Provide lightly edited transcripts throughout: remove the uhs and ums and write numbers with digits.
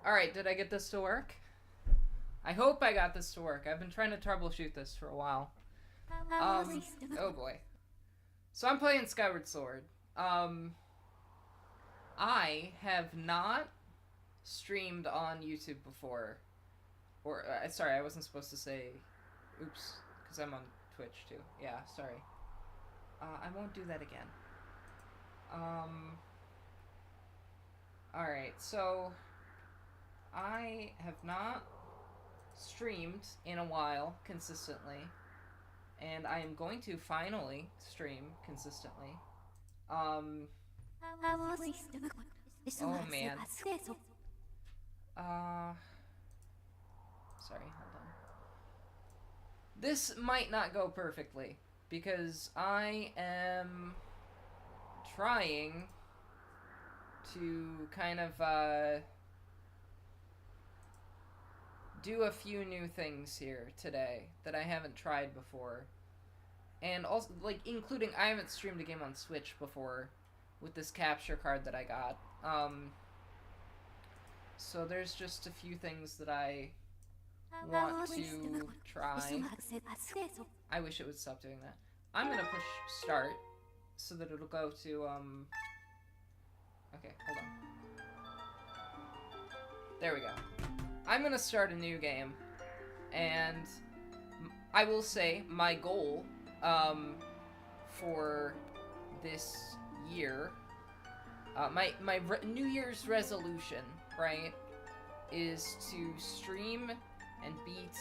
Alright, did I get this to work? I hope I got this to work. I've been trying to troubleshoot this for a while. Oh boy. So I'm playing Skyward Sword. I have not streamed on YouTube before. Or, sorry, I wasn't supposed to say, oops, because I'm on Twitch too. Yeah, sorry. I won't do that again. Alright, so I have not streamed in a while consistently, and I am going to finally stream consistently. Oh man. Sorry, hold on. This might not go perfectly, because I am trying to kind of, do a few new things here today that I haven't tried before. And also, like, including, I haven't streamed a game on Switch before with this capture card that I got. So there's just a few things that I want to try. I wish it would stop doing that. I'm gonna push start so that it'll go to, okay, hold on. There we go. I'm gonna start a new game, and I will say my goal, for this year, my New Year's resolution, right, is to stream and beat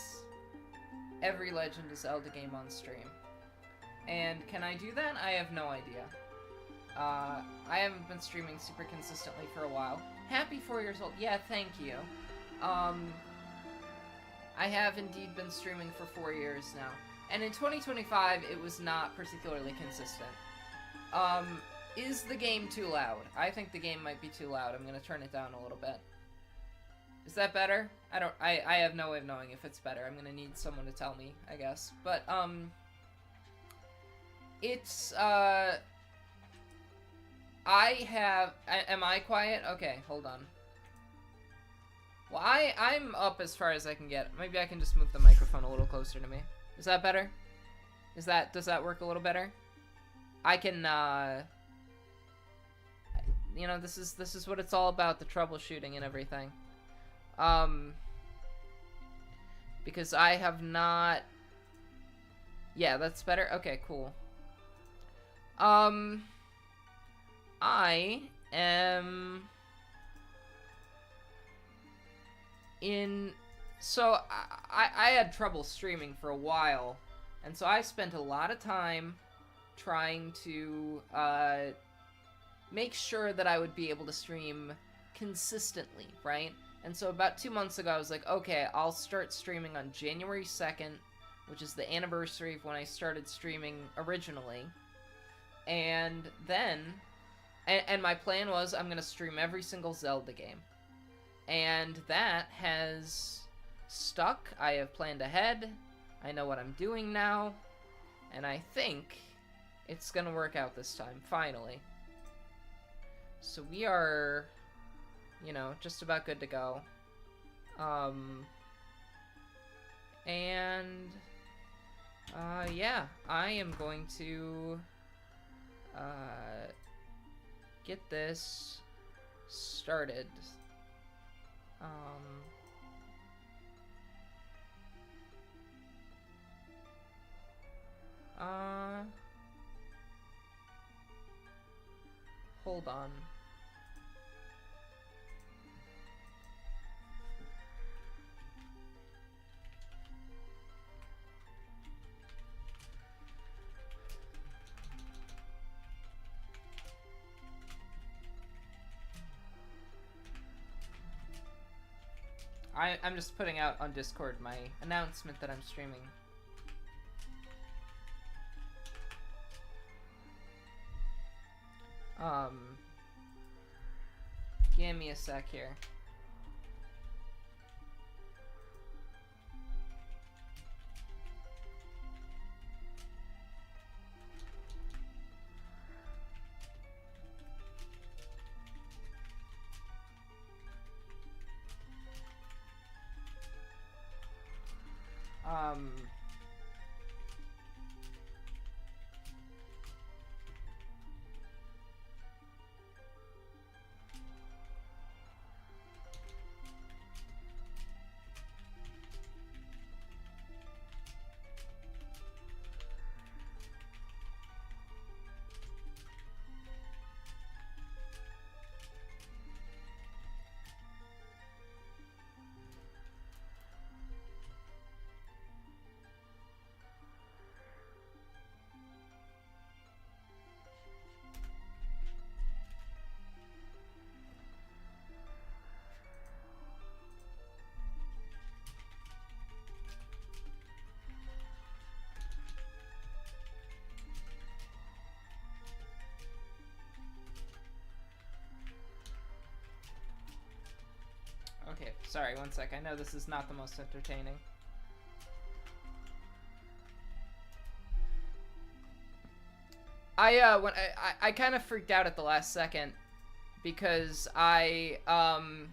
every Legend of Zelda game on stream. And can I do that? I have no idea. I haven't been streaming super consistently for a while. Happy 4 years old. Yeah, thank you. I have indeed been streaming for 4 years now. And in 2025, it was not particularly consistent. Is the game too loud? I think the game might be too loud. I'm gonna turn it down a little bit. Is that better? I have no way of knowing if it's better. I'm gonna need someone to tell me, I guess. But, it's, am I quiet? Okay, hold on. Well, I'm up as far as I can get. Maybe I can just move the microphone a little closer to me. Is that better? Does that work a little better? I can, you know, this is what it's all about, the troubleshooting and everything. Because I have not... Yeah, that's better? Okay, cool. I am... So, I had trouble streaming for a while, and so I spent a lot of time trying to, make sure that I would be able to stream consistently, right? And so about 2 months ago, I was like, okay, I'll start streaming on January 2nd, which is the anniversary of when I started streaming originally. And then, and my plan was I'm gonna stream every single Zelda game. And that has stuck. I have planned ahead. I know what I'm doing now. And I think it's gonna work out this time, finally. So we are, you know, just about good to go. Yeah, I am going to, get this started. Hold on. I'm just putting out on Discord my announcement that I'm streaming. Give me a sec here. Um... Okay, sorry, one sec. I know this is not the most entertaining. I kind of freaked out at the last second because I'm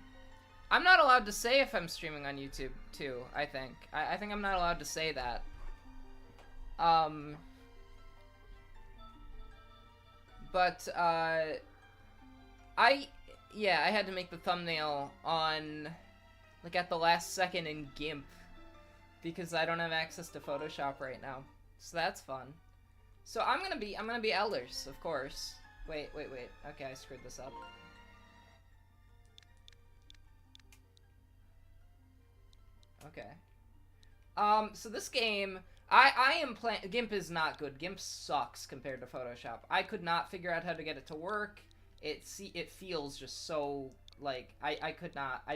not allowed to say if I'm streaming on YouTube too, I think. I think I'm not allowed to say that. But I had to make the thumbnail on, like, at the last second in GIMP because I don't have access to Photoshop right now. So that's fun. So I'm gonna be Ellers, of course. Wait. Okay, I screwed this up. Okay. So this game, I am playing. GIMP is not good. GIMP sucks compared to Photoshop. I could not figure out how to get it to work. It feels just so, like, I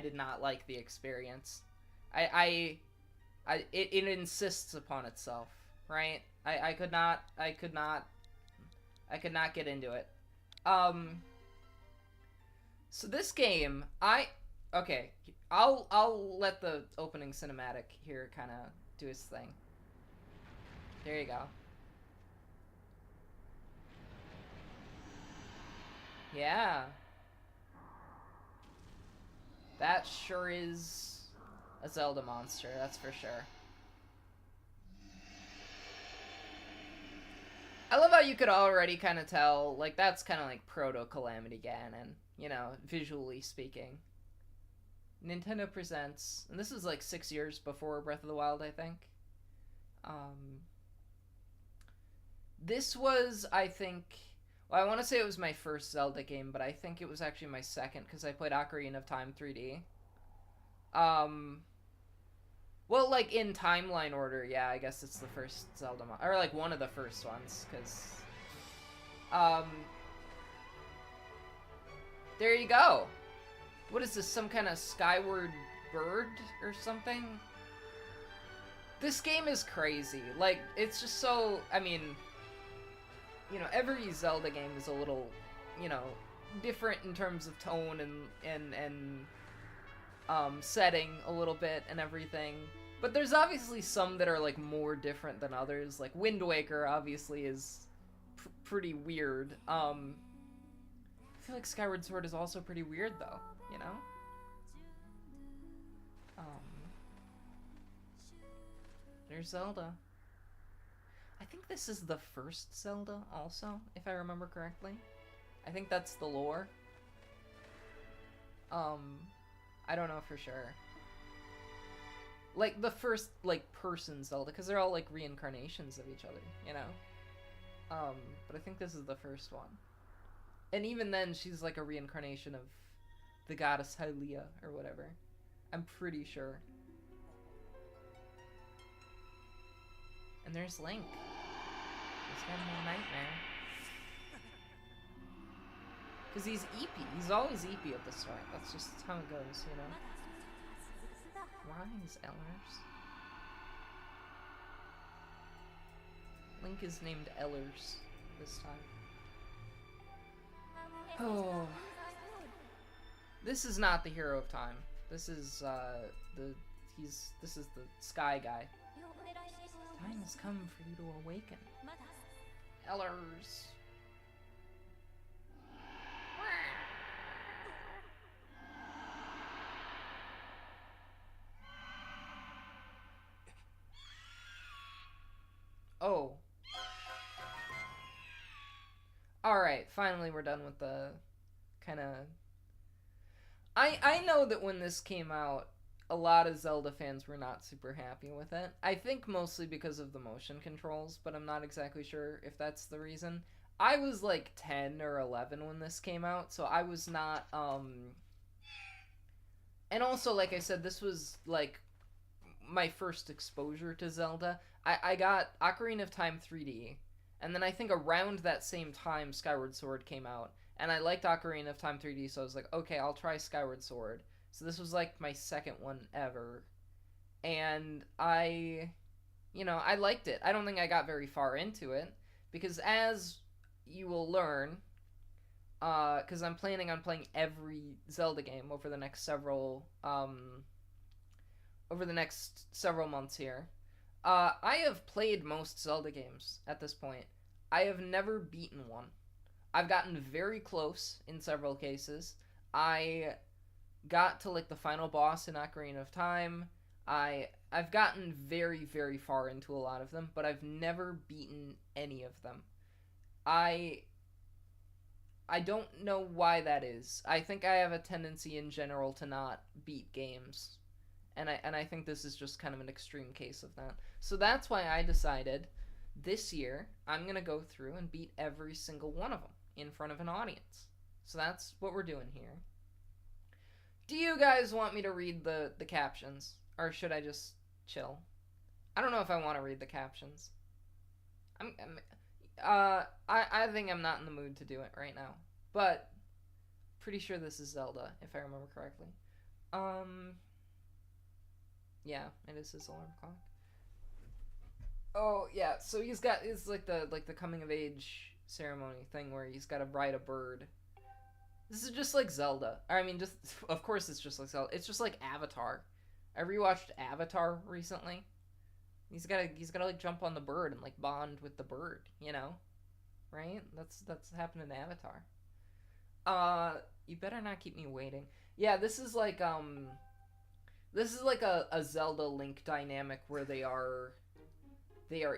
did not like the experience. It insists upon itself, right? I could not get into it. So this game, okay, I'll let the opening cinematic here kind of do its thing. There you go. Yeah. That sure is a Zelda monster, that's for sure. I love how you could already kind of tell, like, that's kind of like proto-Calamity Ganon, you know, visually speaking. Nintendo presents, and this is like 6 years before Breath of the Wild, I think. This was, I think, well, I want to say it was my first Zelda game, but I think it was actually my second, because I played Ocarina of Time 3D. Well, like, in timeline order, yeah, I guess it's the first Zelda, or, like, one of the first ones, because, there you go. What is this, some kind of Skyward bird or something? This game is crazy. Like, it's just so, I mean, you know, every Zelda game is a little, you know, different in terms of tone and setting a little bit and everything. But there's obviously some that are, like, more different than others. Like, Wind Waker, obviously, is pretty weird. I feel like Skyward Sword is also pretty weird, though, you know? There's Zelda. I think this is the first Zelda, also, if I remember correctly. I think that's the lore. I don't know for sure. Like, the first, like, person Zelda, because they're all, like, reincarnations of each other, you know? But I think this is the first one. And even then, she's, like, a reincarnation of the goddess Hylia, or whatever. I'm pretty sure. And there's Link. He's having a nightmare. Because he's eepy. He's always eepy at the start. That's just how it goes, you know? Rise, Ellers. Link is named Ellers this time. Oh. This is not the hero of time. This is, this is the sky guy. Time has come for you to awaken. Ellers. Oh. Alright, finally we're done with the kind of... I know that when this came out, a lot of Zelda fans were not super happy with it. I think mostly because of the motion controls, but I'm not exactly sure if that's the reason. I was like 10 or 11 when this came out, so I was not, And also, like I said, this was, like, my first exposure to Zelda. I got Ocarina of Time 3D, and then I think around that same time Skyward Sword came out, and I liked Ocarina of Time 3D, so I was like, okay, I'll try Skyward Sword. So this was, like, my second one ever, and I liked it. I don't think I got very far into it, because as you will learn, because I'm planning on playing every Zelda game over the next several months here. I have played most Zelda games at this point. I have never beaten one. I've gotten very close in several cases. I got to like the final boss in Ocarina of Time. I've gotten very, very far into a lot of them, but I've never beaten any of them. I don't know why that is. I think I have a tendency in general to not beat games. And I think this is just kind of an extreme case of that. So that's why I decided this year I'm going to go through and beat every single one of them in front of an audience. So that's what we're doing here. Do you guys want me to read the captions? Or should I just chill? I don't know if I want to read the captions. I think I'm not in the mood to do it right now. But pretty sure this is Zelda, if I remember correctly. Yeah, it is his alarm clock. Oh yeah, so it's like the coming of age ceremony thing where he's got to ride a bird. This is just like Zelda. I mean, just of course it's just like Zelda. It's just like Avatar. I rewatched Avatar recently. He's gotta like jump on the bird and like bond with the bird, you know, right? That's happened in Avatar. You better not keep me waiting. Yeah, this is like a Zelda Link dynamic where they are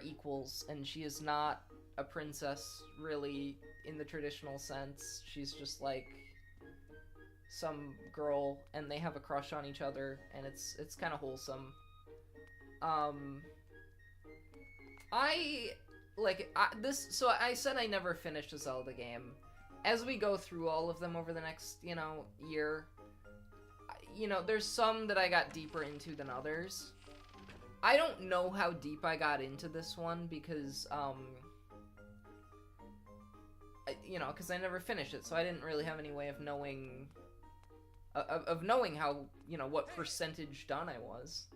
equals, and she is not a princess really in the traditional sense. She's just like some girl, and they have a crush on each other, and it's kind of wholesome. I said I never finished a Zelda game. As we go through all of them over the next, year, there's some that I got deeper into than others. I don't know how deep I got into this one because, because I never finished it, so I didn't really have any way of knowing, how, what percentage done I was.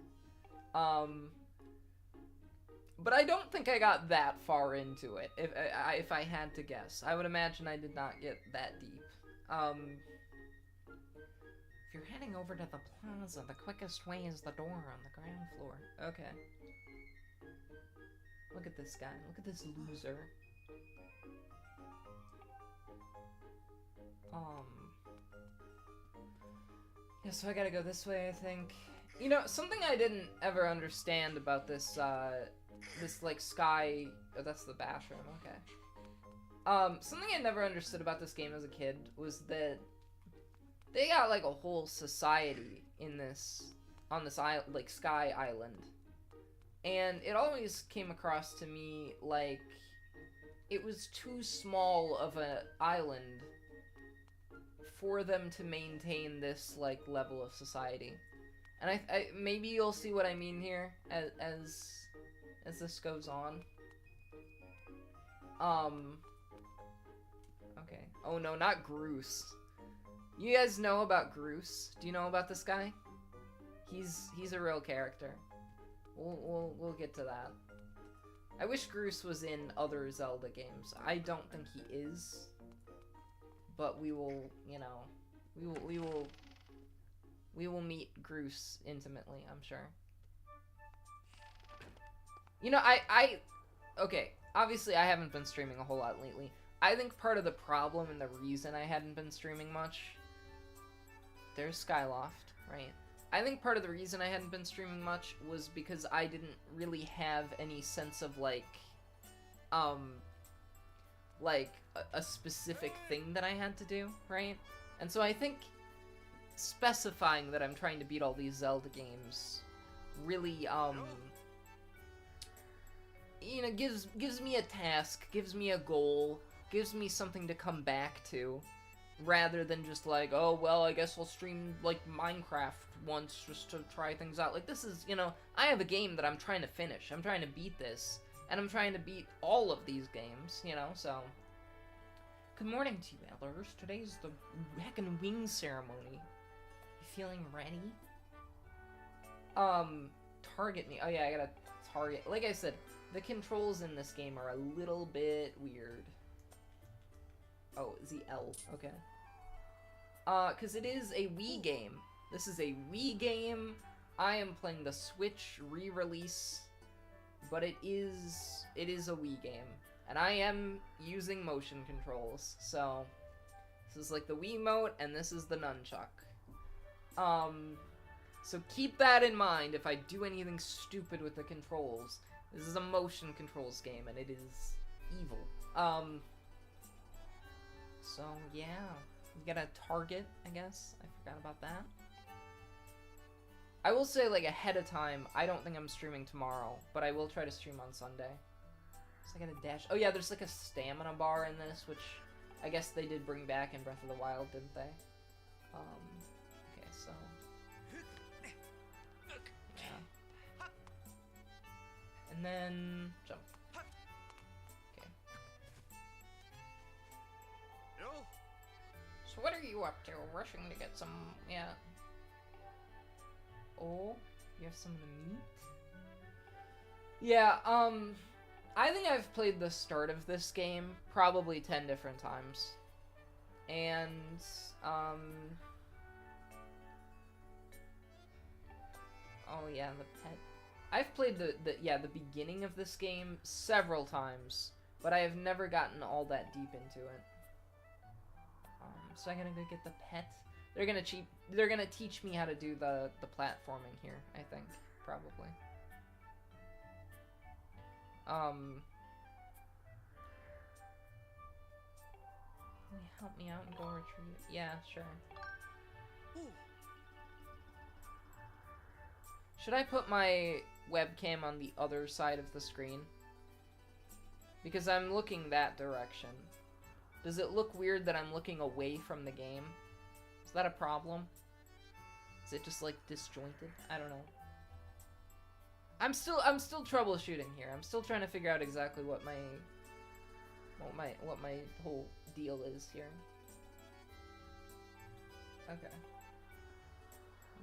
But I don't think I got that far into it, if I had to guess. I would imagine I did not get that deep. If you're heading over to the plaza, the quickest way is the door on the ground floor. Okay. Look at this guy. Look at this loser. Yeah, so I gotta go this way, I think. Something I didn't ever understand about this, like, sky... Oh, that's the bathroom, okay. Something I never understood about this game as a kid was that they got, like, a whole society on this like, Sky Island. And it always came across to me like it was too small of an island for them to maintain this, like, level of society. And I maybe you'll see what I mean here as this goes on. Okay. Oh no, not Groose. You guys know about Groose? Do you know about this guy? He's a real character. We'll get to that. I wish Groose was in other Zelda games. I don't think he is. But we will, we will meet Groose intimately, I'm sure. Okay, obviously I haven't been streaming a whole lot lately. I think part of the problem and the reason I hadn't been streaming much... There's Skyloft, right? I think part of the reason I hadn't been streaming much was because I didn't really have any sense of, like, like, a specific thing that I had to do, right? And so I think specifying that I'm trying to beat all these Zelda games really, you know, gives me a task, gives me a goal, gives me something to come back to, rather than just like, oh, well, I guess I'll stream, like, Minecraft once just to try things out. Like, this is, you know, I have a game that I'm trying to finish. I'm trying to beat this, and I'm trying to beat all of these games, you know, so... Good morning to you, Ellers. Today's the heckin' wing ceremony. You feeling ready? Target me. Oh yeah, I gotta target. Like I said, the controls in this game are a little bit weird. Oh, Z L. Okay. Cause it is a Wii game. This is a Wii game. I am playing the Switch re-release, but it is a Wii game. And I am using motion controls, so this is like the Wiimote, and this is the nunchuck. So keep that in mind if I do anything stupid with the controls. This is a motion controls game, and it is evil. So yeah, you gotta target, I guess. I forgot about that. I will say, like, ahead of time, I don't think I'm streaming tomorrow, but I will try to stream on Sunday. So I gotta dash. Oh yeah, there's like a stamina bar in this, which I guess they did bring back in Breath of the Wild, didn't they? Okay, so... yeah. And then... jump. Okay. So what are you up to? Rushing to get some... yeah. Oh, you have someone to meet? Yeah, I think I've played the start of this game probably 10 different times. And, oh yeah, the pet. I've played the beginning of this game several times, but I have never gotten all that deep into it. So I'm gonna go get the pet. They're gonna teach me how to do the platforming here, I think, probably. Will you help me out and go retrieve? Yeah, sure. Should I put my webcam on the other side of the screen? Because I'm looking that direction. Does it look weird that I'm looking away from the game? Is that a problem? Is it just, like, disjointed? I don't know. I'm still troubleshooting here. I'm still trying to figure out exactly what my whole deal is here. Okay.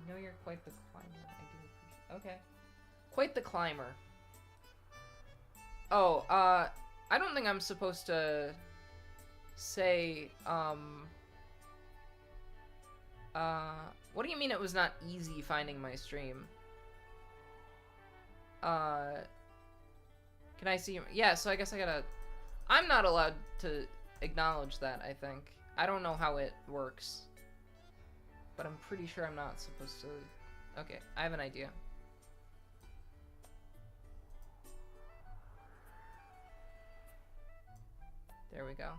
You know you're quite the climber. I do appreciate. Okay. Quite the climber. Oh, I don't think I'm supposed to say, what do you mean it was not easy finding my stream? Can I see him? Yeah, so I guess I gotta... I'm not allowed to acknowledge that, I think. I don't know how it works. But I'm pretty sure I'm not supposed to... Okay, I have an idea. There we go.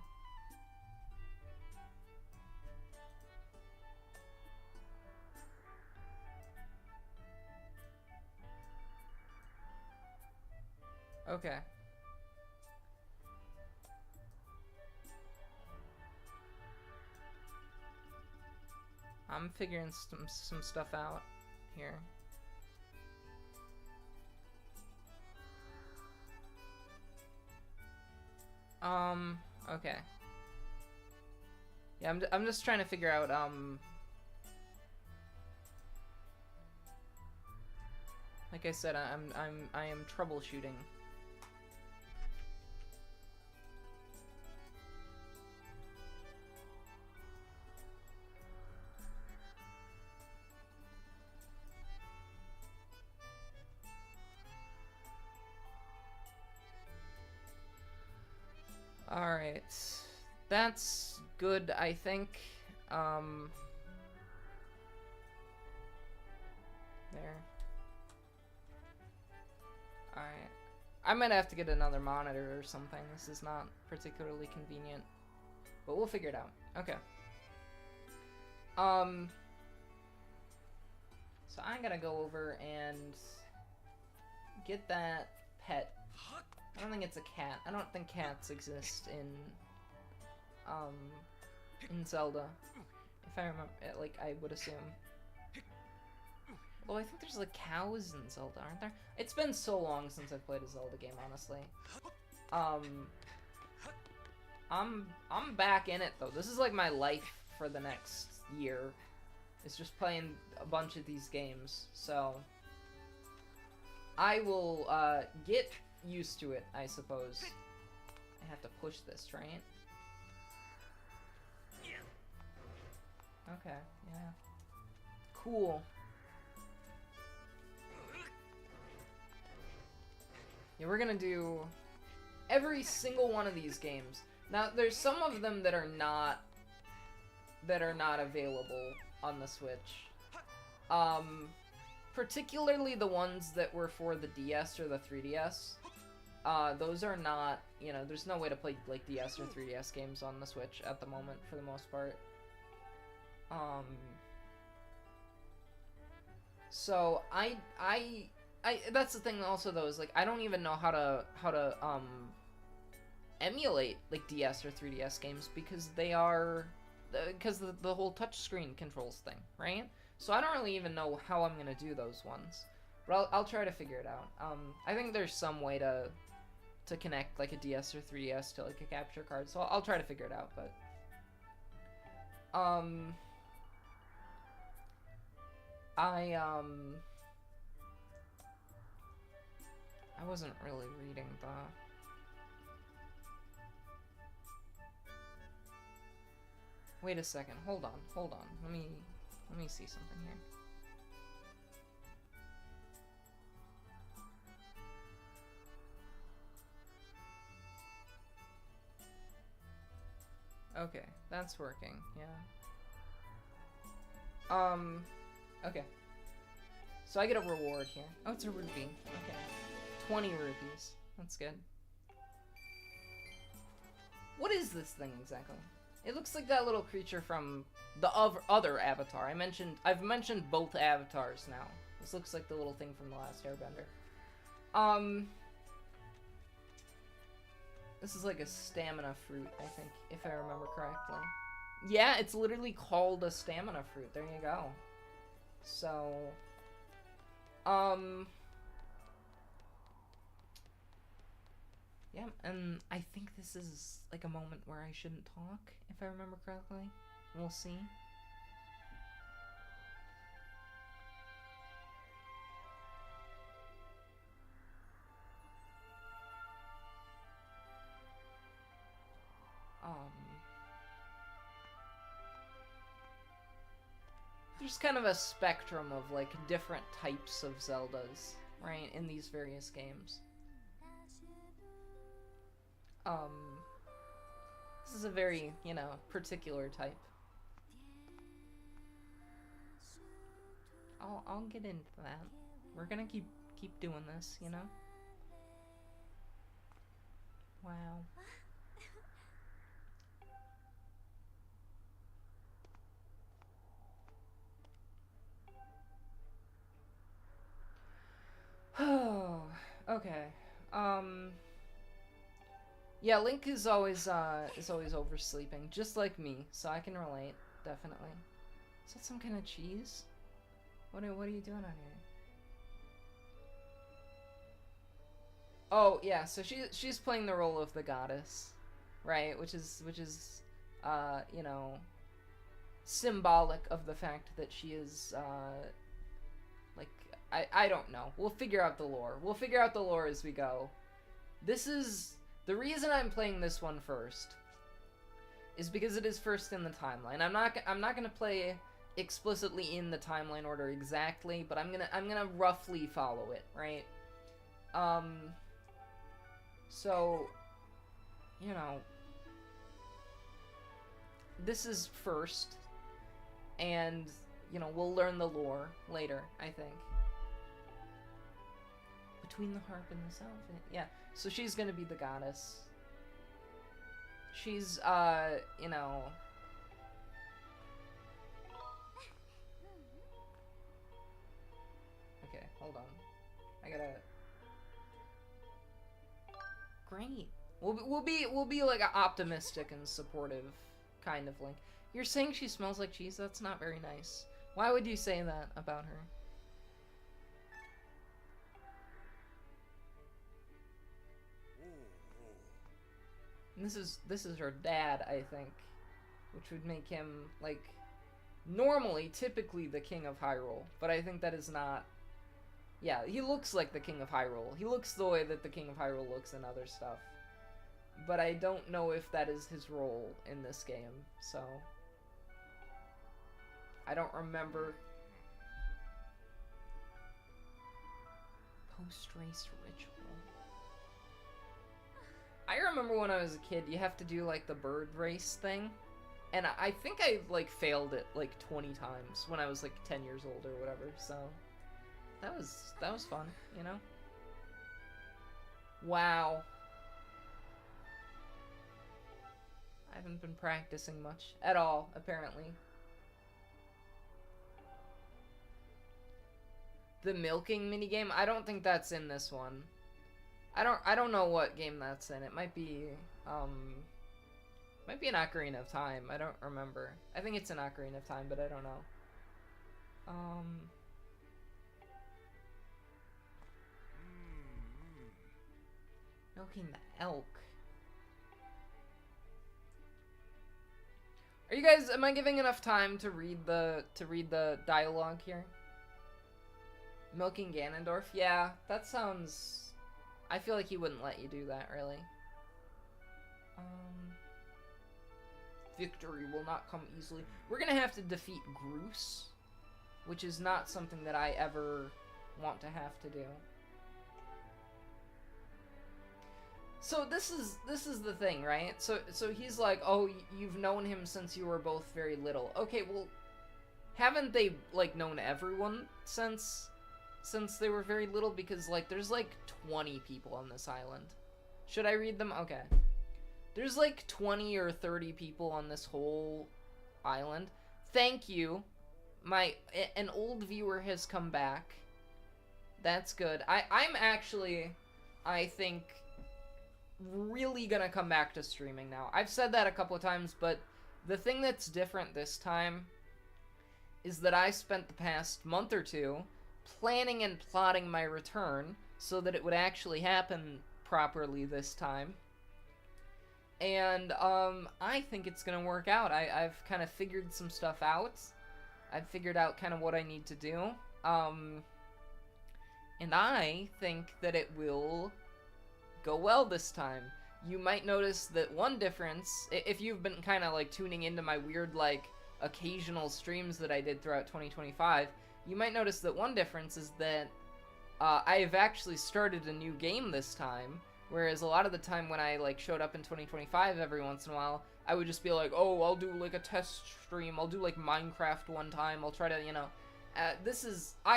Okay. I'm figuring some stuff out here. Okay. Yeah, I'm just trying to figure out, like I said, I am troubleshooting. Alright, that's good, I think. There. Alright. I might have to get another monitor or something. This is not particularly convenient. But we'll figure it out. Okay. So I'm gonna go over and get that pet. I don't think it's a cat. I don't think cats exist in Zelda. If I remember, like, I would assume. Well, I think there's, like, cows in Zelda, aren't there? It's been so long since I've played a Zelda game, honestly. I'm back in it, though. This is, like, my life for the next year. It's just playing a bunch of these games, so... I will, get used to it, I suppose. I have to push this, right? Okay, yeah. Cool. Yeah, we're gonna do every single one of these games. Now, there's some of them that are not available on the Switch. Particularly the ones that were for the DS or the 3DS. Those are not, you know, there's no way to play, like, DS or 3DS games on the Switch at the moment, for the most part. So, I that's the thing also, though, is, like, I don't even know how to, emulate, like, DS or 3DS games, because they are, because the whole touchscreen controls thing, right? So I don't really even know how I'm gonna do those ones, but I'll try to figure it out. I think there's some way to connect, like, a DS or 3DS to, like, a capture card, so I'll try to figure it out, but... I wasn't really reading the... Wait a second, hold on. Let me see something here. Okay, that's working, yeah. Okay. So I get a reward here. Oh, it's a rupee. Okay. 20 rupees. That's good. What is this thing exactly? It looks like that little creature from the other Avatar. I've mentioned both avatars now. This looks like the little thing from The Last Airbender. This is like a stamina fruit, I think, if I remember correctly. Yeah, it's literally called a stamina fruit. There you go. So, yeah, and I think this is like a moment where I shouldn't talk, if I remember correctly. We'll see. There's kind of a spectrum of, like, different types of Zeldas, right, in these various games. This is a very, you know, particular type. I'll get into that. We're gonna keep doing this, you know? Wow. Oh, okay. Yeah, Link is always oversleeping, just like me, so I can relate, definitely. Is that some kind of cheese? What are you doing on here? Oh, yeah, so she's playing the role of the goddess, right? Which is you know, symbolic of the fact that she is, like, I don't know. We'll figure out the lore. We'll figure out the lore as we go. This is... The reason I'm playing this one first is because it is first in the timeline. I'm not gonna play explicitly in the timeline order exactly, but I'm gonna roughly follow it, right? So, you know, this is first, and, you know, we'll learn the lore later, I think. between the harp and the south. Yeah, so she's gonna be the goddess. She's, you know... Okay, hold on. I gotta... Great. We'll be like an optimistic and supportive kind of Link. You're saying she smells like cheese? That's not very nice. Why would you say that about her? And this is her dad, I think, which would make him like normally, typically the king of Hyrule, but I think that is not. Yeah, he looks like the king of Hyrule. He looks the way that the king of Hyrule looks in other stuff. But I don't know if that is his role in this game, so... I don't remember. Post-race ritual. I remember when I was a kid, you have to do, like, the bird race thing. And I think I, like, failed it, like, 20 times when I was, like, 10 years old or whatever, so... That was fun, you know? Wow. I haven't been practicing much at all, apparently. The milking minigame? I don't think that's in this one. I don't know what game that's in. It might be an Ocarina of Time. I don't remember. I think it's an Ocarina of Time, but I don't know. Milking the elk. Are you guys, am I giving enough time to read the dialogue here? Milking Ganondorf? Yeah, that sounds... I feel like he wouldn't let you do that, really. Victory will not come easily. We're gonna have to defeat Groose, which is not something that I ever want to have to do. So this is the thing, right? So he's like, oh, you've known him since you were both very little. Okay, well, haven't they, like, known everyone since they were very little? Because, like, there's, like, 20 people on this island. Should I read them? Okay. There's, like, 20 or 30 people on this whole island. Thank you. An old viewer has come back. That's good. I'm actually, I think... really gonna come back to streaming now. I've said that a couple of times, but the thing that's different this time is that I spent the past month or two planning and plotting my return so that it would actually happen properly this time. And I think it's gonna work out. I've kind of figured some stuff out. I've figured out kind of what I need to do. And I think that it will go well this time. You might notice that one difference, if you've been kind of like tuning into my weird like occasional streams that I did throughout 2025, you might notice that one difference is that I've actually started a new game this time, whereas a lot of the time when I like showed up in 2025 every once in a while, I would just be like, oh, I'll do like a test stream, I'll do like Minecraft one time, I'll try to, you know, I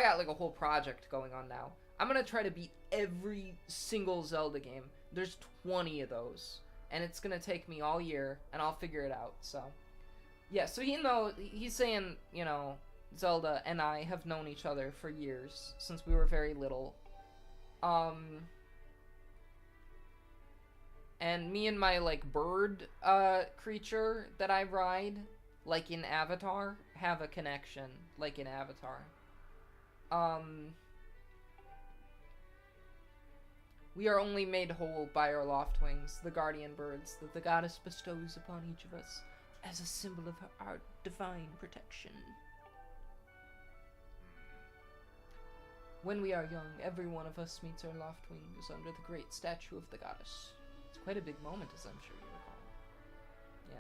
got like a whole project going on now. I'm gonna try to beat every single Zelda game. There's 20 of those, and it's gonna take me all year, and I'll figure it out, so. Yeah, so he's saying, you know, Zelda and I have known each other for years, since we were very little. And me and my, like, bird, creature that I ride, like in Avatar, have a connection, like in Avatar. We are only made whole by our loft wings, the guardian birds that the goddess bestows upon each of us as a symbol of our divine protection. When we are young, every one of us meets our loft wings under the great statue of the goddess. It's quite a big moment, as I'm sure you recall.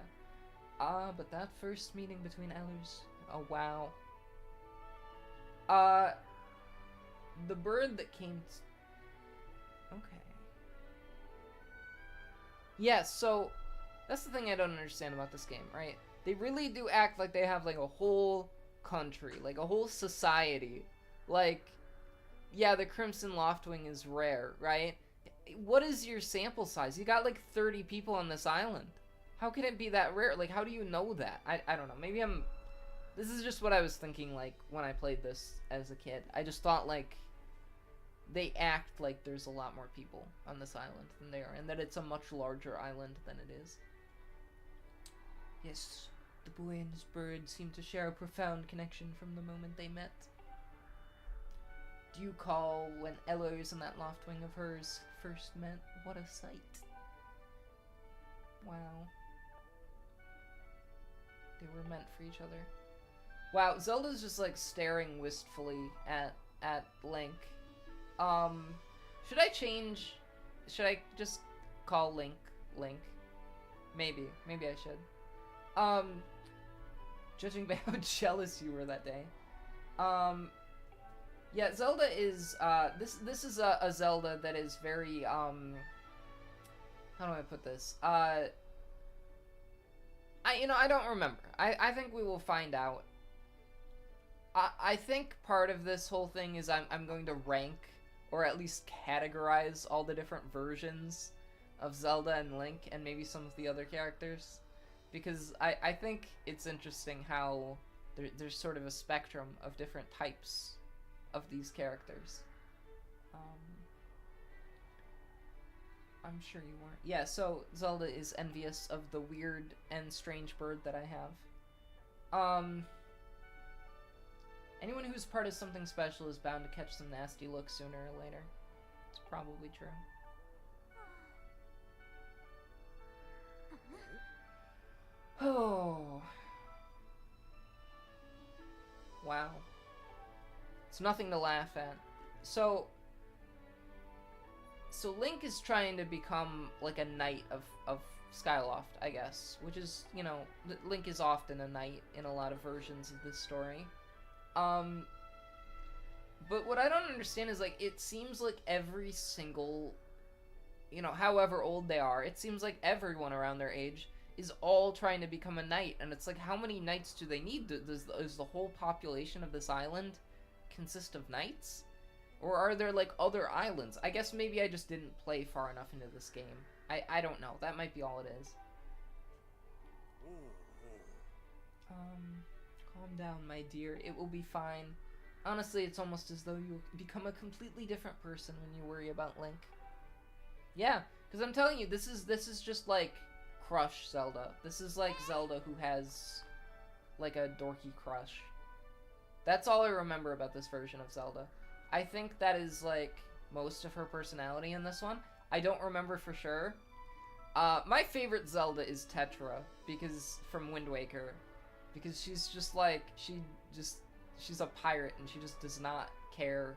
Yeah. But that first meeting between Ellers... Oh, wow. The bird that came... Okay. Yeah, so that's the thing I don't understand about this game, right? They really do act like they have like a whole country, like a whole society. Like, yeah, the Crimson Loftwing is rare, right? What is your sample size? You got like 30 people on this island. How can it be that rare? Like, how do you know that? I don't know. Maybe I'm... This is just what I was thinking, like, when I played this as a kid. I just thought, like, they act like there's a lot more people on this island than they are, and that it's a much larger island than it is. Yes, the boy and his bird seem to share a profound connection from the moment they met. Do you call when Ellers and that Loftwing of hers first met? What a sight. Wow. They were meant for each other. Wow, Zelda's just like staring wistfully at Link. Should I change? Should I just call Link Link? Maybe I should. Judging by how jealous you were that day. Yeah, Zelda is, this is a Zelda that is very, how do I put this? I don't remember. I think we will find out. I think part of this whole thing is I'm going to rank, or at least categorize, all the different versions of Zelda and Link, and maybe some of the other characters. Because I think it's interesting how there's sort of a spectrum of different types of these characters. I'm sure you weren't. Yeah, so Zelda is envious of the weird and strange bird that I have. Anyone who's part of something special is bound to catch some nasty looks sooner or later. It's probably true. Oh. Wow. It's nothing to laugh at. So Link is trying to become like a knight of Skyloft, I guess. Which is, you know, Link is often a knight in a lot of versions of this story. But what I don't understand is, like, it seems like every single, you know, however old they are, it seems like everyone around their age is all trying to become a knight. And it's like, how many knights do they need? Does the whole population of this island consist of knights? Or are there, like, other islands? I guess maybe I just didn't play far enough into this game. I don't know. That might be all it is. Calm down, my dear. It will be fine. Honestly, it's almost as though you become a completely different person when you worry about Link. Yeah, because I'm telling you, this is just like crush Zelda. This is like Zelda who has like a dorky crush. That's all I remember about this version of Zelda. I think that is like most of her personality in this one. I don't remember for sure. My favorite Zelda is Tetra, because from Wind Waker. Because she's just like, she's a pirate and she just does not care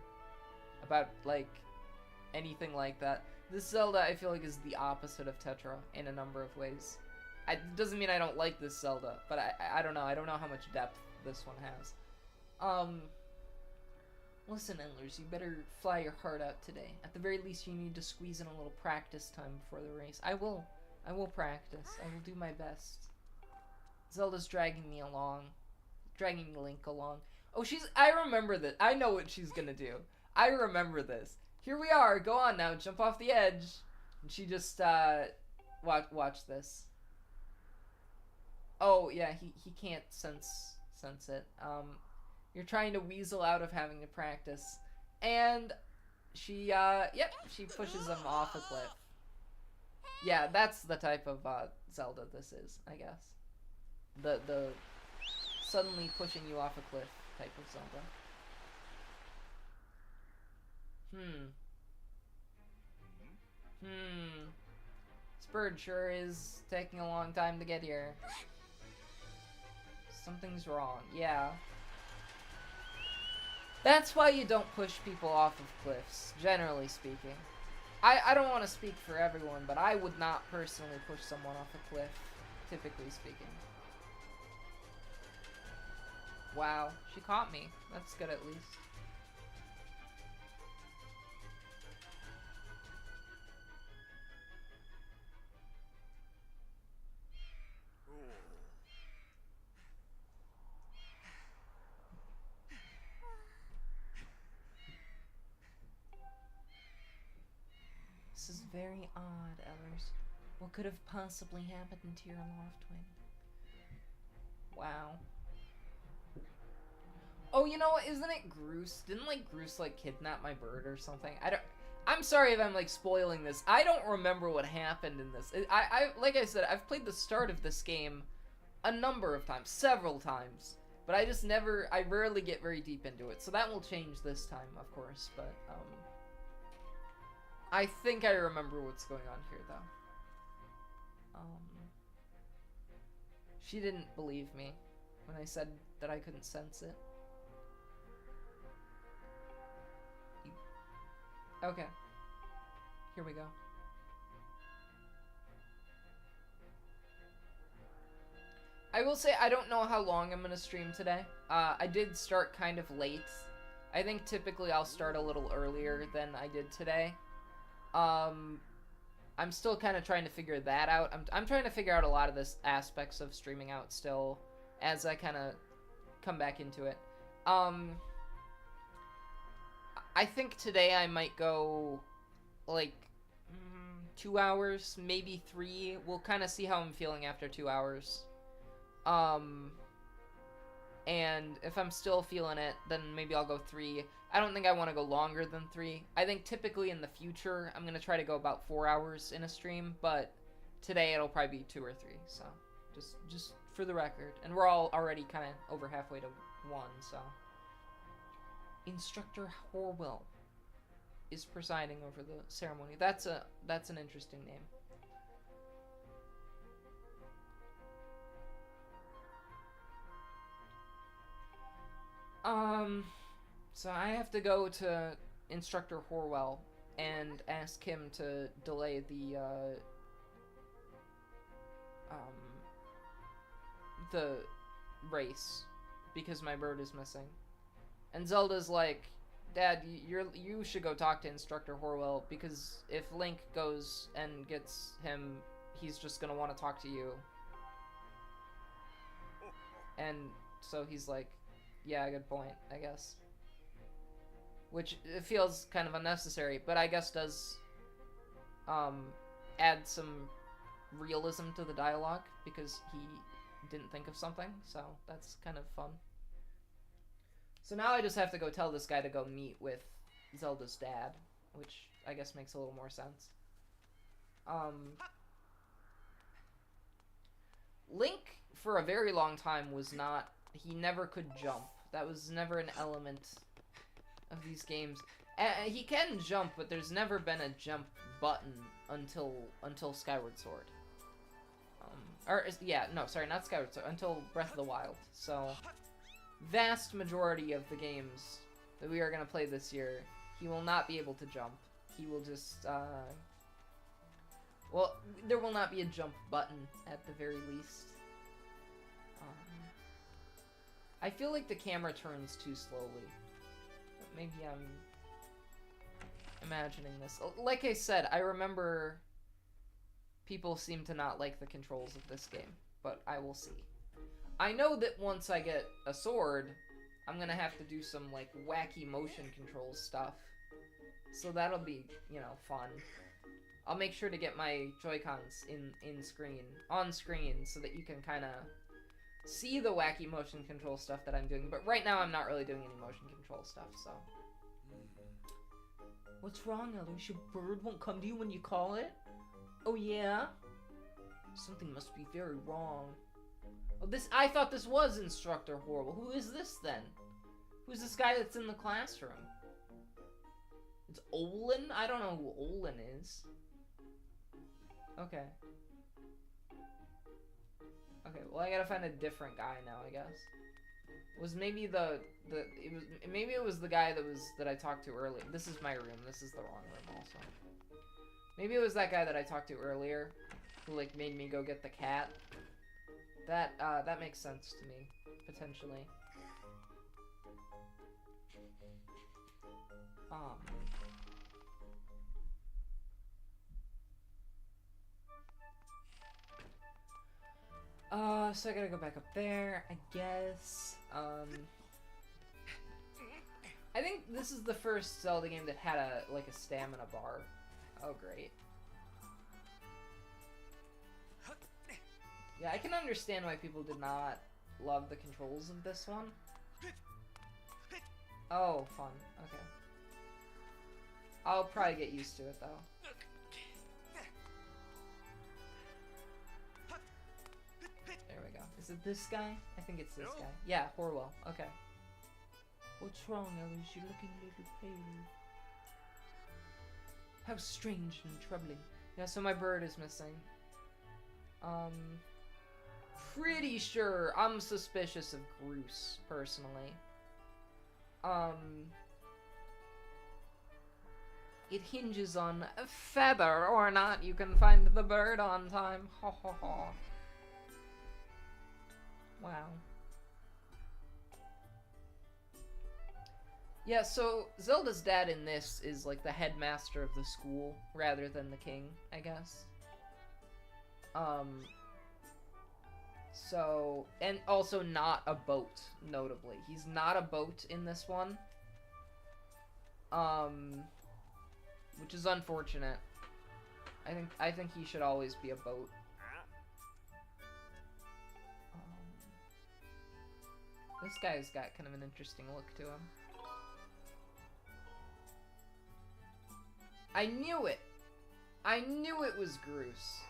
about, like, anything like that. This Zelda, I feel like, is the opposite of Tetra in a number of ways. It doesn't mean I don't like this Zelda, but I don't know. I don't know how much depth this one has. Listen, Ellers, you better fly your heart out today. At the very least, you need to squeeze in a little practice time before the race. I will practice. I will do my best. Zelda's dragging me along. Dragging Link along. Oh, I remember this. I know what she's gonna do. I remember this. Here we are. Go on now. Jump off the edge. And she just, watch this. Oh, yeah, he can't sense it. You're trying to weasel out of having to practice. And she, yep, she pushes him off a cliff. Yeah, that's the type of, Zelda this is, I guess. The suddenly pushing you off a cliff type of Zelda. This bird sure is taking a long time to get here. Something's wrong, yeah. That's why you don't push people off of cliffs, generally speaking. I don't want to speak for everyone, but I would not personally push someone off a cliff, typically speaking. Wow, she caught me. That's good at least. This is very odd, Ellers. What could have possibly happened to your loft twin? Wow. Oh, you know what? Isn't it Groose? Didn't, like, Groose, like, kidnap my bird or something? I'm sorry if I'm, like, spoiling this. I don't remember what happened in this. Like I said, I've played the start of this game a number of times. Several times. But I rarely get very deep into it. So that will change this time, of course. But, I think I remember what's going on here, though. She didn't believe me when I said that I couldn't sense it. Okay. Here we go. I will say I don't know how long I'm gonna stream today. I did start kind of late. I think typically I'll start a little earlier than I did today. I'm still kind of trying to figure that out. I'm trying to figure out a lot of this aspects of streaming out still as I kind of come back into it. I think today I might go like 2 hours, maybe 3. We'll kind of see how I'm feeling after 2 hours. And if I'm still feeling it, then maybe I'll go 3. I don't think I want to go longer than 3. I think typically in the future, I'm going to try to go about 4 hours in a stream, but today it'll probably be 2 or 3, so just for the record. And we're all already kind of over halfway to 1, so. Instructor Horwell is presiding over the ceremony. That's an interesting name. So I have to go to Instructor Horwell and ask him to delay the race because my bird is missing. And Zelda's like, Dad, you should go talk to Instructor Horwell because if Link goes and gets him, he's just gonna want to talk to you. And so he's like, yeah, good point, I guess. Which it feels kind of unnecessary, but I guess does add some realism to the dialogue because he didn't think of something, so that's kind of fun. So now I just have to go tell this guy to go meet with Zelda's dad, which I guess makes a little more sense. Link, for a very long time, he never could jump. That was never an element of these games. He can jump, but there's never been a jump button until Skyward Sword. Not Skyward Sword, until Breath of the Wild. So, vast majority of the games that we are going to play this year, he will not be able to jump. He will just, well, there will not be a jump button at the very least. I feel like the camera turns too slowly. Maybe I'm imagining this. Like I said, I remember people seem to not like the controls of this game, but I will see. I know that once I get a sword, I'm gonna have to do some, like, wacky motion control stuff. So that'll be, you know, fun. I'll make sure to get my Joy-Cons on screen, so that you can kind of see the wacky motion control stuff that I'm doing. But right now, I'm not really doing any motion control stuff, so. What's wrong, Ellers? Your bird won't come to you when you call it? Oh, yeah? Something must be very wrong. Oh, I thought this was Instructor Horrible. Who is this, then? Who's this guy that's in the classroom? It's Olin? I don't know who Olin is. Okay. Okay, well, I gotta find a different guy now, I guess. Was maybe maybe it was the guy that I talked to earlier. This is my room. This is the wrong room also. Maybe it was that guy that I talked to earlier who, like, made me go get the cat. That makes sense to me, potentially. So I gotta go back up there, I guess. I think this is the first Zelda game that had a stamina bar. Oh, great. Yeah, I can understand why people did not love the controls of this one. Oh, fun. Okay. I'll probably get used to it, though. There we go. Is it this guy? I think it's this guy. Yeah, Horwell. Okay. What's wrong, Ellers? You're looking a little pale. How strange and troubling. Yeah, so my bird is missing. Pretty sure I'm suspicious of Groose, personally. It hinges on a feather or not you can find the bird on time. Ha ha ha. Wow. Yeah, so Zelda's dad in this is like the headmaster of the school rather than the king, I guess. So, and also not a boat, notably. He's not a boat in this one. Which is unfortunate. I think he should always be a boat. This guy's got kind of an interesting look to him. I knew it! I knew it was Groose.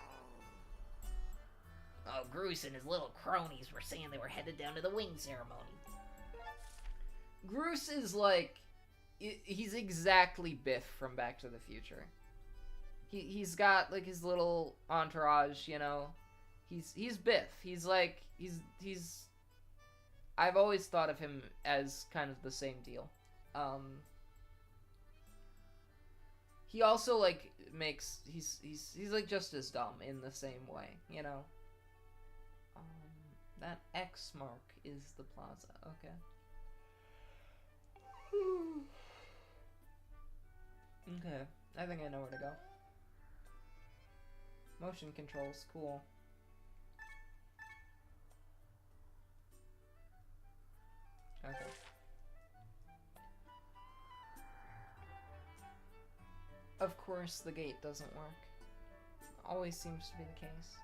Oh, Groose and his little cronies were saying they were headed down to the wing ceremony. Groose is like... He's exactly Biff from Back to the Future. He's got, like, his little entourage, you know? He's Biff. He's like... He's... I've always thought of him as kind of the same deal. He also, like, makes... He's like, just as dumb in the same way, you know? That X mark is the plaza. Okay. Okay. I think I know where to go. Motion controls. Cool. Okay. Of course, the gate doesn't work. Always seems to be the case.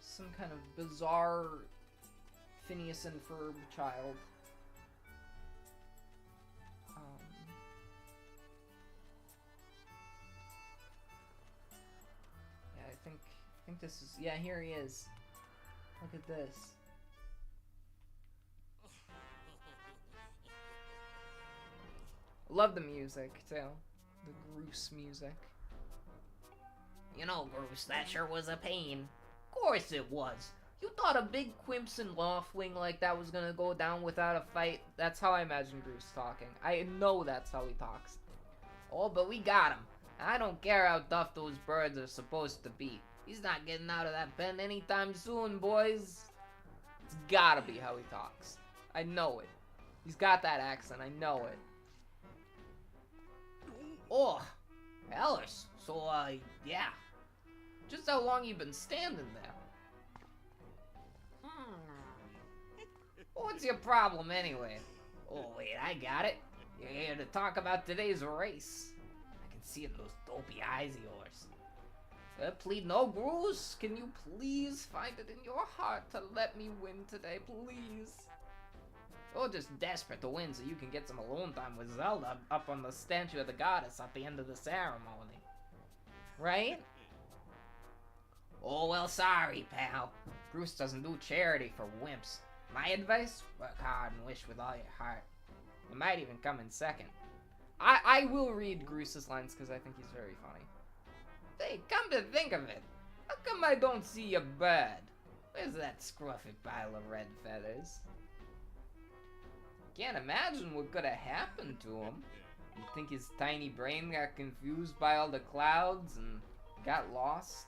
Some kind of bizarre Phineas and Ferb child. Yeah, I think this is... Yeah, here he is. Look at this. Love the music, too. The Groose music. You know, Groose, that sure was a pain. Of course it was. You thought a big Quimson Loftwing like that was gonna go down without a fight? That's how I imagine Groose talking. I know that's how he talks. Oh, but we got him. I don't care how tough those birds are supposed to be. He's not getting out of that pen anytime soon, boys. It's gotta be how he talks. I know it. He's got that accent, I know it. Oh, Ellers. So, yeah. Just how long you been standing there? What's your problem, anyway? Oh, wait, I got it. You're here to talk about today's race. I can see it in those dopey eyes of yours. Please, no, Bruce. Can you please find it in your heart to let me win today, please? You're just desperate to win so you can get some alone time with Zelda up on the statue of the goddess at the end of the ceremony. Right? Oh, well, sorry, pal. Bruce doesn't do charity for wimps. My advice? Work hard and wish with all your heart. You might even come in second. I will read Groose's lines because I think he's very funny. Hey, come to think of it, how come I don't see a bird? Where's that scruffy pile of red feathers? Can't imagine what could have happened to him. You think his tiny brain got confused by all the clouds and got lost?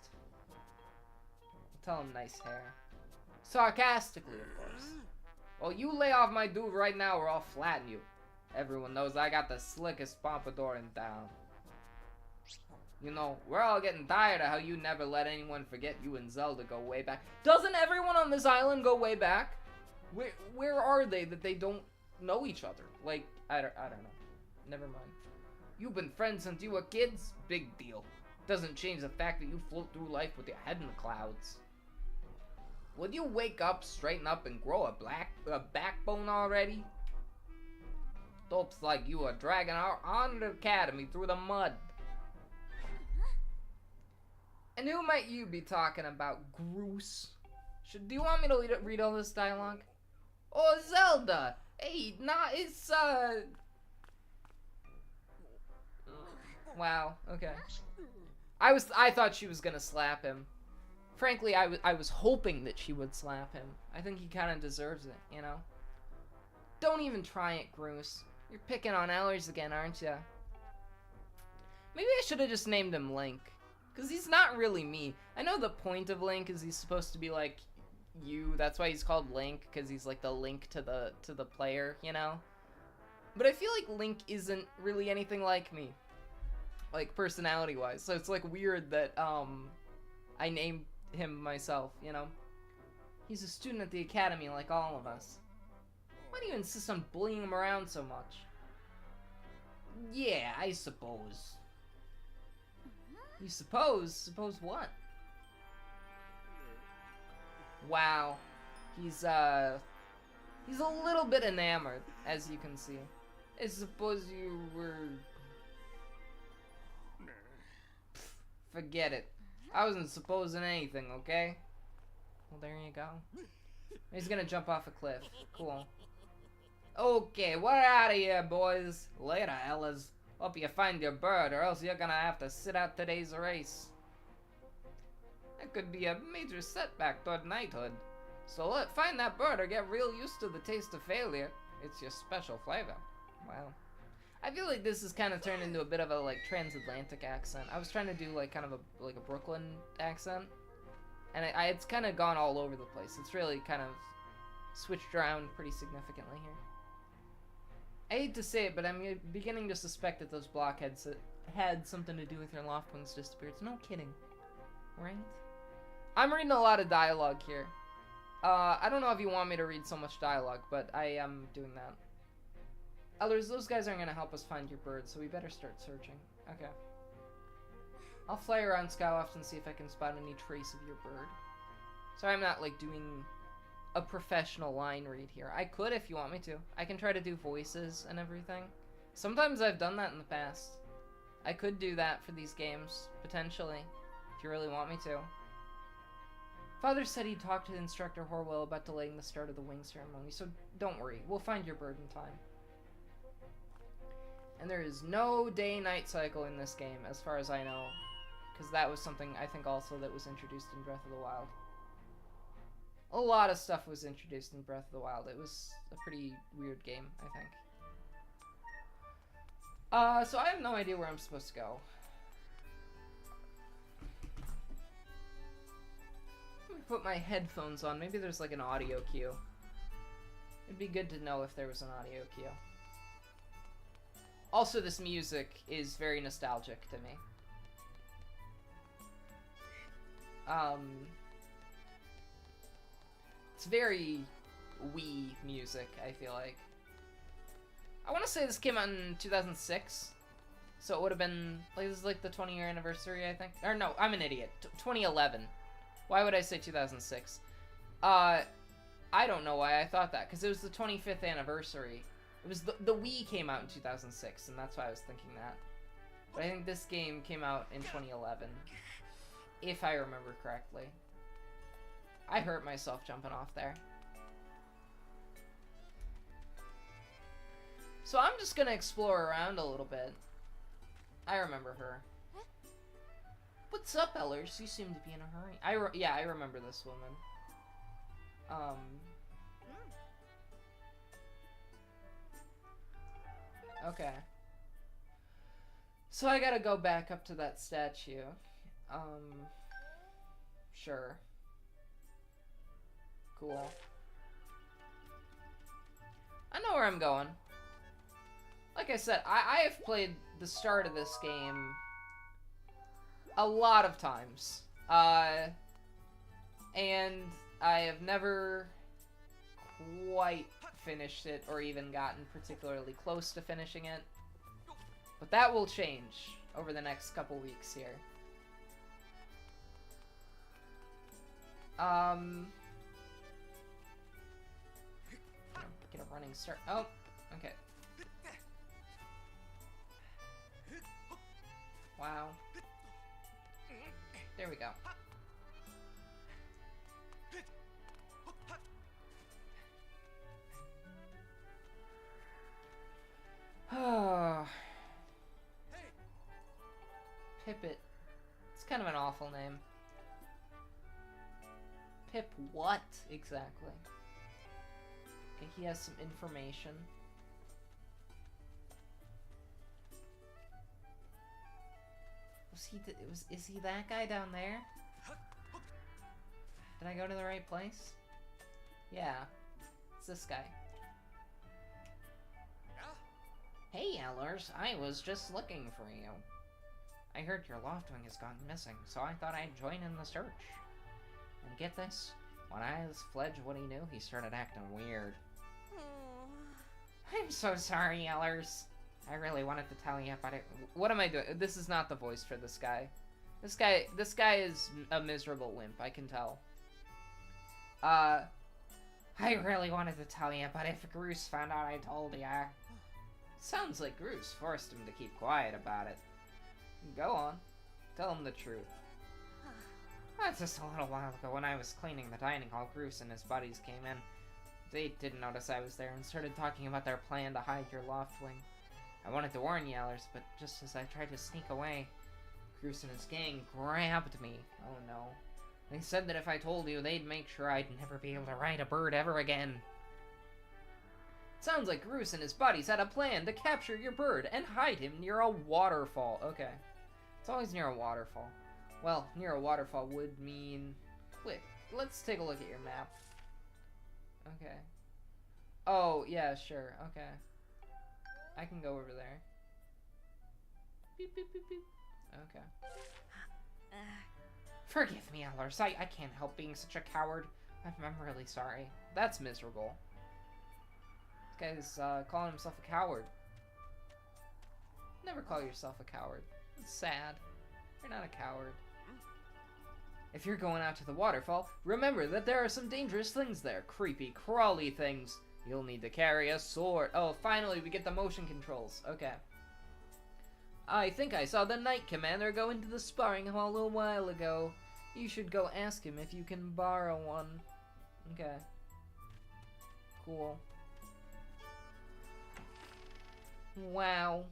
I'll tell him nice hair. Sarcastically, of course. Well, you lay off my dude right now or I'll flatten you. Everyone knows I got the slickest pompadour in town. You know, we're all getting tired of how you never let anyone forget you and Zelda go way back. Doesn't everyone on this island go way back? Where are they that they don't know each other? Like, I don't know. Never mind. You've been friends since you were kids? Big deal. Doesn't change the fact that you float through life with your head in the clouds. Would you wake up, straighten up, and grow a backbone already? Dopes like you are dragging our honored academy through the mud. And who might you be talking about, Groose? Do you want me to read all this dialogue? Oh, Zelda! Hey, it's, Wow, okay. I thought she was gonna slap him. Frankly, I was hoping that she would slap him. I think he kind of deserves it, you know? Don't even try it, Groose. You're picking on Ellers again, aren't ya? Maybe I should have just named him Link. Because he's not really me. I know the point of Link is he's supposed to be like you. That's why he's called Link, because he's like the link to the player, you know? But I feel like Link isn't really anything like me. Like, personality-wise. So it's like weird that, I named him myself, you know? He's a student at the academy like all of us. Why do you insist on bullying him around so much? Yeah, I suppose. You suppose? Suppose what? Wow. He's a little bit enamored, as you can see. I suppose you were... Pfft, forget it. I wasn't supposing anything, okay? Well, there you go. He's gonna jump off a cliff. Cool. Okay, we're out of here, boys. Later, Ellers. Hope you find your bird, or else you're gonna have to sit out today's race. That could be a major setback toward knighthood. So find that bird or get real used to the taste of failure. It's your special flavor. Wow. I feel like this has kind of turned into a bit of a like transatlantic accent. I was trying to do like kind of a Brooklyn accent, and it's kind of gone all over the place. It's really kind of switched around pretty significantly here. I hate to say it, but I'm beginning to suspect that those blockheads had something to do with your Loftwing's disappearance. No kidding. Right? I'm reading a lot of dialogue here. I don't know if you want me to read so much dialogue, but I am doing that. Ellers, those guys aren't going to help us find your bird, so we better start searching. Okay. I'll fly around Skyward and see if I can spot any trace of your bird. Sorry I'm not, like, doing a professional line read here. I could if you want me to. I can try to do voices and everything. Sometimes I've done that in the past. I could do that for these games, potentially, if you really want me to. Father said he'd talk to Instructor Horwell about delaying the start of the wing ceremony, so don't worry. We'll find your bird in time. And there is no day-night cycle in this game, as far as I know. Because that was something, I think, also that was introduced in Breath of the Wild. A lot of stuff was introduced in Breath of the Wild. It was a pretty weird game, I think. So I have no idea where I'm supposed to go. Let me put my headphones on. Maybe there's like an audio cue. It'd be good to know if there was an audio cue. Also, this music is very nostalgic to me. It's very Wii music, I feel like. I want to say this came out in 2006. So it would have been, like, this is like the 20-year anniversary, I think. Or no, I'm an idiot. 2011. Why would I say 2006? I don't know why I thought that, because it was the 25th anniversary. It was the Wii came out in 2006, and that's why I was thinking that. But I think this game came out in 2011, if I remember correctly. I hurt myself jumping off there. So I'm just gonna explore around a little bit. I remember her. What's up, Ellers? You seem to be in a hurry. Yeah, I remember this woman. Okay. So I gotta go back up to that statue. Sure. Cool. I know where I'm going. Like I said, I have played the start of this game a lot of times. And I have never quite finished it or even gotten particularly close to finishing it. But that will change over the next couple weeks here. Get a running start. Oh, okay. Wow. There we go. Oh. Pippet. It's kind of an awful name. Pip what, exactly? Okay, he has some information. Is he that guy down there? Did I go to the right place? Yeah. It's this guy. Hey, Ellers, I was just looking for you. I heard your Loftwing has gone missing, so I thought I'd join in the search. And get this, when I asked Fledge what he knew, he started acting weird. I'm so sorry, Ellers. I really wanted to tell you about it. What am I doing? This is not the voice for this guy. This guy is a miserable wimp, I can tell. I really wanted to tell you, but if Groose found out I told ya. Sounds like Groose forced him to keep quiet about it. Go on. Tell him the truth. Just a little while ago when I was cleaning the dining hall, Groose and his buddies came in. They didn't notice I was there and started talking about their plan to hide your Loftwing. I wanted to warn you, Ellers, but just as I tried to sneak away, Groose and his gang grabbed me. Oh no. They said that if I told you, they'd make sure I'd never be able to ride a bird ever again. Sounds like Groose and his buddies had a plan to capture your bird and hide him near a waterfall. Okay. It's always near a waterfall. Well, near a waterfall would mean... Wait, let's take a look at your map. Okay. Oh, yeah, sure. Okay. I can go over there. Beep, beep, beep, beep. Okay. Forgive me, Ellers. I can't help being such a coward. I'm really sorry. That's miserable. This guy's calling himself a coward. Never call yourself a coward. It's sad. You're not a coward. If you're going out to the waterfall, remember that there are some dangerous things there. Creepy, crawly things. You'll need to carry a sword. Oh, finally we get the motion controls. Okay. I think I saw the Knight Commander go into the sparring hall a little while ago. You should go ask him if you can borrow one. Okay. Cool. Wow.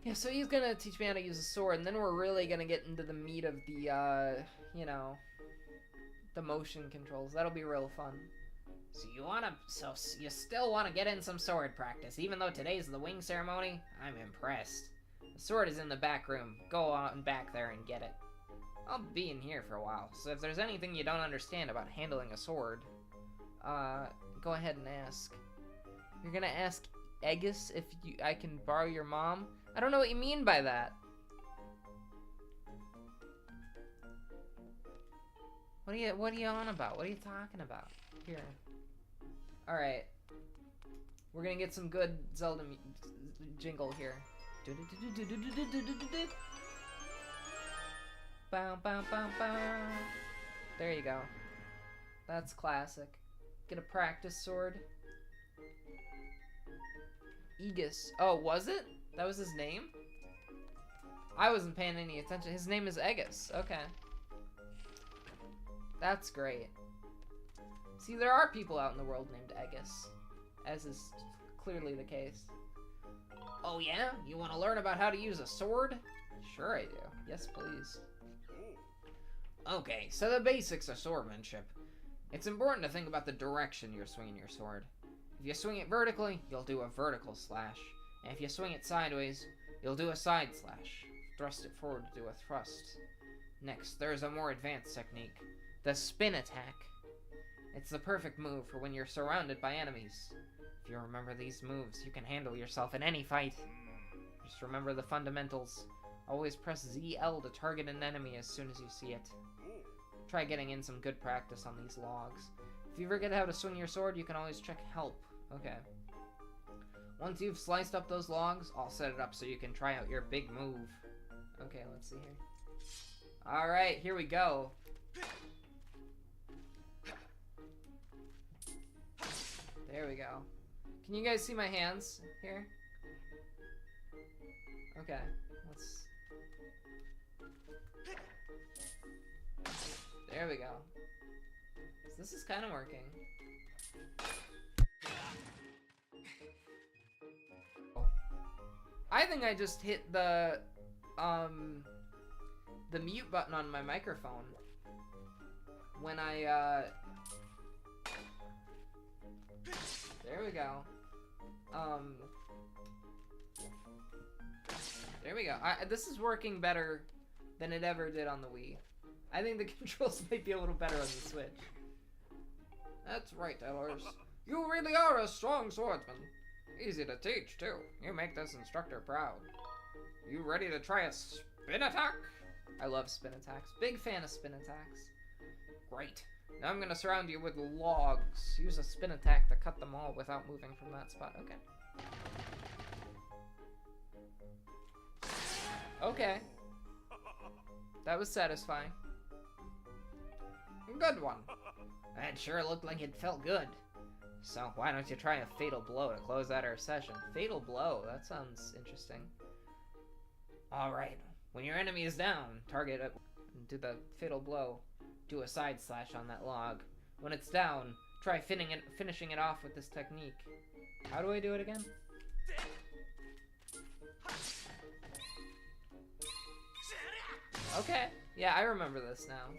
Yeah, so he's gonna teach me how to use a sword, and then we're really gonna get into the meat of the, you know, the motion controls. That'll be real fun. So you still wanna get in some sword practice, even though today's the wing ceremony? I'm impressed. The sword is in the back room. Go on back there and get it. I'll be in here for a while, so if there's anything you don't understand about handling a sword, go ahead and ask. You're gonna ask Aegis if I can borrow your mom? I don't know what you mean by that. What are you on about? What are you talking about? Here. Alright. We're gonna get some good Zelda jingle here. Bow, bow, bow, bow. There you go. That's classic. Get a practice sword. Aegis. Oh, was it? That was his name? I wasn't paying any attention. His name is Aegis. Okay. That's great. See, there are people out in the world named Aegis, as is clearly the case. Oh yeah? You want to learn about how to use a sword? Sure I do. Yes, please. Okay, so the basics of swordmanship. It's important to think about the direction you're swinging your sword. If you swing it vertically, you'll do a vertical slash. And if you swing it sideways, you'll do a side slash. Thrust it forward to do a thrust. Next, there's a more advanced technique. The spin attack. It's the perfect move for when you're surrounded by enemies. If you remember these moves, you can handle yourself in any fight. Just remember the fundamentals. Always press ZL to target an enemy as soon as you see it. Try getting in some good practice on these logs. If you forget how to swing your sword, you can always check help. Okay. Once you've sliced up those logs, I'll set it up so you can try out your big move. Okay, let's see here. Alright, here we go. There we go. Can you guys see my hands here? Okay, let's... There we go. So this is kind of working. I think I just hit the mute button on my microphone when I, there we go. There we go. This is working better than it ever did on the Wii. I think the controls might be a little better on the Switch. That's right, Ellers. You really are a strong swordsman. Easy to teach, too. You make this instructor proud. You ready to try a spin attack? I love spin attacks. Big fan of spin attacks. Great. Now I'm gonna surround you with logs. Use a spin attack to cut them all without moving from that spot. Okay. Okay. That was satisfying. Good one. That sure looked like it felt good. So why don't you try a fatal blow to close out our session? Fatal blow, that sounds interesting. Alright, when your enemy is down, target it and do the fatal blow. Do a side slash on that log. When it's down, try finishing it off with this technique. How do I do it again? Okay, yeah, I remember this now.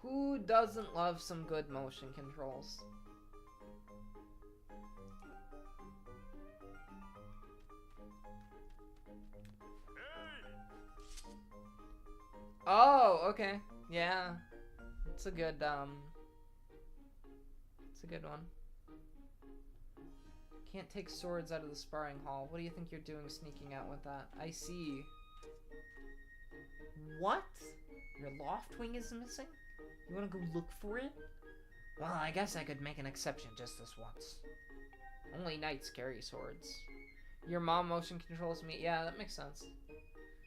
Who doesn't love some good motion controls? Oh, okay. Yeah. It's a good, it's a good one. Can't take swords out of the sparring hall. What do you think you're doing sneaking out with that? I see. What? Your loft wing is missing? You wanna go look for it? Well, I guess I could make an exception just this once. Only knights carry swords. Your mom motion controls me? Yeah, that makes sense.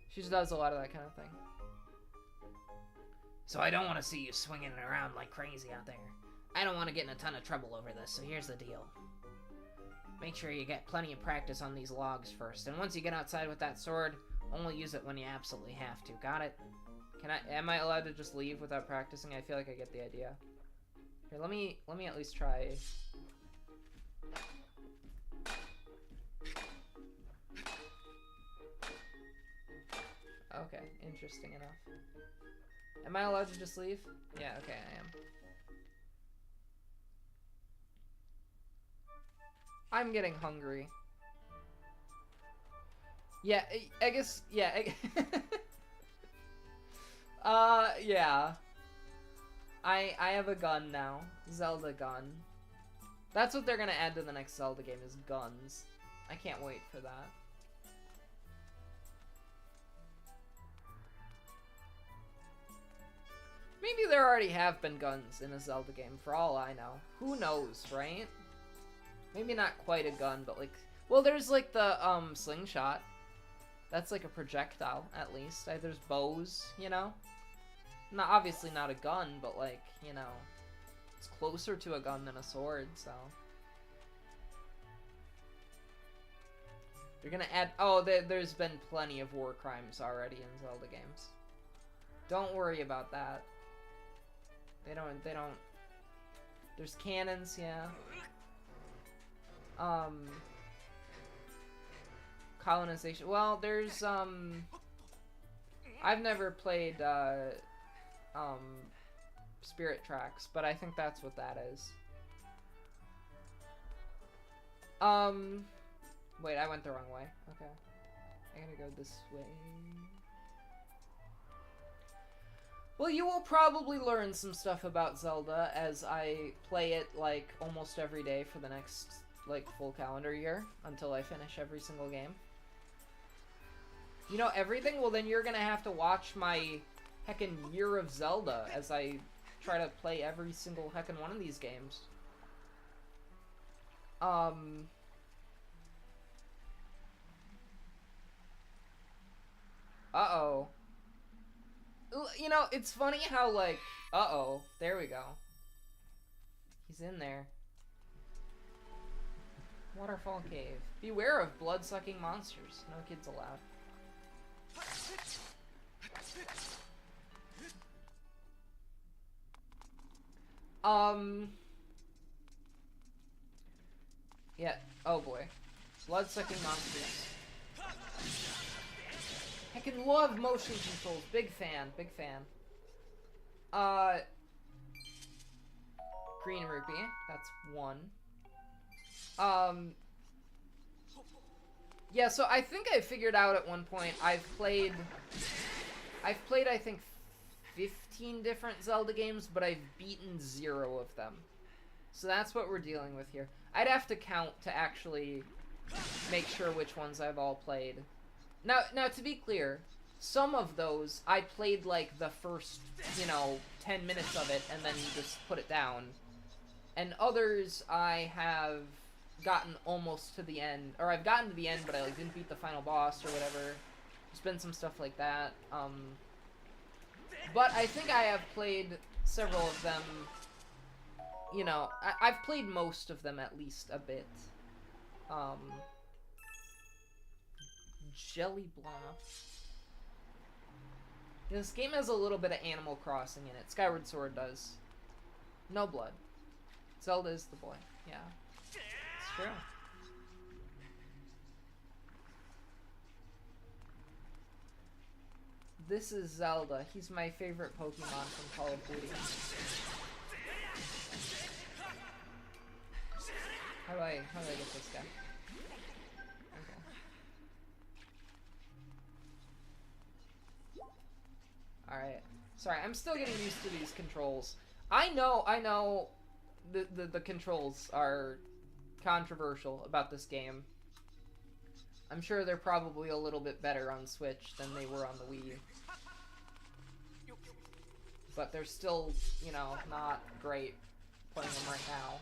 She just does a lot of that kind of thing. So I don't want to see you swinging around like crazy out there. I don't want to get in a ton of trouble over this, so here's the deal. Make sure you get plenty of practice on these logs first, and once you get outside with that sword, only use it when you absolutely have to. Got it? Am I allowed to just leave without practicing? I feel like I get the idea. Here, let me at least try. Okay, interesting enough. Am I allowed to just leave? Yeah, okay, I am. I'm getting hungry. Yeah, I guess, yeah. Yeah. I have a gun now. Zelda gun. That's what they're gonna add to the next Zelda game, is guns. I can't wait for that. Maybe there already have been guns in a Zelda game, for all I know. Who knows, right? Maybe not quite a gun, but like... Well, there's like the, slingshot. That's like a projectile, at least. There's bows, you know? Not, obviously not a gun, but like, you know... It's closer to a gun than a sword, so... They're gonna add... Oh, there's been plenty of war crimes already in Zelda games. Don't worry about that. They don't... There's cannons, yeah. Colonization. Well, there's, I've never played, Spirit Tracks, but I think that's what that is. Wait, I went the wrong way. Okay. I gotta go this way. Well, you will probably learn some stuff about Zelda as I play it, like, almost every day for the next, like, full calendar year until I finish every single game. You know everything? Well, then you're gonna have to watch my heckin' Year of Zelda as I try to play every single heckin' one of these games. Uh-oh. You know, it's funny how, like, uh-oh, there we go. He's in there. Waterfall Cave. Beware of blood-sucking monsters. No kids allowed. Yeah, oh boy. Blood-sucking monsters. I can love motion controls. Big fan, big fan. Green rupee. That's one. Yeah, so I think I figured out at one point, I've played, I think 15 different Zelda games, but I've beaten 0 of them. So that's what we're dealing with here. I'd have to count to actually make sure which ones I've all played. Now, to be clear, some of those, I played, like, the first, you know, 10 minutes of it, and then just put it down. And others, I have gotten almost to the end, or I've gotten to the end, but I, like, didn't beat the final boss, or whatever. There's been some stuff like that. But I think I have played several of them, you know, I've played most of them at least a bit. Jelly Blana. This game has a little bit of Animal Crossing in it. Skyward Sword does. No blood. Zelda is the boy. Yeah. It's true. This is Zelda. He's my favorite Pokemon from Call of Duty. How do I get this guy? Alright. Sorry, I'm still getting used to these controls. I know the controls are controversial about this game. I'm sure they're probably a little bit better on Switch than they were on the Wii. But they're still, you know, not great playing them right now.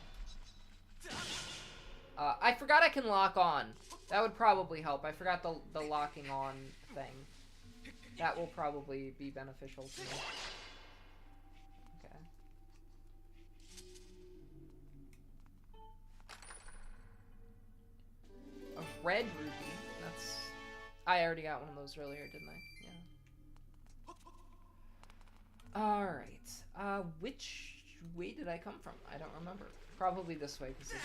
I forgot I can lock on. That would probably help. I forgot the locking on thing. That will probably be beneficial to me. Okay. A red rupee. That's... I already got one of those earlier, didn't I? Yeah. Alright. Which way did I come from? I don't remember. Probably this way, because it's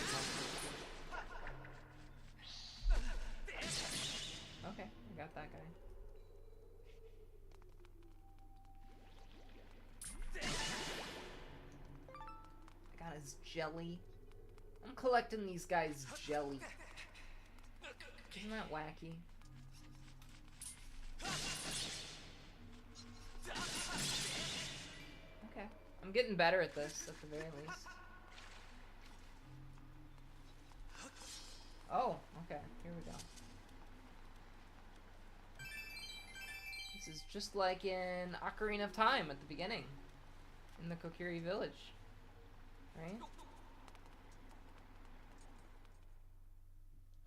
a okay, I got that guy. I got his jelly. I'm collecting these guys' jelly. Isn't that wacky? Okay. I'm getting better at this, at the very least. Oh, okay. Here we go. This is just like in Ocarina of Time at the beginning. In the Kokiri village. Right?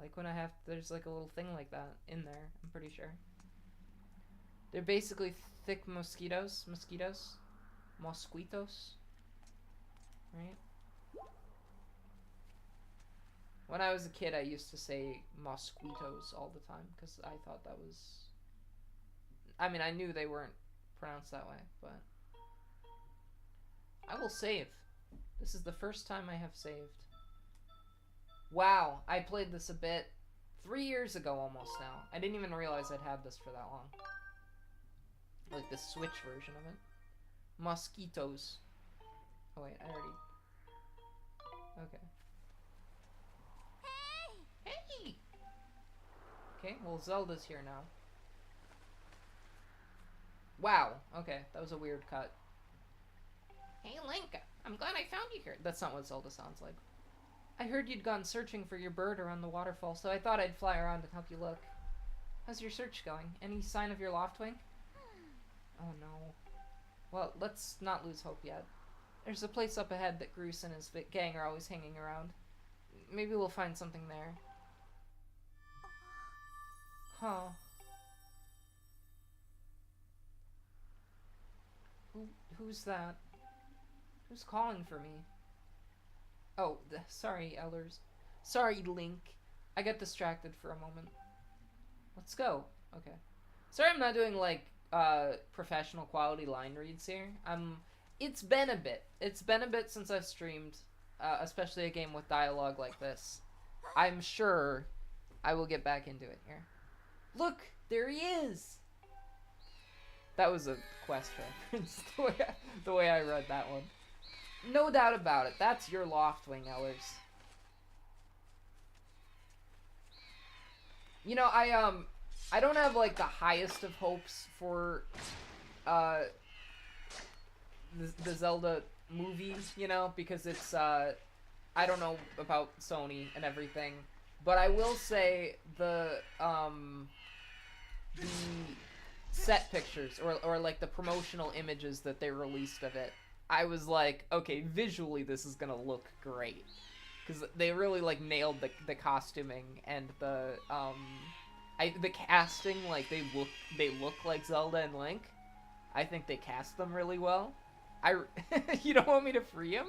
Like when I have, there's like a little thing like that in there, I'm pretty sure. They're basically thick mosquitoes. Mosquitos? Right? When I was a kid, I used to say mosquitoes all the time, because I thought that was... I mean, I knew they weren't pronounced that way, but... I will save. This is the first time I have saved. Wow, I played this a bit 3 years ago almost now. I didn't even realize I'd had this for that long. Like the Switch version of it. Mosquitoes. Oh wait, I already... Okay. Hey! Okay, well Zelda's here now. Wow. Okay, that was a weird cut. Hey, Link, I'm glad I found you here. That's not what Zelda sounds like. I heard you'd gone searching for your bird around the waterfall, so I thought I'd fly around and help you look. How's your search going? Any sign of your Loftwing? Oh no. Well, let's not lose hope yet. There's a place up ahead that Groose and his gang are always hanging around. Maybe we'll find something there. Huh. Who's that? Who's calling for me? Oh, sorry, Ellers. Sorry, Link. I got distracted for a moment. Let's go. Okay. Sorry I'm not doing, like, professional quality line reads here. It's been a bit. It's been a bit since I've streamed, especially a game with dialogue like this. I'm sure I will get back into it here. Look! There he is! That was a quest reference, the way I read that one. No doubt about it. That's your Loftwing, Ellers. You know, I don't have, like, the highest of hopes for, the Zelda movie, you know, because it's, I don't know about Sony and everything, but I will say the set pictures, or like, the promotional images that they released of it, I was like, okay, visually this is gonna look great. Because they really, like, nailed the costuming and the casting, like, they look like Zelda and Link. I think they cast them really well. You don't want me to free him?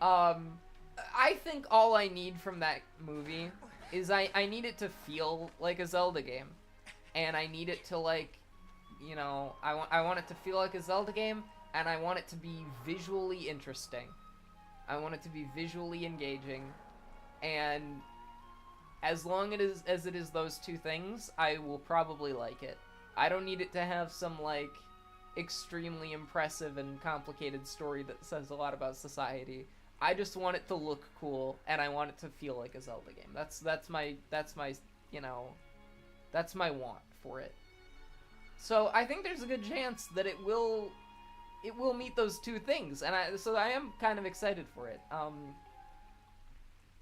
I think all I need from that movie is I need it to feel like a Zelda game. And I need it to, like, you know, I want it to feel like a Zelda game, and I want it to be visually interesting. I want it to be visually engaging, and as long as it is those two things, I will probably like it. I don't need it to have some, like, extremely impressive and complicated story that says a lot about society. I just want it to look cool, and I want it to feel like a Zelda game. That's my you know, that's my want for it. So I think there's a good chance that it will meet those two things, and so I am kind of excited for it.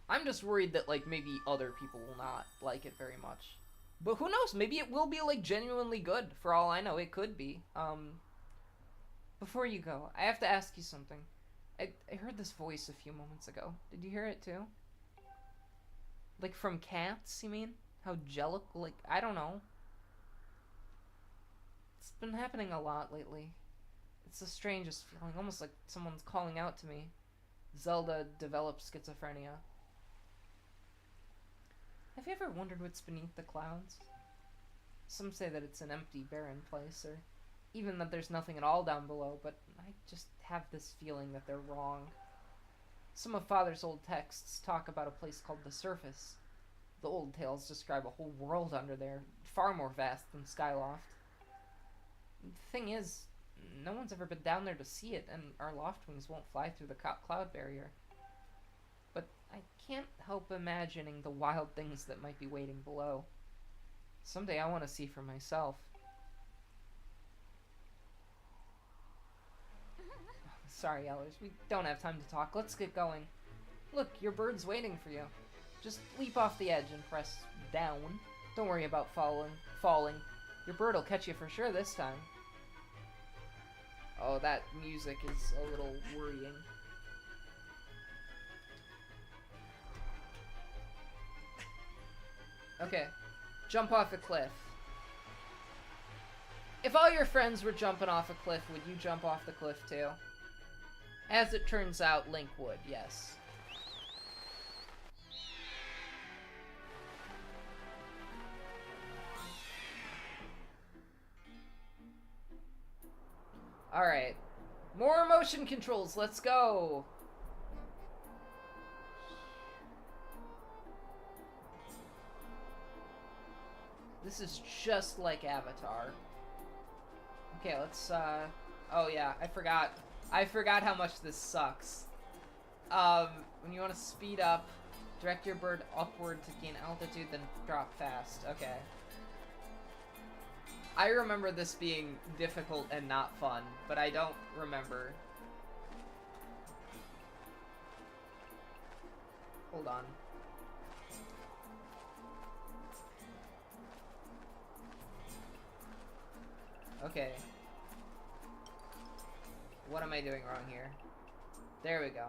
I'm just worried that, like, maybe other people will not like it very much. But who knows? Maybe it will be, like, genuinely good. For all I know, it could be. Before you go, I have to ask you something. I heard this voice a few moments ago. Did you hear it too? Like, from cats, you mean? How like, I don't know. It's been happening a lot lately. It's the strangest feeling, almost like someone's calling out to me. Zelda developed schizophrenia. Have you ever wondered what's beneath the clouds? Some say that it's an empty, barren place, or even that there's nothing at all down below, but I just have this feeling that they're wrong. Some of Father's old texts talk about a place called the Surface. The old tales describe a whole world under there, far more vast than Skyloft. The thing is, no one's ever been down there to see it, and our Loftwings won't fly through the cloud barrier. But I can't help imagining the wild things that might be waiting below. Someday I want to see for myself. Sorry, Ellers, we don't have time to talk. Let's get going. Look, your bird's waiting for you. Just leap off the edge and press down. Don't worry about falling. Your bird will catch you for sure this time. Oh, that music is a little worrying. Okay, jump off a cliff. If all your friends were jumping off a cliff, would you jump off the cliff too? As it turns out, Link would, yes. Alright. More motion controls, let's go! This is just like Avatar. Okay, let's, oh yeah, I forgot how much this sucks. When you want to speed up, direct your bird upward to gain altitude, then drop fast. Okay. I remember this being difficult and not fun, but I don't remember. Hold on. Okay. What am I doing wrong here? There we go.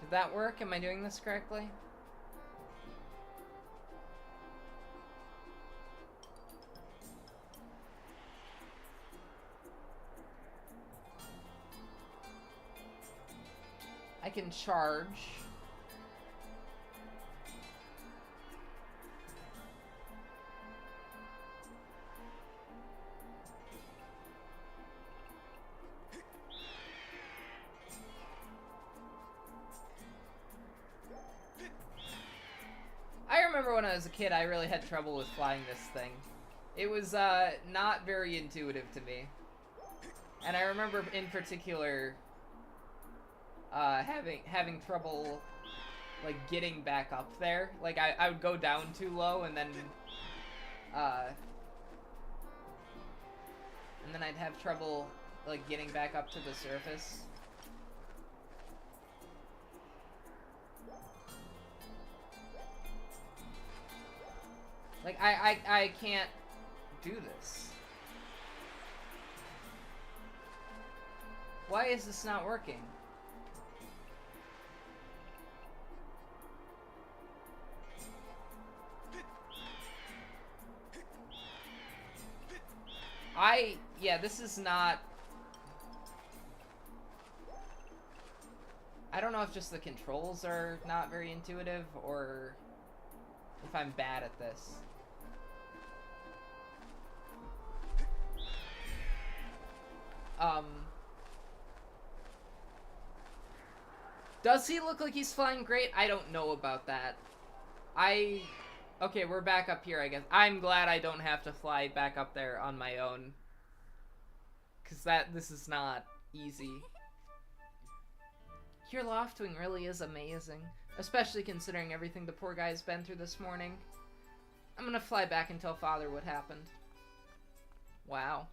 Did that work? Am I doing this correctly? I can charge. I remember when I was a kid, I really had trouble with flying this thing. It was not very intuitive to me. And I remember in particular having trouble like getting back up there. Like I would go down too low and then I'd have trouble like getting back up to the surface. Like I can't do this. Why is this not working? Yeah, this is not... I don't know if just the controls are not very intuitive, or if I'm bad at this. Does he look like he's flying great? I don't know about that. Okay, we're back up here, I guess. I'm glad I don't have to fly back up there on my own. Because this is not easy. Your loft-wing really is amazing. Especially considering everything the poor guy's been through this morning. I'm gonna fly back and tell Father what happened. Wow.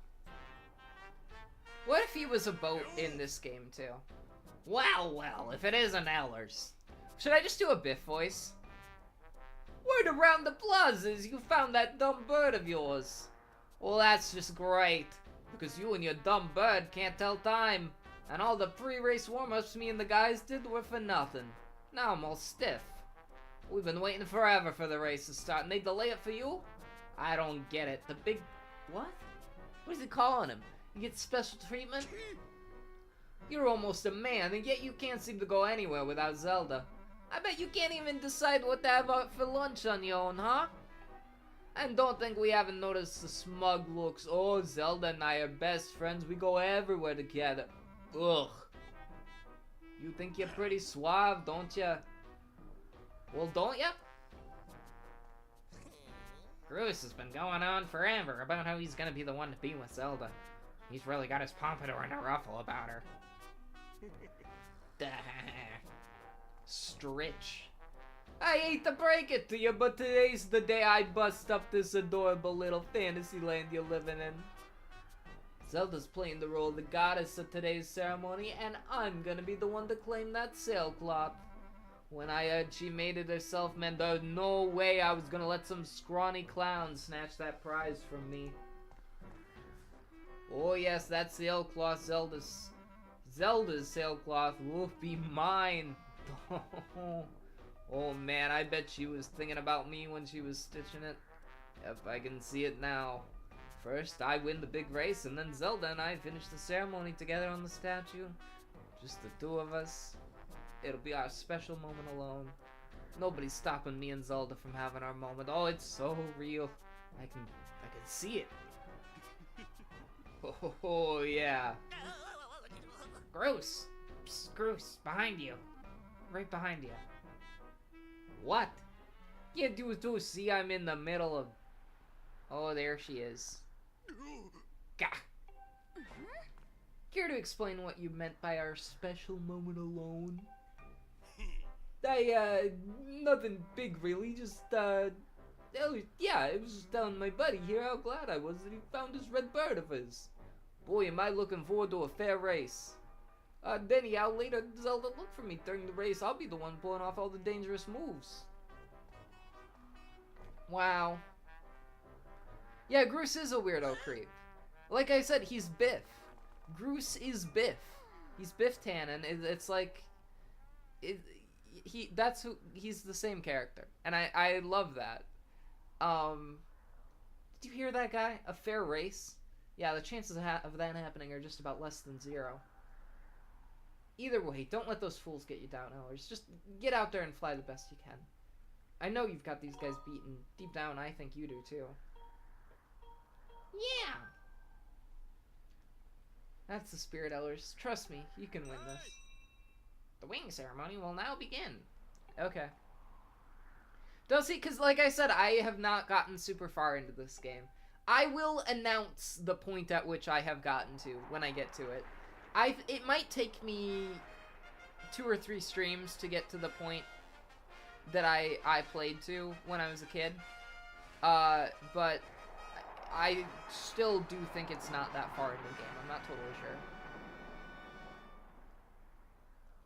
What if he was a boat in this game, too? Well, if it isn't Ellers. Should I just do a Biff voice? Word around the plaza is you found that dumb bird of yours. Well, that's just great. Because you and your dumb bird can't tell time. And all the pre-race warm-ups me and the guys did were for nothing. Now I'm all stiff. We've been waiting forever for the race to start, and they delay it for you? I don't get it. The big... What? What is he calling him? You get special treatment? You're almost a man, and yet you can't seem to go anywhere without Zelda. I bet you can't even decide what to have out for lunch on your own, huh? And don't think we haven't noticed the smug looks. Oh, Zelda and I are best friends. We go everywhere together. Ugh. You think you're pretty suave, don't ya? Well, don't ya? Bruce has been going on forever about how he's gonna be the one to be with Zelda. He's really got his pompadour in a ruffle about her. Stritch. I hate to break it to you, but today's the day I bust up this adorable little fantasy land you're living in. Zelda's playing the role of the goddess at today's ceremony, and I'm gonna be the one to claim that sailcloth. When I heard she made it herself, man, there's no way I was gonna let some scrawny clown snatch that prize from me. Oh yes, that sailcloth, Zelda's sailcloth will be mine. Oh man, I bet she was thinking about me when she was stitching it. If I can see it now. First, I win the big race, and then Zelda and I finish the ceremony together on the statue. Just the two of us. It'll be our special moment alone. Nobody's stopping me and Zelda from having our moment. Oh, it's so real. I can see it. Oh yeah. Gross. Psst, Gross, behind you. Right behind you. What? You do see I'm in the middle of... Oh, there she is. Gah. Care to explain what you meant by our special moment alone? Nothing big really, just, yeah, it was just telling my buddy here how glad I was that he found his red bird of his. Boy, am I looking forward to a fair race. Anyhow, later Zelda look for me during the race. I'll be the one pulling off all the dangerous moves. Wow. Yeah, Groose is a weirdo creep. Like I said, he's Biff. Groose is Biff. He's Biff Tannen. It's like... he's the same character. And I love that. Did you hear that guy? A fair race? Yeah, the chances of that happening are just about less than 0. Either way, don't let those fools get you down, Ellers. Just get out there and fly the best you can. I know you've got these guys beaten. Deep down, I think you do, too. Yeah! That's the spirit, Ellers. Trust me, you can win this. The wing ceremony will now begin. Okay. Don't see, because like I said, I have not gotten super far into this game. I will announce the point at which I have gotten to when I get to it. It might take me 2 or 3 streams to get to the point that I played to when I was a kid. But I still do think it's not that far into the game. I'm not totally sure.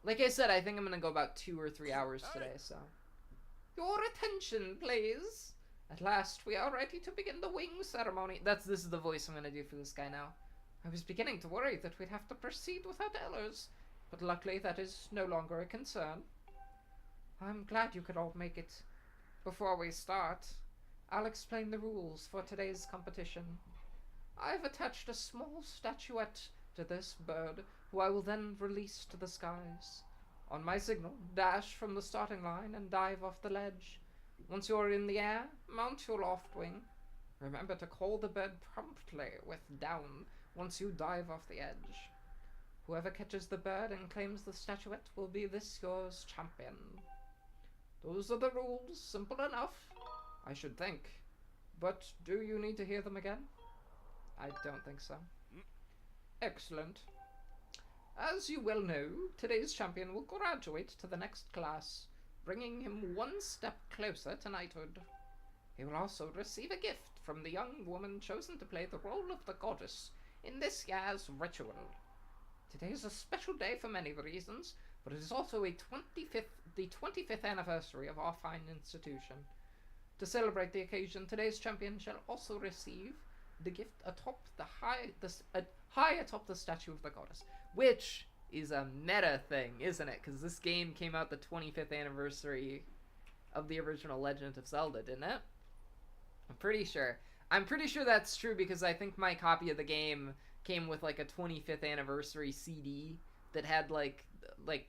Like I said, I think I'm gonna go about 2 or 3 hours today, so. Your attention, please. At last, we are ready to begin the wing ceremony. This is the voice I'm gonna do for this guy now. I was beginning to worry that we'd have to proceed without Ellers, but luckily that is no longer a concern. I'm glad you could all make it. Before we start, I'll explain the rules for today's competition. I've attached a small statuette to this bird, who I will then release to the skies. On my signal, dash from the starting line and dive off the ledge. Once you're in the air, mount your loft wing. Remember to call the bird promptly with down once you dive off the edge. Whoever catches the bird and claims the statuette will be this year's champion. Those are the rules, simple enough, I should think. But do you need to hear them again? I don't think so. Excellent. As you well know, today's champion will graduate to the next class, bringing him one step closer to knighthood. He will also receive a gift from the young woman chosen to play the role of the goddess in this year's ritual. Today is a special day for many reasons, but it is also the 25th anniversary of our fine institution. To celebrate the occasion, today's champion shall also receive the gift high atop the statue of the goddess, which is a meta thing, isn't it? Because this game came out the 25th anniversary of the original Legend of Zelda, didn't it? I'm pretty sure. I'm pretty sure that's true because I think my copy of the game came with like a 25th anniversary CD that had like a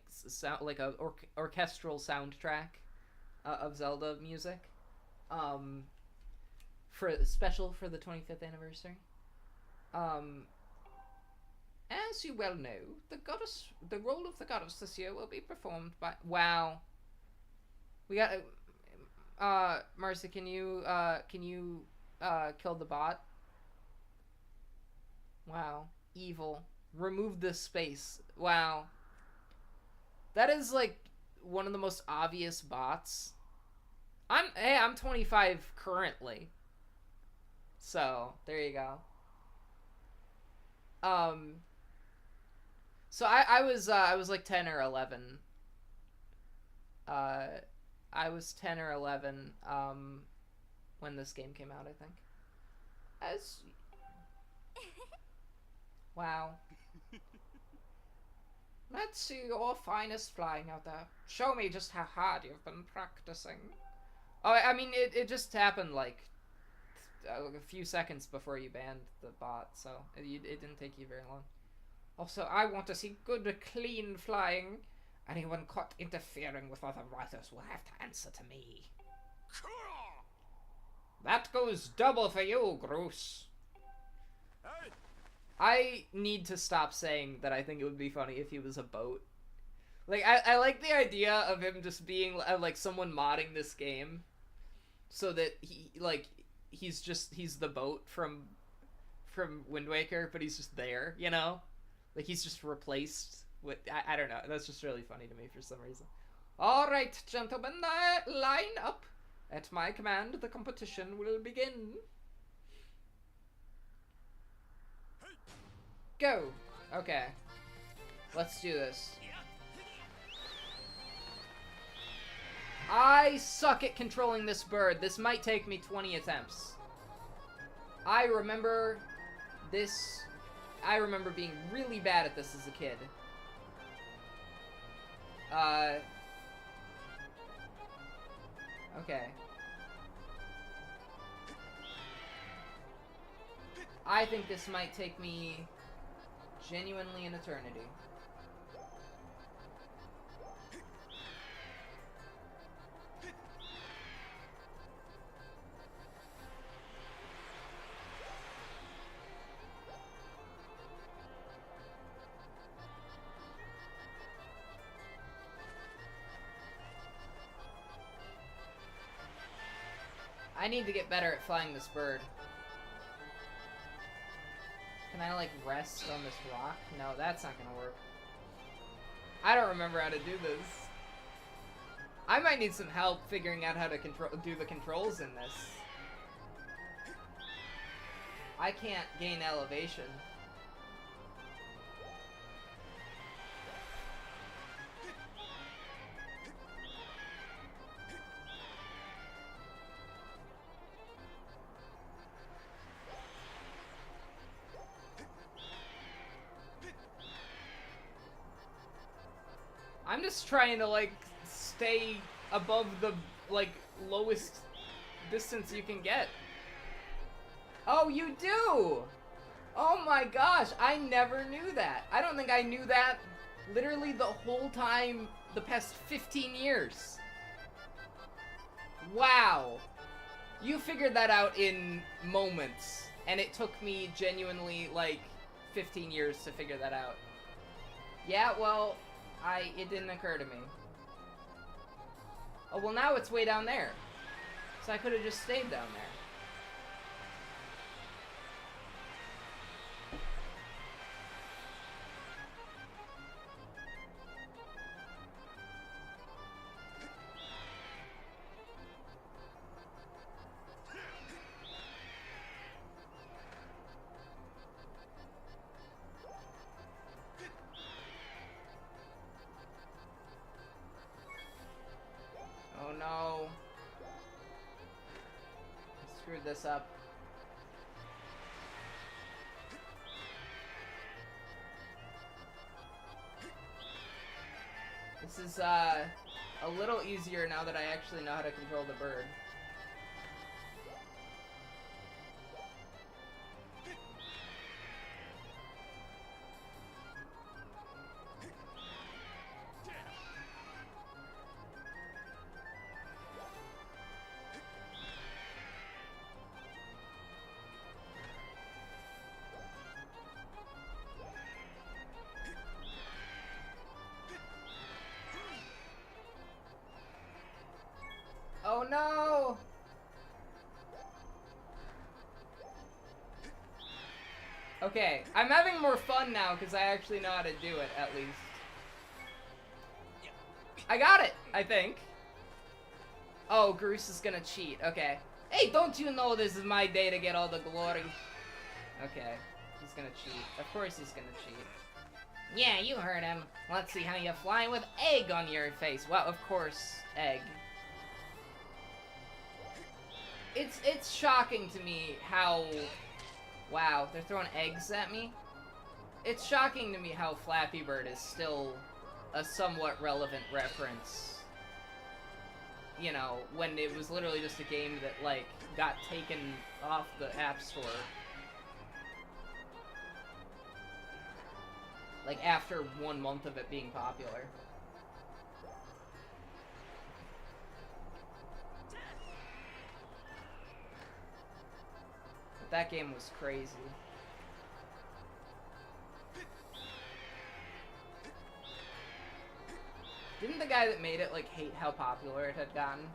orchestral soundtrack of Zelda music, special for the 25th anniversary. As you well know, the role of the goddess this year will be performed by. Wow. We got. Marcy, can you kill the bot? Wow. Evil. Remove this space. Wow. That is like one of the most obvious bots. I'm 25 currently. So, there you go. So I was like 10 or 11. I was 10 or 11 when this game came out, I think. Wow. Let's see your finest flying out there. Show me just how hard you've been practicing. Oh, I mean, it just happened like a few seconds before you banned the bot, so it didn't take you very long. Also, I want to see good, clean flying. Anyone caught interfering with other riders will have to answer to me. That goes double for you, Groose. Hey. I need to stop saying that I think it would be funny if he was a boat. Like, I like the idea of him just being, like, someone modding this game so that he's the boat from Wind Waker, but he's just there, you know? Like, he's just replaced with... I don't know. That's just really funny to me for some reason. All right, gentlemen, line up. At my command, the competition will begin. Go. Okay. Let's do this. I suck at controlling this bird. This might take me 20 attempts. I remember this... I remember being really bad at this as a kid. Okay. I think this might take me genuinely an eternity. I need to get better at flying this bird. Can I, like, rest on this rock? No, that's not gonna work. I don't remember how to do this. I might need some help figuring out how to do the controls in this. I can't gain elevation. I'm just trying to, like, stay above the, like, lowest distance you can get. Oh, you do! Oh my gosh, I never knew that. I don't think I knew that literally the whole time, the past 15 years. Wow. You figured that out in moments, and it took me genuinely, like, 15 years to figure that out. Yeah, well... it didn't occur to me. Oh, well now it's way down there. So I could have just stayed down there. Oh no. I screwed this up. This is a little easier now that I actually know how to control the bird. Oh no! Okay, I'm having more fun now because I actually know how to do it, at least. I got it, I think. Oh, Groose is gonna cheat, okay. Hey, don't you know this is my day to get all the glory? Okay, he's gonna cheat. Of course he's gonna cheat. Yeah, you heard him. Let's see how you fly with egg on your face. Well, of course, egg. It's shocking to me how... Wow, they're throwing eggs at me? It's shocking to me how Flappy Bird is still a somewhat relevant reference. You know, when it was literally just a game that, like, got taken off the App Store. Like, after 1 month of it being popular. That game was crazy. Didn't the guy that made it, like, hate how popular it had gotten?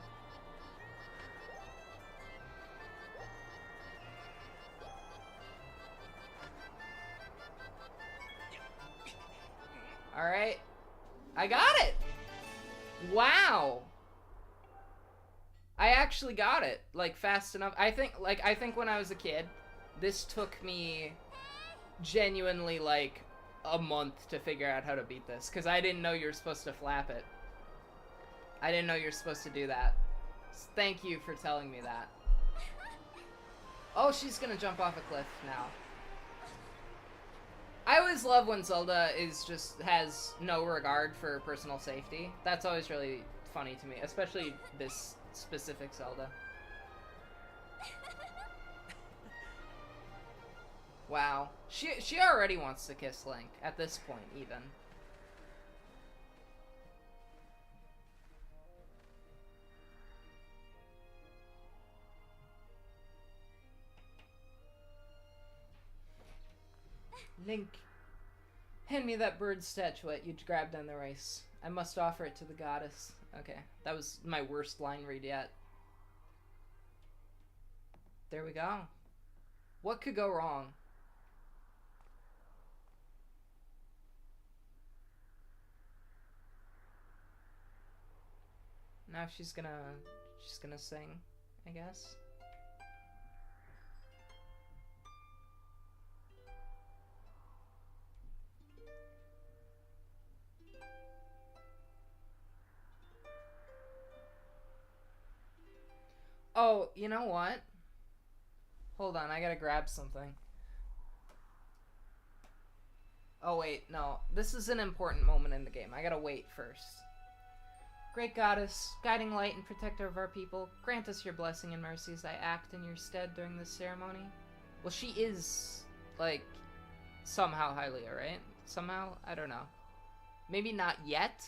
I got it! Wow! I actually got it, like, fast enough. I think when I was a kid, this took me genuinely, like, a month to figure out how to beat this, because I didn't know you were supposed to flap it. I didn't know you were supposed to do that. So thank you for telling me that. Oh, she's gonna jump off a cliff now. I always love when Zelda has no regard for personal safety. That's always really funny to me, especially this specific Zelda. Wow. She already wants to kiss Link, at this point, even. Link, hand me that bird statuette you grabbed on the race. I must offer it to the goddess. Okay, that was my worst line read yet. There we go. What could go wrong? Now she's gonna sing, I guess. Oh, you know what? Hold on, I gotta grab something. Oh wait, no. This is an important moment in the game. I gotta wait first. Great goddess, guiding light and protector of our people, grant us your blessing and mercy as I act in your stead during this ceremony. Well, she is, like, somehow Hylia, right? Somehow? I don't know. Maybe not yet?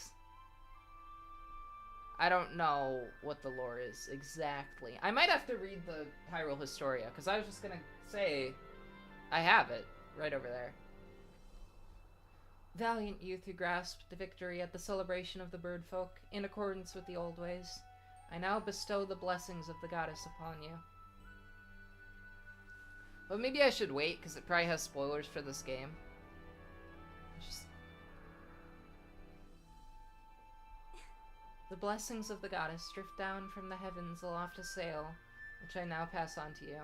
I don't know what the lore is exactly. I might have to read the Hyrule Historia, because I was just gonna say I have it right over there. Valiant youth who grasped the victory at the celebration of the bird folk, in accordance with the old ways, I now bestow the blessings of the goddess upon you. But maybe I should wait, because it probably has spoilers for this game. The blessings of the goddess drift down from the heavens aloft a sail, which I now pass on to you.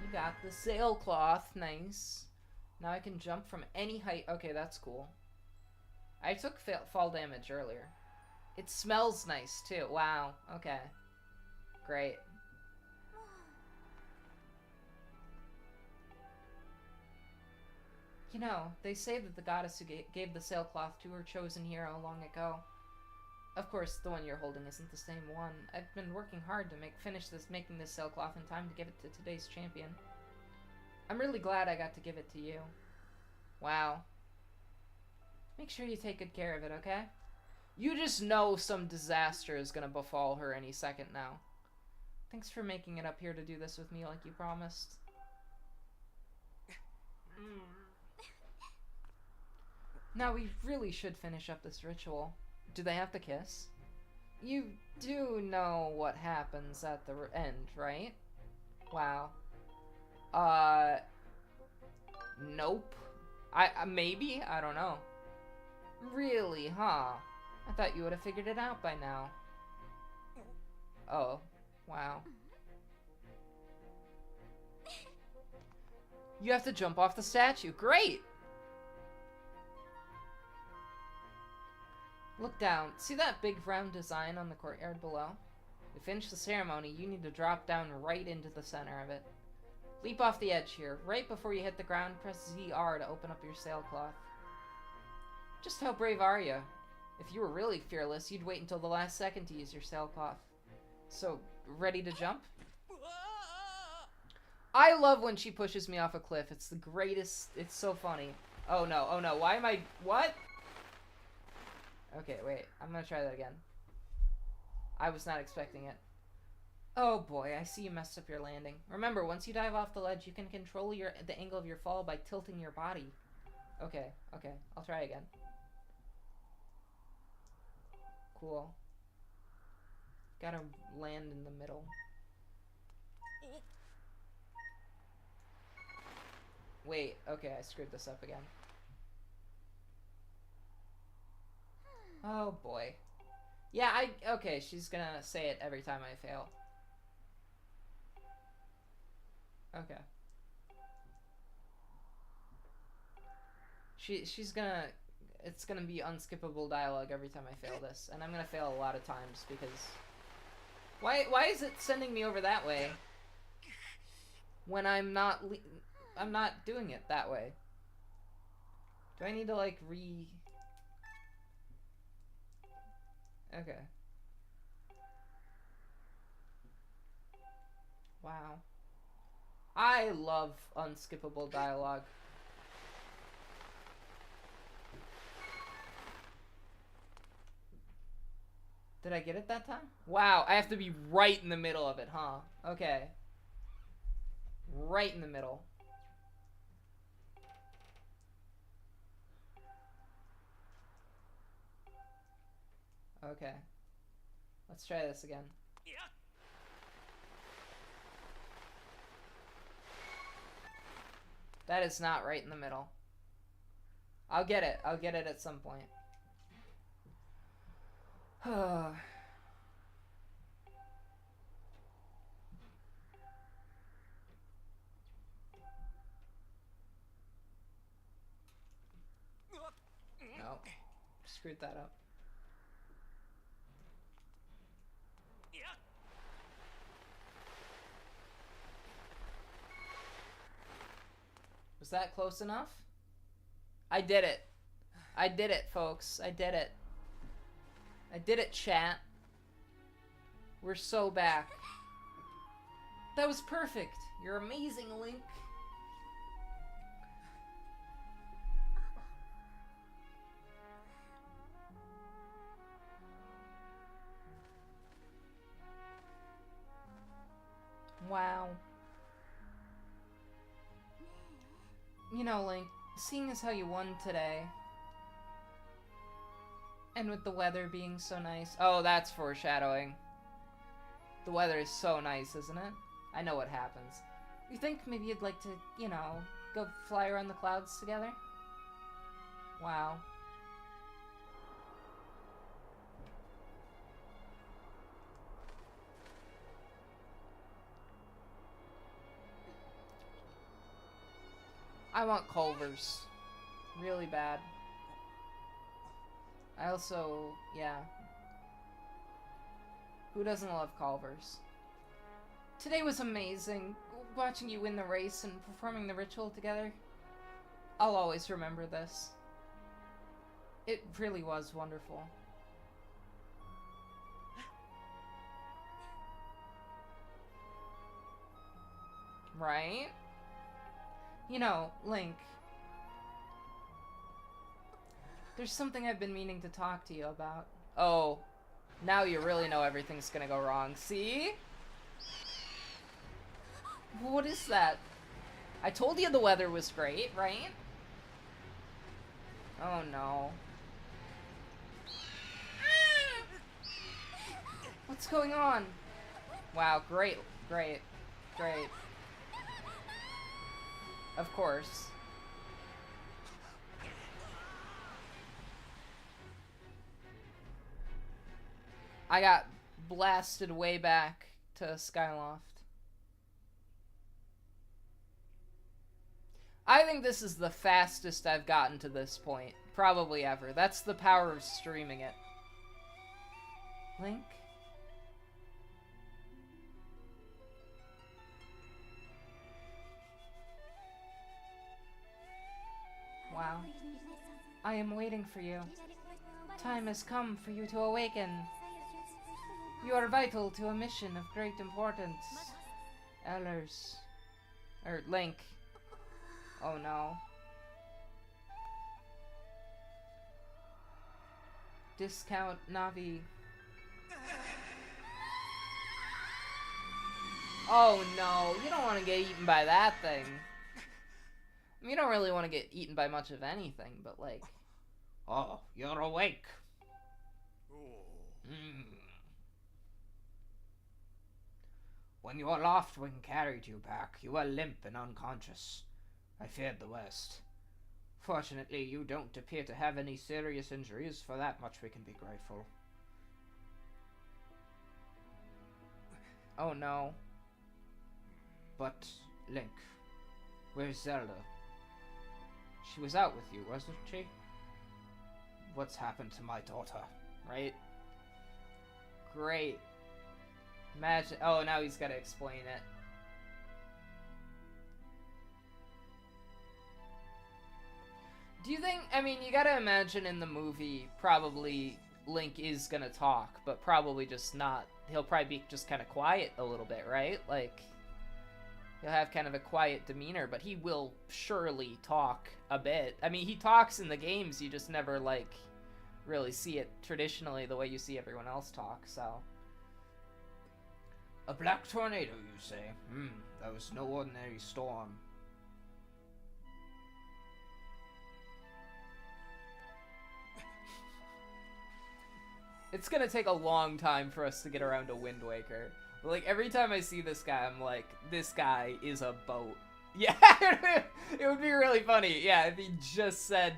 You got the sailcloth, nice. Now I can jump from any height. Okay, that's cool. I took fall damage earlier. It smells nice, too. Wow, okay. Great. You know, they say that the goddess who gave the sailcloth to her chosen hero long ago. Of course, the one you're holding isn't the same one. I've been working hard to finish making this sailcloth in time to give it to today's champion. I'm really glad I got to give it to you. Wow. Make sure you take good care of it, okay? You just know some disaster is gonna befall her any second now. Thanks for making it up here to do this with me like you promised. Now we really should finish up this ritual. Do they have to kiss? You do know what happens at the end, right? Wow. Nope. Maybe? I don't know. Really, huh? I thought you would have figured it out by now. Oh, wow. You have to jump off the statue. Great! Look down. See that big round design on the courtyard below? To finish the ceremony, you need to drop down right into the center of it. Leap off the edge here. Right before you hit the ground, press ZR to open up your sailcloth. Just how brave are you? If you were really fearless, you'd wait until the last second to use your sailcloth. So, ready to jump? I love when she pushes me off a cliff. It's the greatest. It's so funny. Oh no, oh no. Why am I... What? Okay, wait. I'm gonna try that again. I was not expecting it. Oh boy, I see you messed up your landing. Remember, once you dive off the ledge, you can control the angle of your fall by tilting your body. Okay, okay. I'll try again. Cool. Gotta land in the middle. Wait, okay, I screwed this up again. Oh boy. Yeah, okay, she's gonna say it every time I fail. Okay. She's gonna, it's gonna be unskippable dialogue every time I fail this, and I'm gonna fail a lot of times because why is it sending me over that way when I'm not doing it that way? Do I need to like Okay. Wow. I love unskippable dialogue. Did I get it that time? Wow, I have to be right in the middle of it, huh? Okay. Right in the middle. Okay. Let's try this again. That is not right in the middle. I'll get it. I'll get it at some point. No. Screwed that up. Was that close enough? I did it. I did it, folks. I did it. I did it, chat. We're so back. That was perfect. You're amazing, Link. Wow. You know, Link, seeing as how you won today, and with the weather being so nice... Oh, that's foreshadowing. The weather is so nice, isn't it? I know what happens. You think maybe you'd like to, you know, go fly around the clouds together? Wow. I want Culvers. Really bad. I also, yeah. Who doesn't love Culvers? Today was amazing. Watching you win the race and performing the ritual together. I'll always remember this. It really was wonderful. Right? You know, Link, there's something I've been meaning to talk to you about. Oh, now you really know everything's gonna go wrong. See? What is that? I told you the weather was great, right? Oh no. What's going on? Wow, great, great, great. Of course. I got blasted way back to Skyloft. I think this is the fastest I've gotten to this point. Probably ever. That's the power of streaming it. Link? Wow. I am waiting for you. Time has come for you to awaken. You are vital to a mission of great importance. Ellers. Link. Oh no. Discount Navi. Oh no, you don't want to get eaten by that thing. I mean, you don't really want to get eaten by much of anything, but like... Oh, you're awake. Mm. When your Loftwing carried you back, you were limp and unconscious. I feared the worst. Fortunately, you don't appear to have any serious injuries. For that much we can be grateful. Oh no. But, Link, where's Zelda? She was out with you, wasn't she? What's happened to my daughter? Right? Great. Imagine. Oh, now he's gotta explain it. Do you think, I mean, you gotta imagine in the movie, probably Link is gonna talk, but probably just not. He'll probably be just kind of quiet a little bit, right? Like, he'll have kind of a quiet demeanor, but he will surely talk a bit. I mean, he talks in the games, you just never, like, really see it traditionally the way you see everyone else talk, so. A black tornado, you say? That was no ordinary storm. It's gonna take a long time for us to get around to Wind Waker. Like, every time I see this guy, I'm like, this guy is a boat. Yeah, it would be really funny, yeah, if he just said,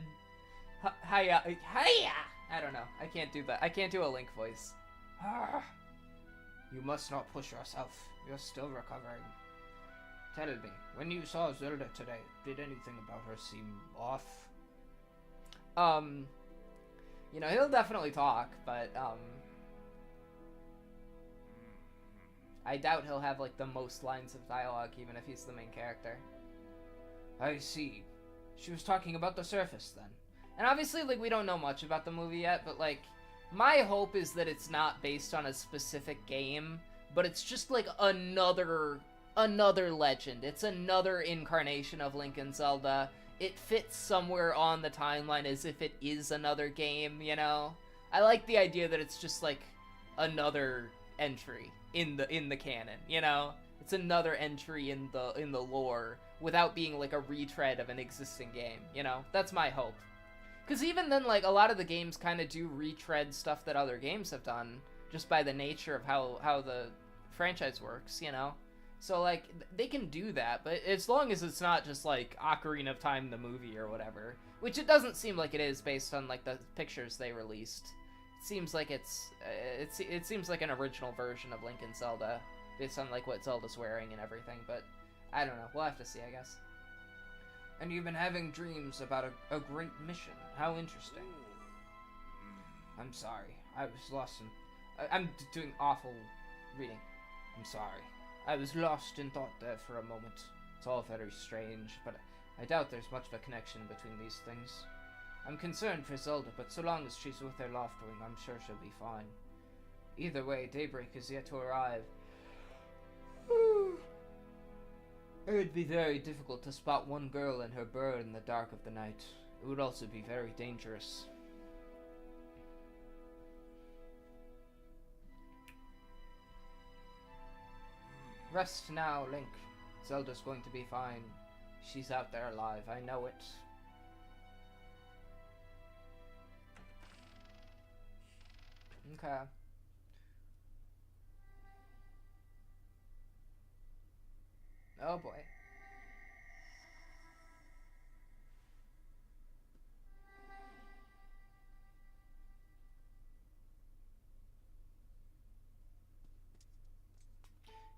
hiya, hiya! I don't know, I can't do that. I can't do a Link voice. You must not push yourself. You're still recovering. Tell me, when you saw Zelda today, did anything about her seem off? You know, he'll definitely talk, but, I doubt he'll have, like, the most lines of dialogue, even if he's the main character. I see. She was talking about the surface, then. And obviously, like, we don't know much about the movie yet, but, like, my hope is that it's not based on a specific game, but it's just, like, another legend. It's another incarnation of Link and Zelda. It fits somewhere on the timeline as if it is another game, you know? I like the idea that it's just, like, another entry in the canon, you know? It's another entry in the lore without being, like, a retread of an existing game, you know? That's my hope. Because even then, like, a lot of the games kind of do retread stuff that other games have done, just by the nature of how the franchise works, you know? So, like, they can do that, but as long as it's not just, like, Ocarina of Time the movie or whatever, which it doesn't seem like it is based on, like, the pictures they released. It seems like it seems like an original version of Link and Zelda, based on, like, what Zelda's wearing and everything, but I don't know. We'll have to see, I guess. And you've been having dreams about a great mission. How interesting. I'm sorry. I was lost in... I'm doing awful reading. I'm sorry. I was lost in thought there for a moment. It's all very strange, but I doubt there's much of a connection between these things. I'm concerned for Zelda, but so long as she's with her Loftwing, I'm sure she'll be fine. Either way, daybreak is yet to arrive. It would be very difficult to spot one girl and her bird in the dark of the night. It would also be very dangerous. Rest now, Link. Zelda's going to be fine. She's out there alive, I know it. Okay. Oh boy.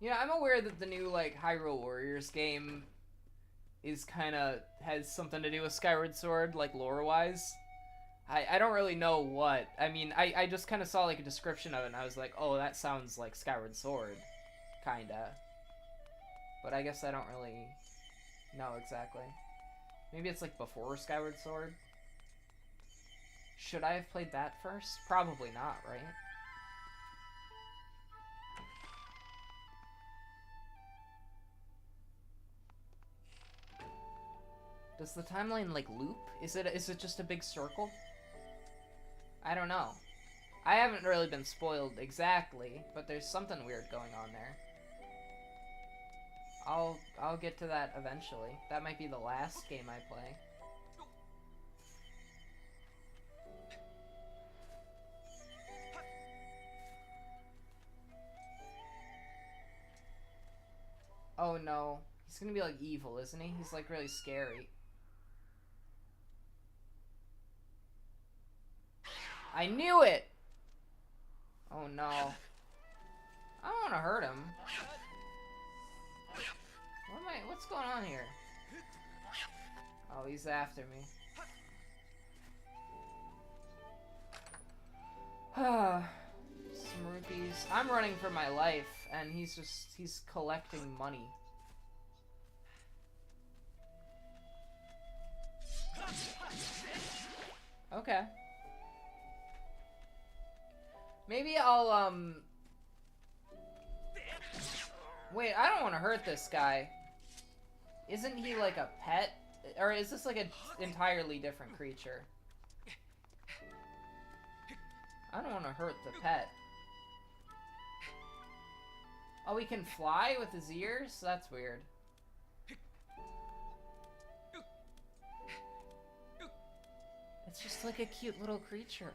Yeah, I'm aware that the new, like, Hyrule Warriors game is has something to do with Skyward Sword, like, lore-wise. I don't really know what. I mean, I just kind of saw, like, a description of it, and I was like, oh, that sounds like Skyward Sword. Kinda. But I guess I don't really know exactly. Maybe it's, like, before Skyward Sword? Should I have played that first? Probably not, right? Does the timeline, like, loop? Is it just a big circle? I don't know. I haven't really been spoiled exactly, but there's something weird going on there. I'll get to that eventually. That might be the last game I play. Oh no. He's gonna be like evil, isn't he? He's like really scary. I knew it! Oh no. I don't wanna hurt him. What's going on here? Oh, he's after me. Some rupees. I'm running for my life, and he's collecting money. Okay. Maybe I'll, wait, I don't want to hurt this guy. Isn't he like a pet? Or is this like an entirely different creature? I don't want to hurt the pet. Oh, he can fly with his ears? That's weird. It's just like a cute little creature.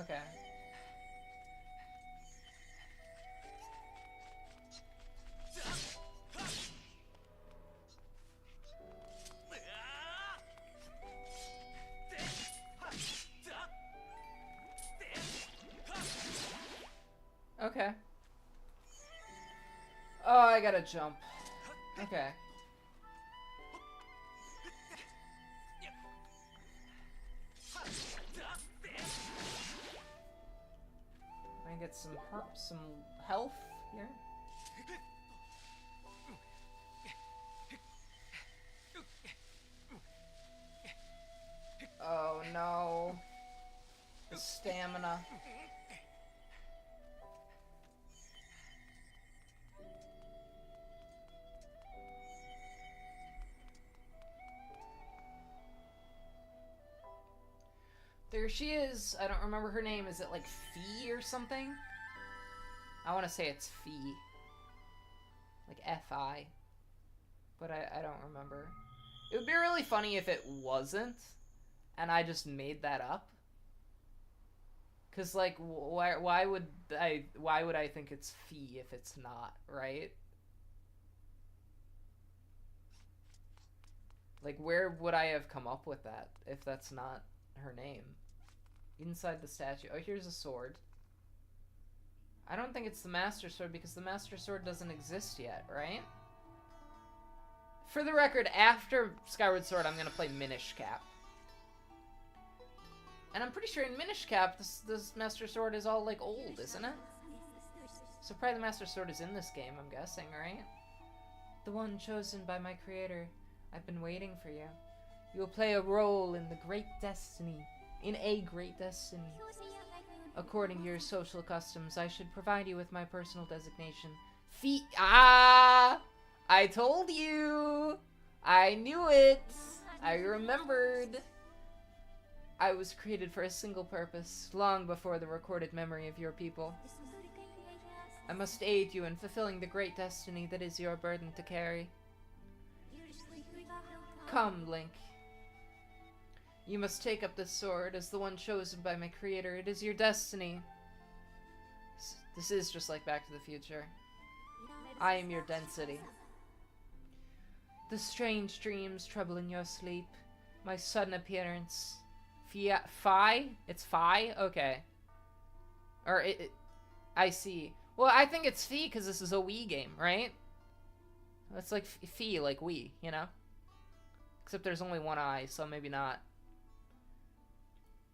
Okay. Okay. Oh, I gotta jump. Okay. Can I get some health here? Oh no. The stamina. There she is. I don't remember her name. Is it like Fee or something? I want to say it's Fee. Like F-I. But I don't remember. It would be really funny if it wasn't. And I just made that up. Cause like, why would I think it's Fee if it's not, right? Like, where would I have come up with that if that's not her name? Inside the statue. Oh, here's a sword. I don't think it's the Master Sword because the Master Sword doesn't exist yet, right? For the record, after Skyward Sword, I'm gonna play Minish Cap. And I'm pretty sure in Minish Cap, this Master Sword is all, like, old, isn't it? So probably the Master Sword is in this game, I'm guessing, right? The one chosen by my creator. I've been waiting for you. You will play a role in the great destiny. In a great destiny. According to your social customs, I should provide you with my personal designation. I told you! I knew it! I remembered! I was created for a single purpose, long before the recorded memory of your people. I must aid you in fulfilling the great destiny that is your burden to carry. Come, Link. You must take up this sword as the one chosen by my creator. It is your destiny. This is just like Back to the Future. I am your density. The strange dreams troubling your sleep. My sudden appearance. Fi? It's Fi? Okay. Or I see. Well, I think it's Fi because this is a Wii game, right? It's like Fi, like Wii, you know? Except there's only one eye, so maybe not.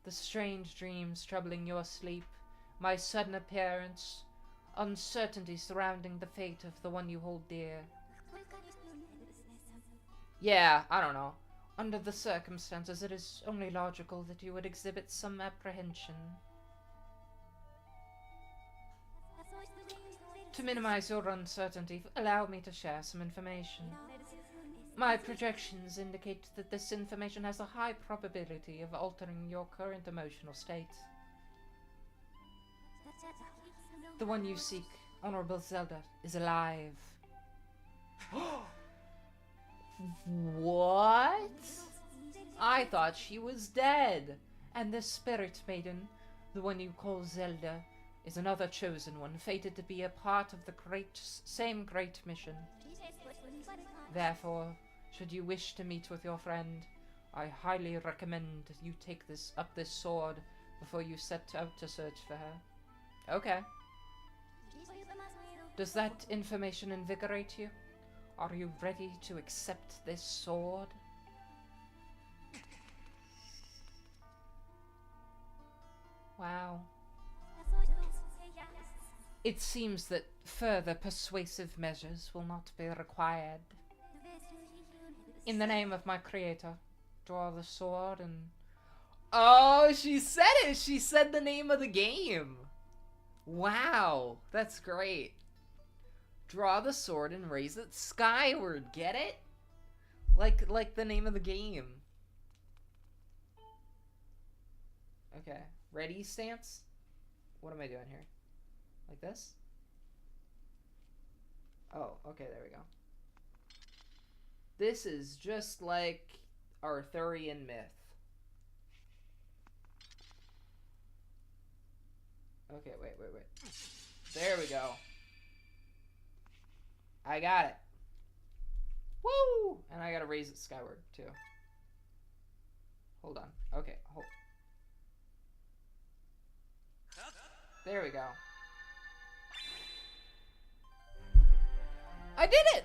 The strange dreams troubling your sleep, my sudden appearance, uncertainty surrounding the fate of the one you hold dear. Yeah, I don't know. Under the circumstances, it is only logical that you would exhibit some apprehension. To minimize your uncertainty, allow me to share some information. My projections indicate that this information has a high probability of altering your current emotional state. The one you seek, Honorable Zelda, is alive. What? I thought she was dead. And the Spirit Maiden, the one you call Zelda, is another chosen one, fated to be a part of the same great mission. Therefore, should you wish to meet with your friend, I highly recommend you take up this sword before you set out to search for her. Okay. Does that information invigorate you? Are you ready to accept this sword? Wow. It seems that further persuasive measures will not be required. In the name of my creator, draw the sword and... Oh, she said it! She said the name of the game! Wow, that's great. Draw the sword and raise it skyward, get it? Like the name of the game. Okay, ready stance? What am I doing here? Like this? Oh, okay, there we go. This is just like Arthurian myth. Okay, wait. There we go. I got it. Woo! And I gotta raise it skyward, too. Hold on. Okay, hold. There we go. I did it!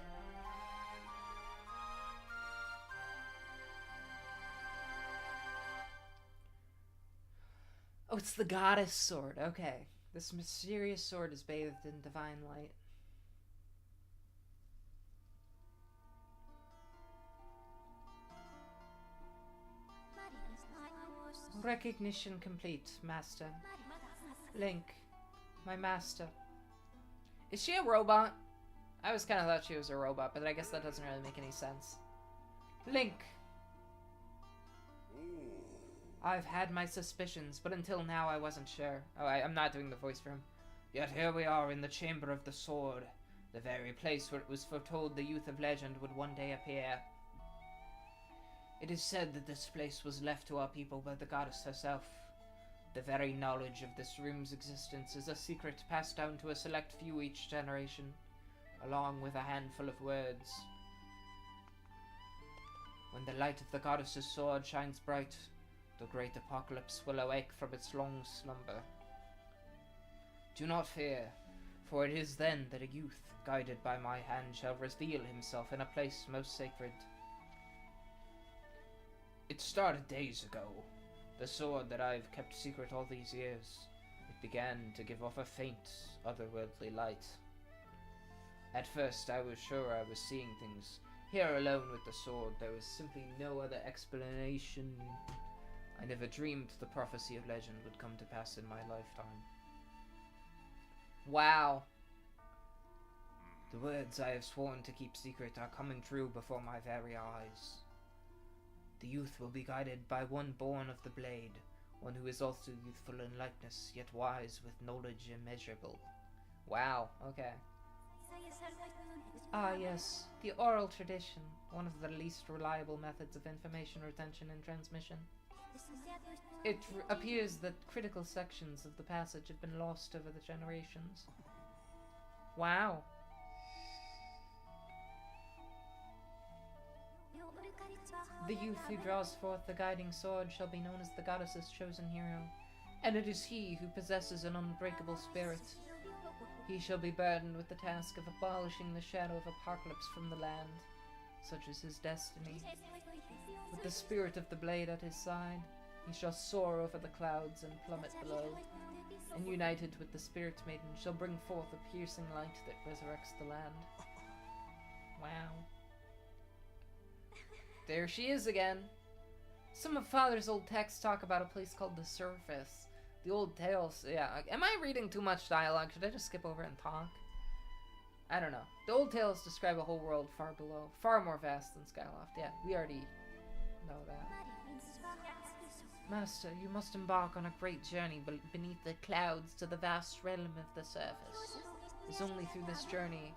Oh, it's the goddess sword. Okay. This mysterious sword is bathed in divine light. Recognition complete, Master. Link, my master. Is she a robot? I always kind of thought she was a robot, but I guess that doesn't really make any sense. Link. I've had my suspicions, but until now I wasn't sure. Oh, I'm not doing the voice for him. Yet here we are in the Chamber of the Sword, the very place where it was foretold the youth of legend would one day appear. It is said that this place was left to our people by the goddess herself. The very knowledge of this room's existence is a secret passed down to a select few each generation, along with a handful of words. When the light of the goddess's sword shines bright, the great apocalypse will awake from its long slumber. Do not fear, for it is then that a youth, guided by my hand, shall reveal himself in a place most sacred. It started days ago. The sword that I've kept secret all these years. It began to give off a faint, otherworldly light. At first I was sure I was seeing things. Here alone with the sword, there was simply no other explanation. I never dreamed the prophecy of legend would come to pass in my lifetime. Wow. The words I have sworn to keep secret are coming true before my very eyes. The youth will be guided by one born of the blade, one who is also youthful in likeness, yet wise with knowledge immeasurable. Wow, okay. Ah yes, the oral tradition, one of the least reliable methods of information retention and transmission. It appears that critical sections of the passage have been lost over the generations. Wow. The youth who draws forth the guiding sword shall be known as the goddess's chosen hero, and it is he who possesses an unbreakable spirit. He shall be burdened with the task of abolishing the shadow of apocalypse from the land. Such is his destiny. With the spirit of the blade at his side, he shall soar over the clouds and plummet below, and united with the spirit maiden shall bring forth a piercing light that resurrects the land. Wow. There she is again. Some of Father's old texts talk about a place called the Surface. The old tales, yeah. Am I reading too much dialogue? Should I just skip over and talk? I don't know. The old tales describe a whole world far below, far more vast than Skyloft. Yeah, we already know that. Master, you must embark on a great journey beneath the clouds to the vast realm of the surface. It's only through this journey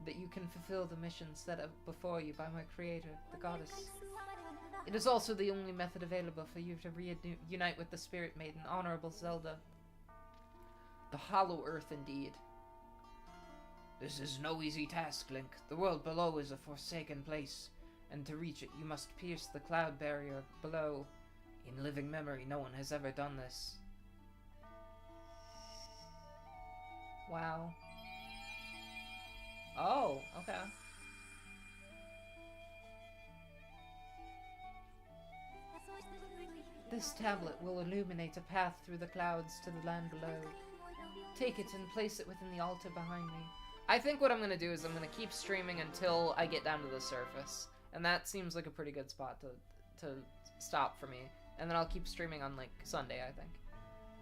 that you can fulfill the mission set up before you by my creator, the goddess. It is also the only method available for you to reunite with the spirit maiden, Honorable Zelda. The hollow earth indeed. This is no easy task, Link. The world below is a forsaken place, and to reach it you must pierce the cloud barrier below. In living memory, no one has ever done this. Wow. Oh, okay. This tablet will illuminate a path through the clouds to the land below. Take it and place it within the altar behind me. I think what I'm going to do is I'm going to keep streaming until I get down to the surface. And that seems like a pretty good spot to stop for me. And then I'll keep streaming on, like, Sunday, I think.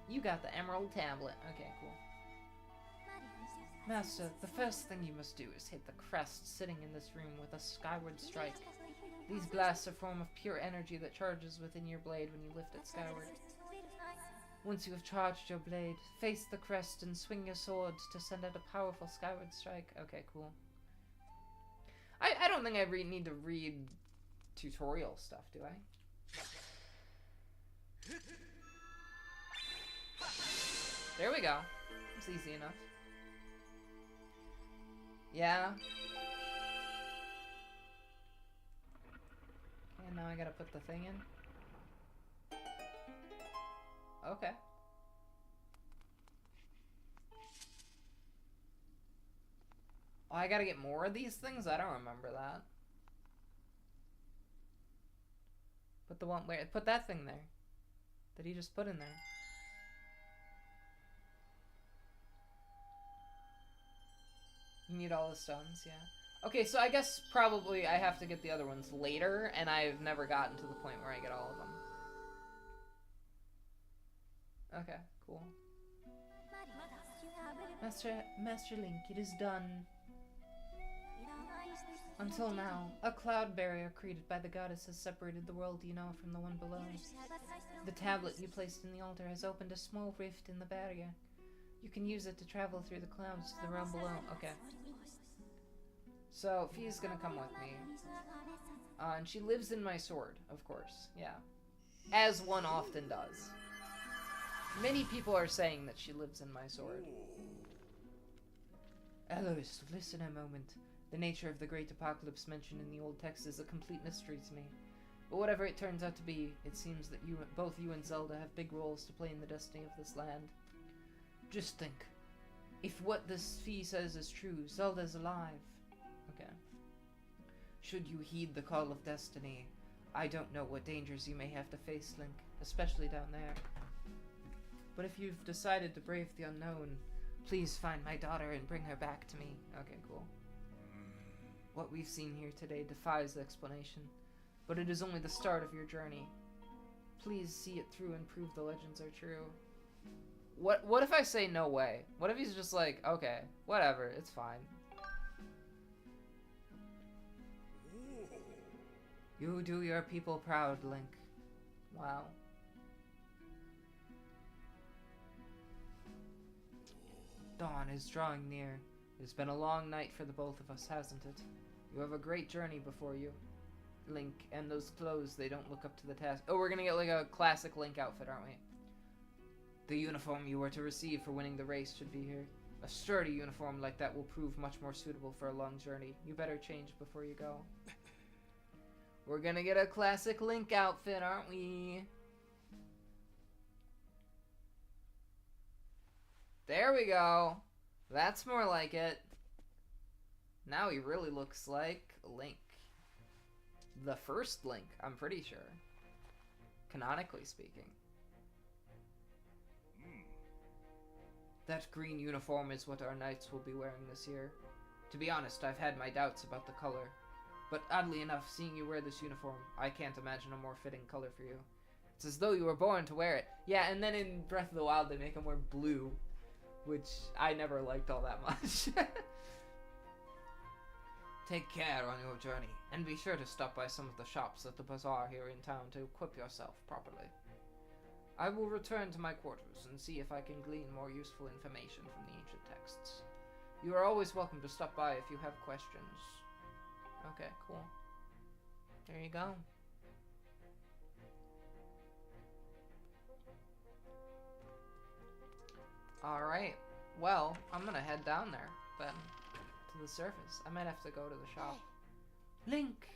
You got the emerald tablet. Okay, cool. Master, the first thing you must do is hit the crest sitting in this room with a skyward strike. These blasts are a form of pure energy that charges within your blade when you lift it skyward. Once you have charged your blade, face the crest and swing your sword to send out a powerful skyward strike. Okay, cool. I don't think I need to read tutorial stuff, do I? There we go. It's easy enough. Yeah. Okay, now I gotta put the thing in. Okay. Oh, I gotta get more of these things? I don't remember that. Put the one where, put that thing there. That he just put in there. You need all the stones, yeah. Okay, so I guess probably I have to get the other ones later, and I've never gotten to the point where I get all of them. Okay, cool. Master Link, it is done. Until now, a cloud barrier created by the goddess has separated the world you know from the one below. The tablet you placed in the altar has opened a small rift in the barrier. You can use it to travel through the clouds to the realm below. Okay. So, Fia's gonna come with me. And she lives in my sword, of course. Yeah. As one often does. Many people are saying that she lives in my sword. Ellers, listen a moment. The nature of the great apocalypse mentioned in the old text is a complete mystery to me. But whatever it turns out to be, it seems that both you and Zelda have big roles to play in the destiny of this land. Just think. If what this fee says is true, Zelda's alive. Okay. Should you heed the call of destiny, I don't know what dangers you may have to face, Link, especially down there. But if you've decided to brave the unknown, please find my daughter and bring her back to me. Okay, cool. What we've seen here today defies explanation, but it is only the start of your journey. Please see it through and prove the legends are true. What if I say no way? What if he's just like, okay, whatever, it's fine. You do your people proud, Link. Wow. Dawn is drawing near. It's been a long night for the both of us, hasn't it? You have a great journey before you, Link, and those clothes, they don't look up to the task. Oh, we're gonna get like a classic Link outfit, aren't we? The uniform you were to receive for winning the race should be here. A sturdy uniform like that will prove much more suitable for a long journey. You better change before you go. We're gonna get a classic Link outfit, aren't we? There we go. That's more like it. Now he really looks like Link. The first Link, I'm pretty sure. Canonically speaking. That green uniform is what our knights will be wearing this year. To be honest, I've had my doubts about the color. But oddly enough, seeing you wear this uniform, I can't imagine a more fitting color for you. It's as though you were born to wear it. Yeah, and then in Breath of the Wild, they make him wear blue. Which I never liked all that much. Take care on your journey, and be sure to stop by some of the shops at the bazaar here in town to equip yourself properly. I will return to my quarters and see if I can glean more useful information from the ancient texts. You are always welcome to stop by if you have questions. Okay, cool. There you go. Alright. Well, I'm gonna head down there, then. To the surface. I might have to go to the shop. Link!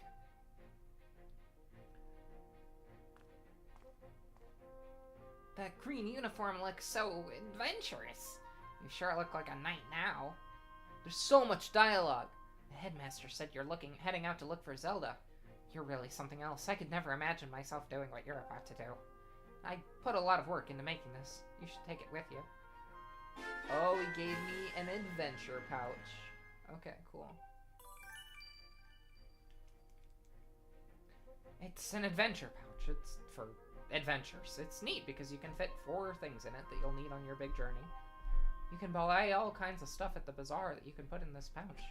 That green uniform looks so adventurous. You sure look like a knight now. There's so much dialogue. The headmaster said you're heading out to look for Zelda. You're really something else. I could never imagine myself doing what you're about to do. I put a lot of work into making this. You should take it with you. Oh, he gave me an adventure pouch. Okay, cool. It's an adventure pouch. It's for adventures. It's neat because you can fit 4 things in it that you'll need on your big journey. You can buy all kinds of stuff at the bazaar that you can put in this pouch.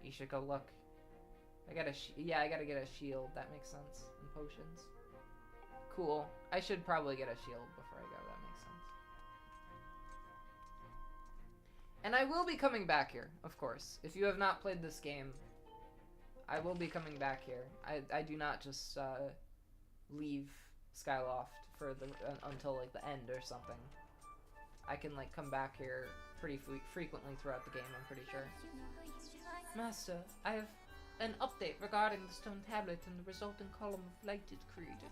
You should go look. I gotta get a shield. That makes sense. And potions. Cool. I should probably get a shield before I go. That makes sense. And I will be coming back here, of course. If you have not played this game, I will be coming back here. I do not just leave Skyloft for the until like the end or something. I can like come back here pretty frequently throughout the game, I'm pretty sure. Master, I have an update regarding the stone tablet and the resulting column of light it created.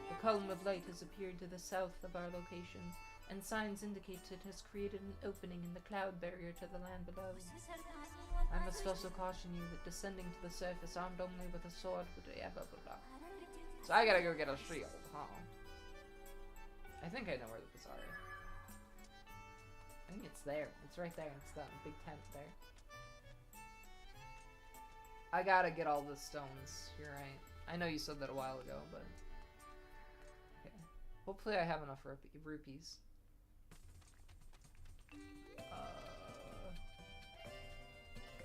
The column of light has appeared to the south of our location, and signs indicate it has created an opening in the cloud barrier to the land below. I must also caution you that descending to the surface armed only with a sword would blah blah blah. So I gotta go get a shield, huh? I think I know where the bazaar is. I think it's there. It's right there. It's that big tent there. I gotta get all the stones. You're right. I know you said that a while ago, but... Okay. Hopefully I have enough rupees.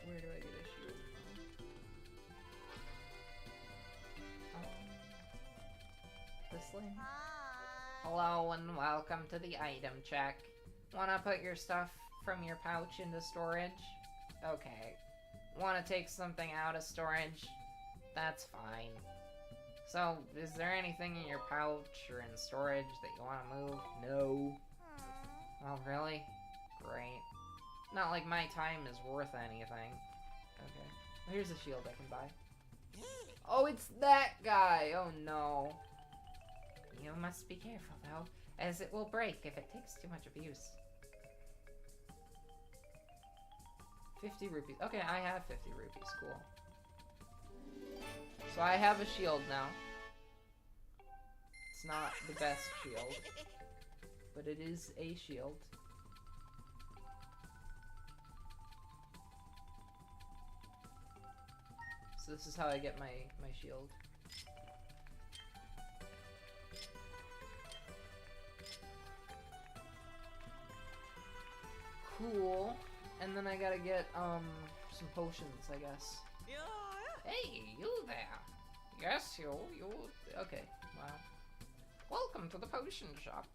Where do I get a shield from? This lane? Hello and welcome to the item check. Wanna put your stuff from your pouch into storage? Okay. Wanna take something out of storage? That's fine. So, is there anything in your pouch or in storage that you wanna move? No. Oh, really? Great. Not like my time is worth anything. Okay. Here's a shield I can buy. Oh, it's that guy! Oh no. You must be careful though, as it will break if it takes too much abuse. 50 rupees. Okay, I have 50 rupees. Cool. So I have a shield now. It's not the best shield, but it is a shield. So this is how I get my shield. Cool. And then I gotta get, some potions, I guess. Hey, you there! Yes, you. Okay, wow. Welcome to the potion shop.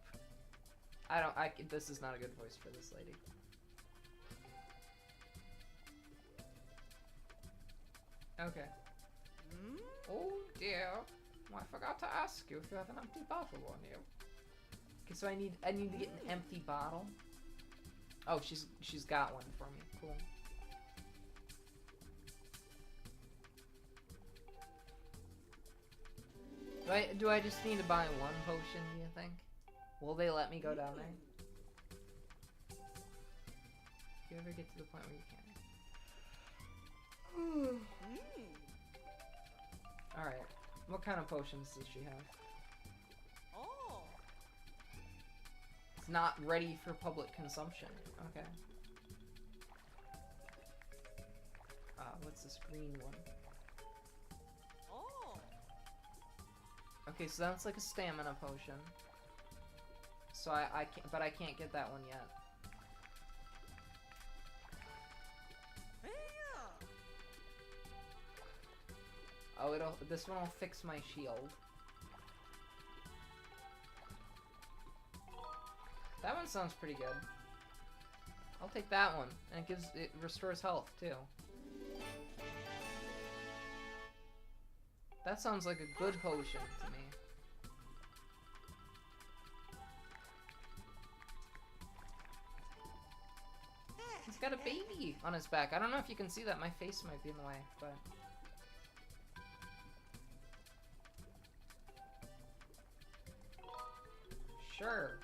This is not a good voice for this lady. Okay. Oh dear. Well, I forgot to ask you if you have an empty bottle on you. Okay, so I need to get an empty bottle. Oh, she's got one for me. Cool. Do I just need to buy one potion, do you think? Will they let me go down there? Do you ever get to the point where you can't? Alright. What kind of potions does she have? It's not ready for public consumption. Okay. What's this green one? Okay, so that's like a stamina potion. So I can't, but I can't get that one yet. Oh, this one will fix my shield. That one sounds pretty good. I'll take that one, and it restores health too. That sounds like a good potion to me. He's got a baby on his back. I don't know if you can see that. My face might be in the way, but... Sure.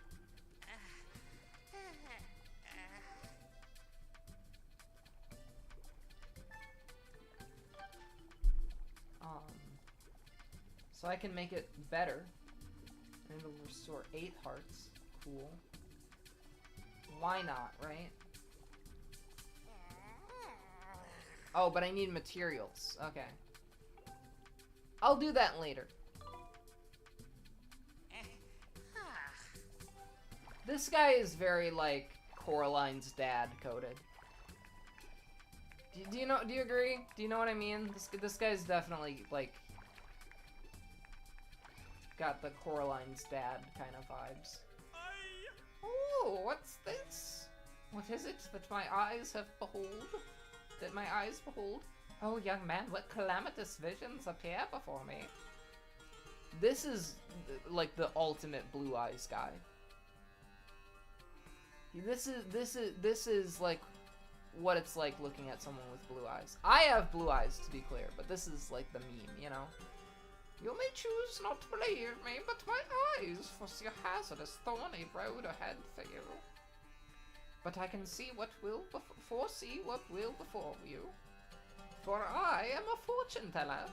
So I can make it better. And it'll restore 8 hearts. Cool. Why not, right? Oh, but I need materials. Okay. I'll do that later. This guy is very, like, Coraline's dad coded. Do you know? Do you agree? Do you know what I mean? This guy's definitely, like, got the Coraline's dad kind of vibes. Oh, what's this? What is it that my eyes have behold? That my eyes behold? Oh, young man, what calamitous visions appear before me? This is, like, the ultimate blue eyes guy. This is like what it's like looking at someone with blue eyes. I have blue eyes, to be clear, but this is like the meme, you know? You may choose not to believe me, but my eyes foresee a hazardous, thorny road ahead for you. But I can see what will foresee what will befall you. For I am a fortune teller.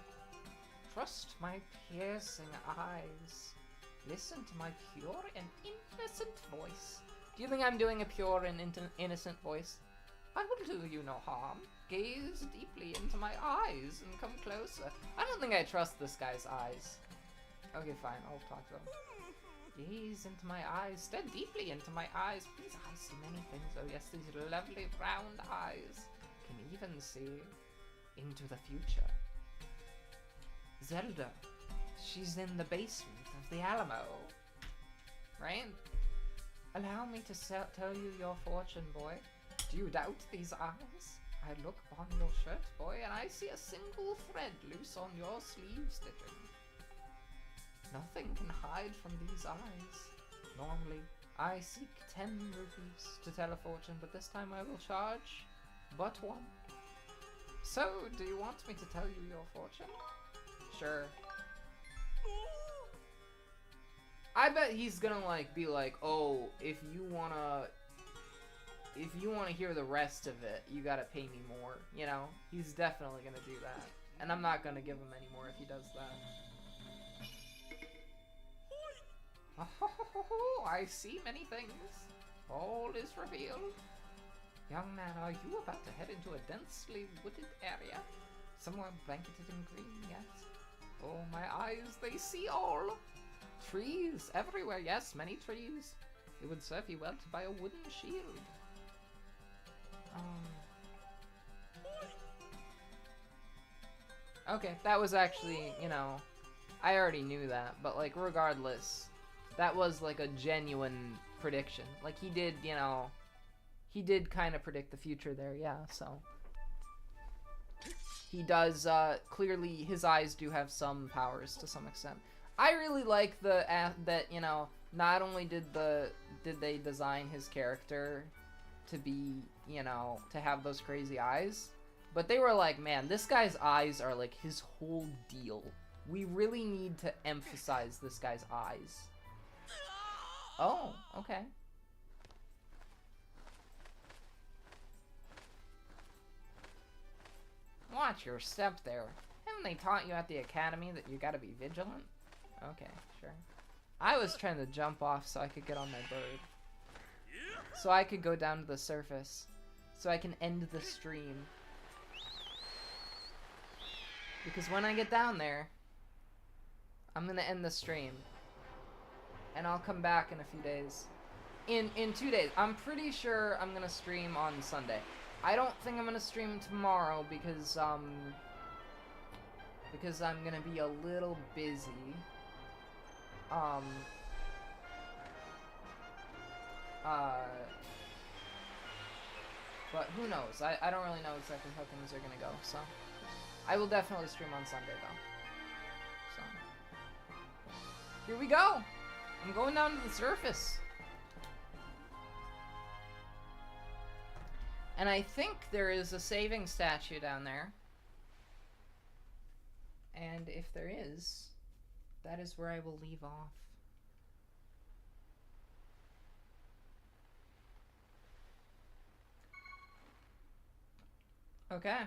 Trust my piercing eyes. Listen to my pure and innocent voice. Do you think I'm doing a pure and innocent voice? I will do you no harm. Gaze deeply into my eyes and come closer. I don't think I trust this guy's eyes. Okay, fine, I'll talk to him. Gaze into my eyes. Stare deeply into my eyes. These eyes see many things. Oh yes, these lovely round eyes can even see into the future. Zelda. She's in the basement of the Alamo. Right? Allow me to tell you your fortune, boy. Do you doubt these eyes? I look upon your shirt, boy, and I see a single thread loose on your sleeve stitching. Nothing can hide from these eyes. Normally, I seek 10 rupees to tell a fortune, but this time I will charge but 1. So, do you want me to tell you your fortune? Sure. I bet he's gonna, like, be like, oh, if you wanna hear the rest of it, you gotta pay me more, you know? He's definitely gonna do that. And I'm not gonna give him any more if he does that. Oh, I see many things. All is revealed. Young man, are you about to head into a densely wooded area? Somewhere blanketed in green, yes? Oh, my eyes, they see all. Trees everywhere, yes, many trees. It would serve you well to buy a wooden shield. Okay, that was actually, you know, I already knew that, but, like, regardless, that was, like, a genuine prediction. Like, he did, you know, he did kind of predict the future there, yeah, so. He does, clearly, his eyes do have some powers to some extent. I really like that, you know, not only did they design his character to be, you know, to have those crazy eyes, but they were like, man, this guy's eyes are like his whole deal. We really need to emphasize this guy's eyes. Oh, okay. Watch your step there. Haven't they taught you at the academy that you gotta be vigilant? Okay, sure. I was trying to jump off so I could get on my bird. So I could go down to the surface. So I can end the stream. Because when I get down there, I'm gonna end the stream. And I'll come back in a few days. In 2 days. I'm pretty sure I'm gonna stream on Sunday. I don't think I'm gonna stream tomorrow because I'm gonna be a little busy. But who knows? I don't really know exactly how things are gonna go, so. I will definitely stream on Sunday, though. So. Here we go! I'm going down to the surface. And I think there is a saving statue down there. And if there is, that is where I will leave off. Okay.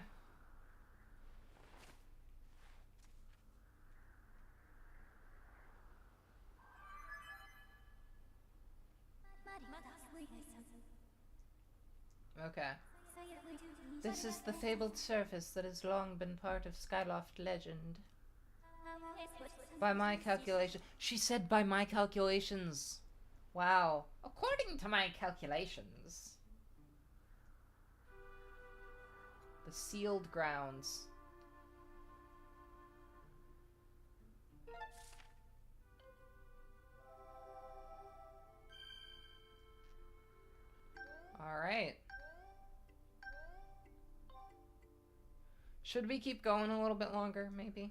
Okay. This is the fabled surface that has long been part of Skyloft legend. By my calculation. She said by my calculations. Wow. According to my calculations. The sealed grounds. Alright. Should we keep going a little bit longer, maybe?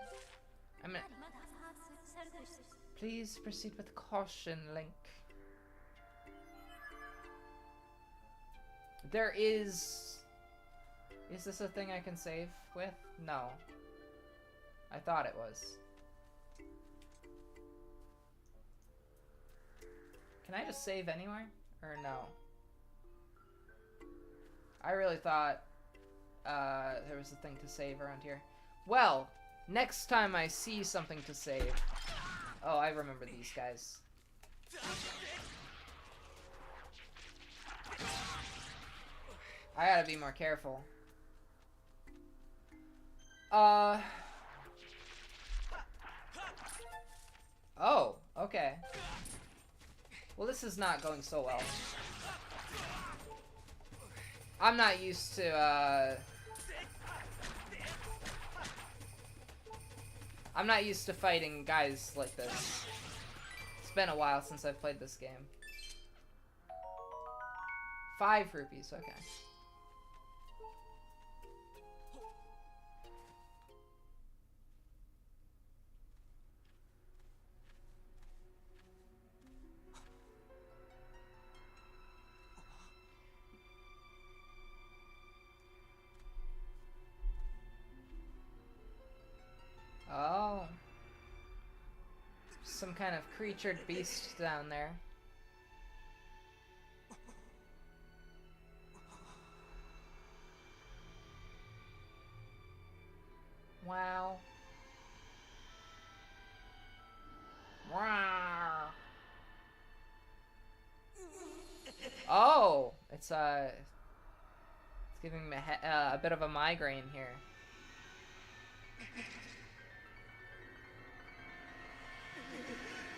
Please proceed with caution, Link. There is... Is this a thing I can save with? No. I thought it was. Can I just save anywhere? Or no? I really thought there was a thing to save around here. Well, next time I see something to save... Oh, I remember these guys. I gotta be more careful. Oh, okay. Well, this is not going so well. I'm not used to, I'm not used to fighting guys like this. It's been a while since I've played this game. 5 rupees, okay. Oh. Some kind of creatured beast down there. Wow. Wow. Oh, it's giving me a bit of a migraine here.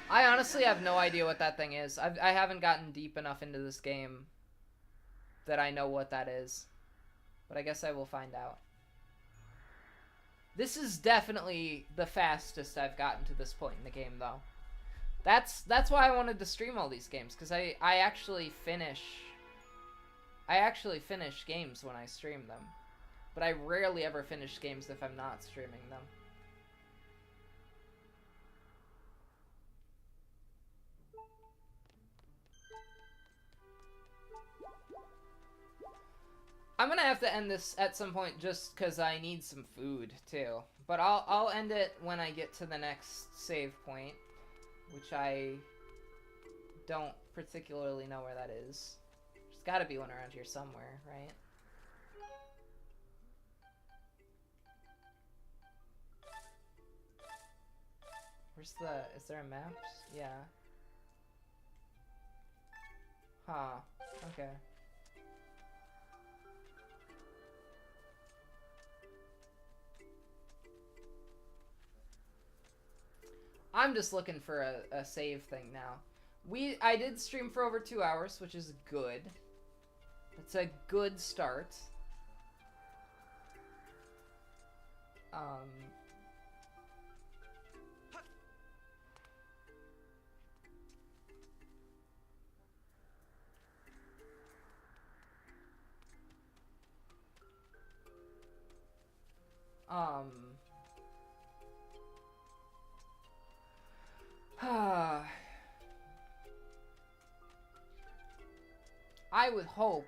I honestly have no idea what that thing is. I haven't gotten deep enough into this game that I know what that is. But I guess I will find out. This is definitely the fastest I've gotten to this point in the game, though. That's why I wanted to stream all these games, because I actually finish games when I stream them. But I rarely ever finish games if I'm not streaming them. I'm gonna have to end this at some point just because I need some food too. But I'll end it when I get to the next save point, which I don't particularly know where that is. There's gotta be one around here somewhere, right? Where's the... Is there a map? Yeah. Huh. Okay. I'm just looking for a save thing now. I did stream for over 2 hours, which is good. It's a good start. I would hope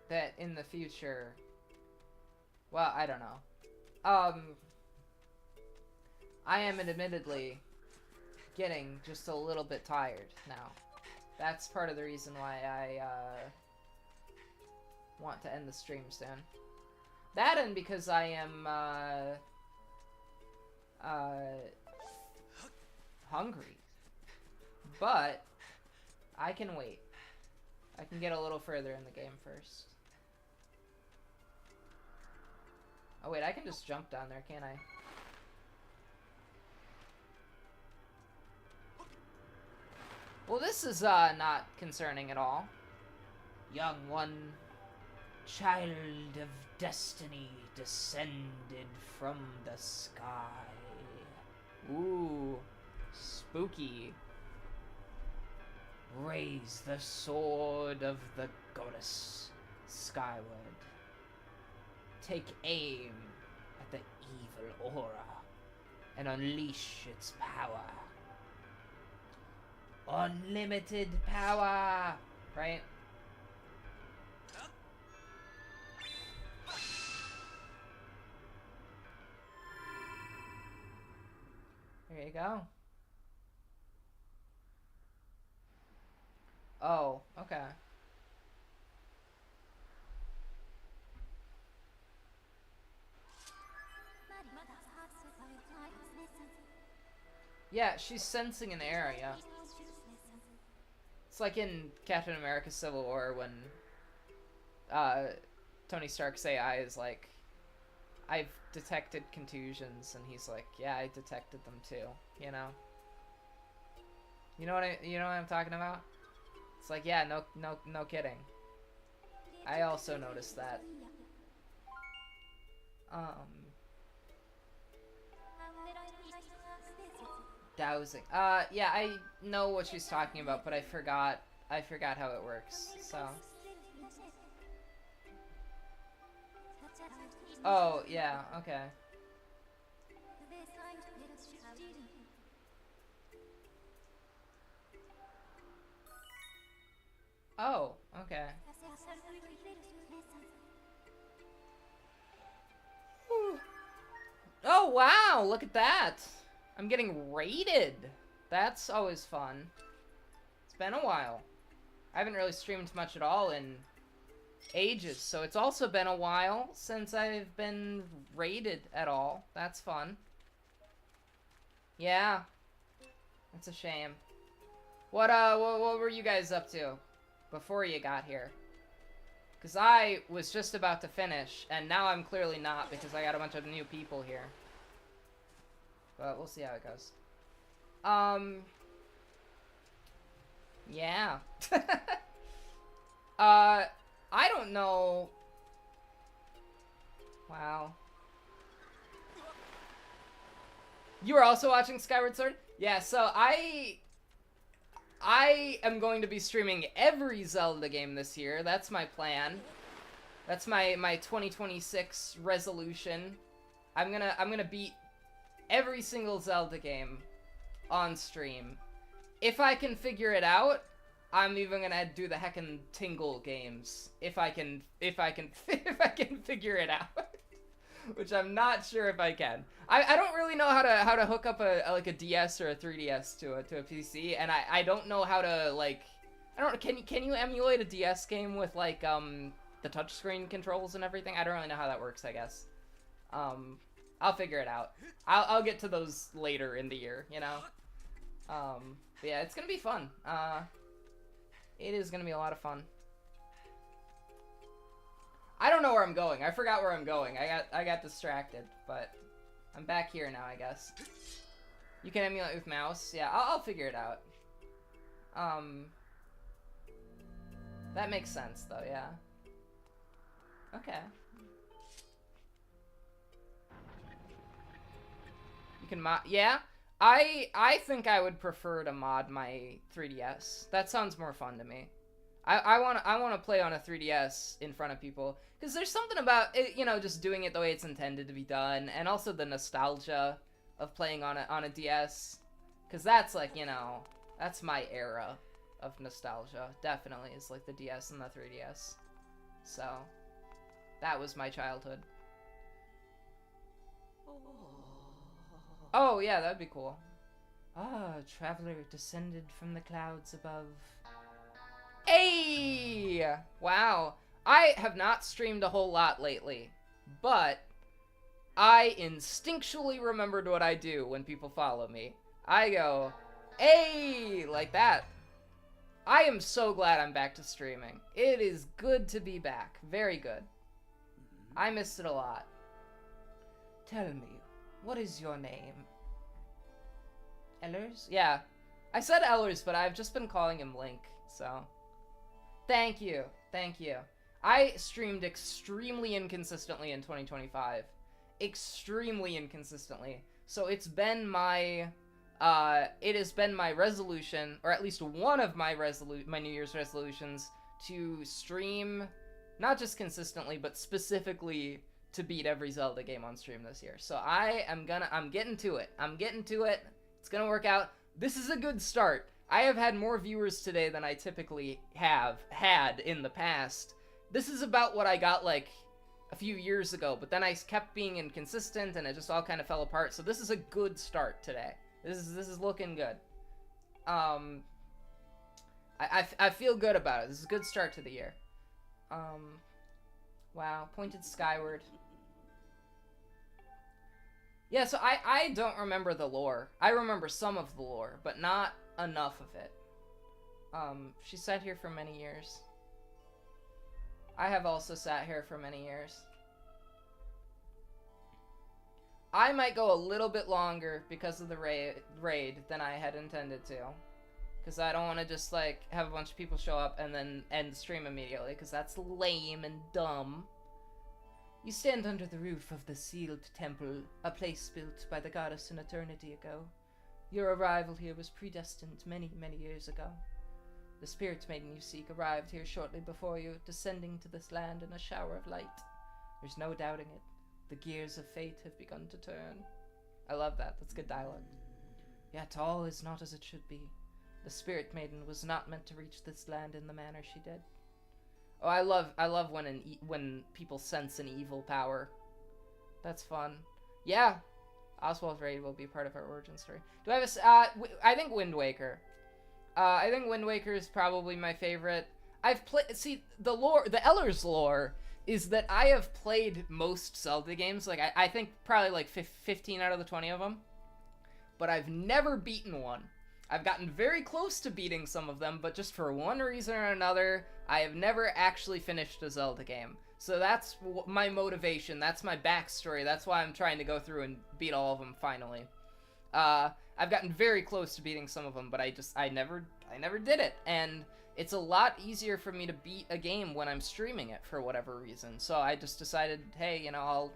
that in the future, well, I don't know. I am admittedly getting just a little bit tired now. That's part of the reason why I want to end the stream soon. That and because I am hungry. But I can wait. I can get a little further in the game first. Oh wait, I can just jump down there, can't I? Well, this is not concerning at all. Young one, child of destiny, descended from the sky. Ooh, spooky. Raise the sword of the goddess, Skyward. Take aim at the evil aura and unleash its power. Unlimited power! Right? There you go. Oh, okay. Yeah, she's sensing an area. It's like in Captain America Civil War when Tony Stark's AI is like, I've detected contusions, and he's like, yeah, I detected them too, you know? You know what I'm talking about? It's like, yeah, no kidding. I also noticed that. Dowsing. Yeah, I know what she's talking about, but I forgot how it works, so. Oh, yeah, okay. Oh, okay. Whew. Oh, wow, look at that. I'm getting rated. That's always fun. It's been a while. I haven't really streamed much at all in ages, so it's also been a while since I've been rated at all. That's fun. Yeah. That's a shame. What were you guys up to before you got here? Because I was just about to finish, and now I'm clearly not because I got a bunch of new people here. But we'll see how it goes. Yeah. I don't know. Wow. You were also watching Skyward Sword? Yeah, so I am going to be streaming every Zelda game this year. That's my plan. That's my 2026 resolution. I'm gonna beat every single Zelda game on stream. If I can figure it out, I'm even gonna do the heckin' Tingle games. If I can figure it out. Which I'm not sure if I can. I don't really know how to hook up a DS or a 3DS to a PC, and I don't know how to, like, I don't know, can you emulate a DS game with, like, the touchscreen controls and everything? I don't really know how that works, I guess. I'll figure it out. I'll get to those later in the year, you know? But yeah, it's gonna be fun. It is gonna be a lot of fun. I don't know where I'm going. I forgot where I'm going. I got distracted, but I'm back here now, I guess. You can emulate with mouse. Yeah, I'll figure it out. That makes sense, though, yeah. Okay. You can mod... Yeah? I think I would prefer to mod my 3DS. That sounds more fun to me. I want to play on a 3DS in front of people, because there's something about it, you know, just doing it the way it's intended to be done, and also the nostalgia of playing on a DS, because that's, like, you know, that's my era of nostalgia, definitely, is like the DS and the 3DS. So, that was my childhood. Oh, yeah, that'd be cool. Ah, traveler descended from the clouds above. Hey! Wow. I have not streamed a whole lot lately, but I instinctually remembered what I do when people follow me. I go, hey, like that. I am so glad I'm back to streaming. It is good to be back. Very good. I missed it a lot. Tell me, what is your name? Ellers? Yeah. I said Ellers, but I've just been calling him Link, so. Thank you. Thank you. I streamed extremely inconsistently in 2025. Extremely inconsistently. So it's been my, it has been my resolution, or at least one of my New Year's resolutions, to stream, not just consistently, but specifically to beat every Zelda game on stream this year. So I'm getting to it. I'm getting to it. It's gonna work out. This is a good start. I have had more viewers today than I typically have had in the past. This is about what I got, like, a few years ago, but then I kept being inconsistent, and it just all kind of fell apart, so this is a good start today. This is looking good. I feel good about it. This is a good start to the year. Wow, pointed skyward. Yeah, so I don't remember the lore. I remember some of the lore, but not enough of it. She sat here for many years. I have also sat here for many years. I might go a little bit longer because of the raid than I had intended to. Because I don't want to just, like, have a bunch of people show up and then end the stream immediately, because that's lame and dumb. You stand under the roof of the sealed temple, a place built by the goddess an eternity ago. Your arrival here was predestined many, many years ago. The spirit maiden you seek arrived here shortly before you, descending to this land in a shower of light. There's no doubting it. The gears of fate have begun to turn. I love that. That's good dialogue. Yet all is not as it should be. The spirit maiden was not meant to reach this land in the manner she did. Oh, I love when people sense an evil power. That's fun. Yeah, Oswald's raid will be part of our origin story. Do I have a? I think Wind Waker. I think Wind Waker is probably my favorite. I've played. See, the Ellers lore is that I have played most Zelda games. Like I think probably like 15 out of the 20 of them, but I've never beaten one. I've gotten very close to beating some of them, but just for one reason or another, I have never actually finished a Zelda game. So that's my motivation, that's my backstory, that's why I'm trying to go through and beat all of them finally. I've gotten very close to beating some of them, but I never did it, and it's a lot easier for me to beat a game when I'm streaming it for whatever reason. So I just decided, hey, you know,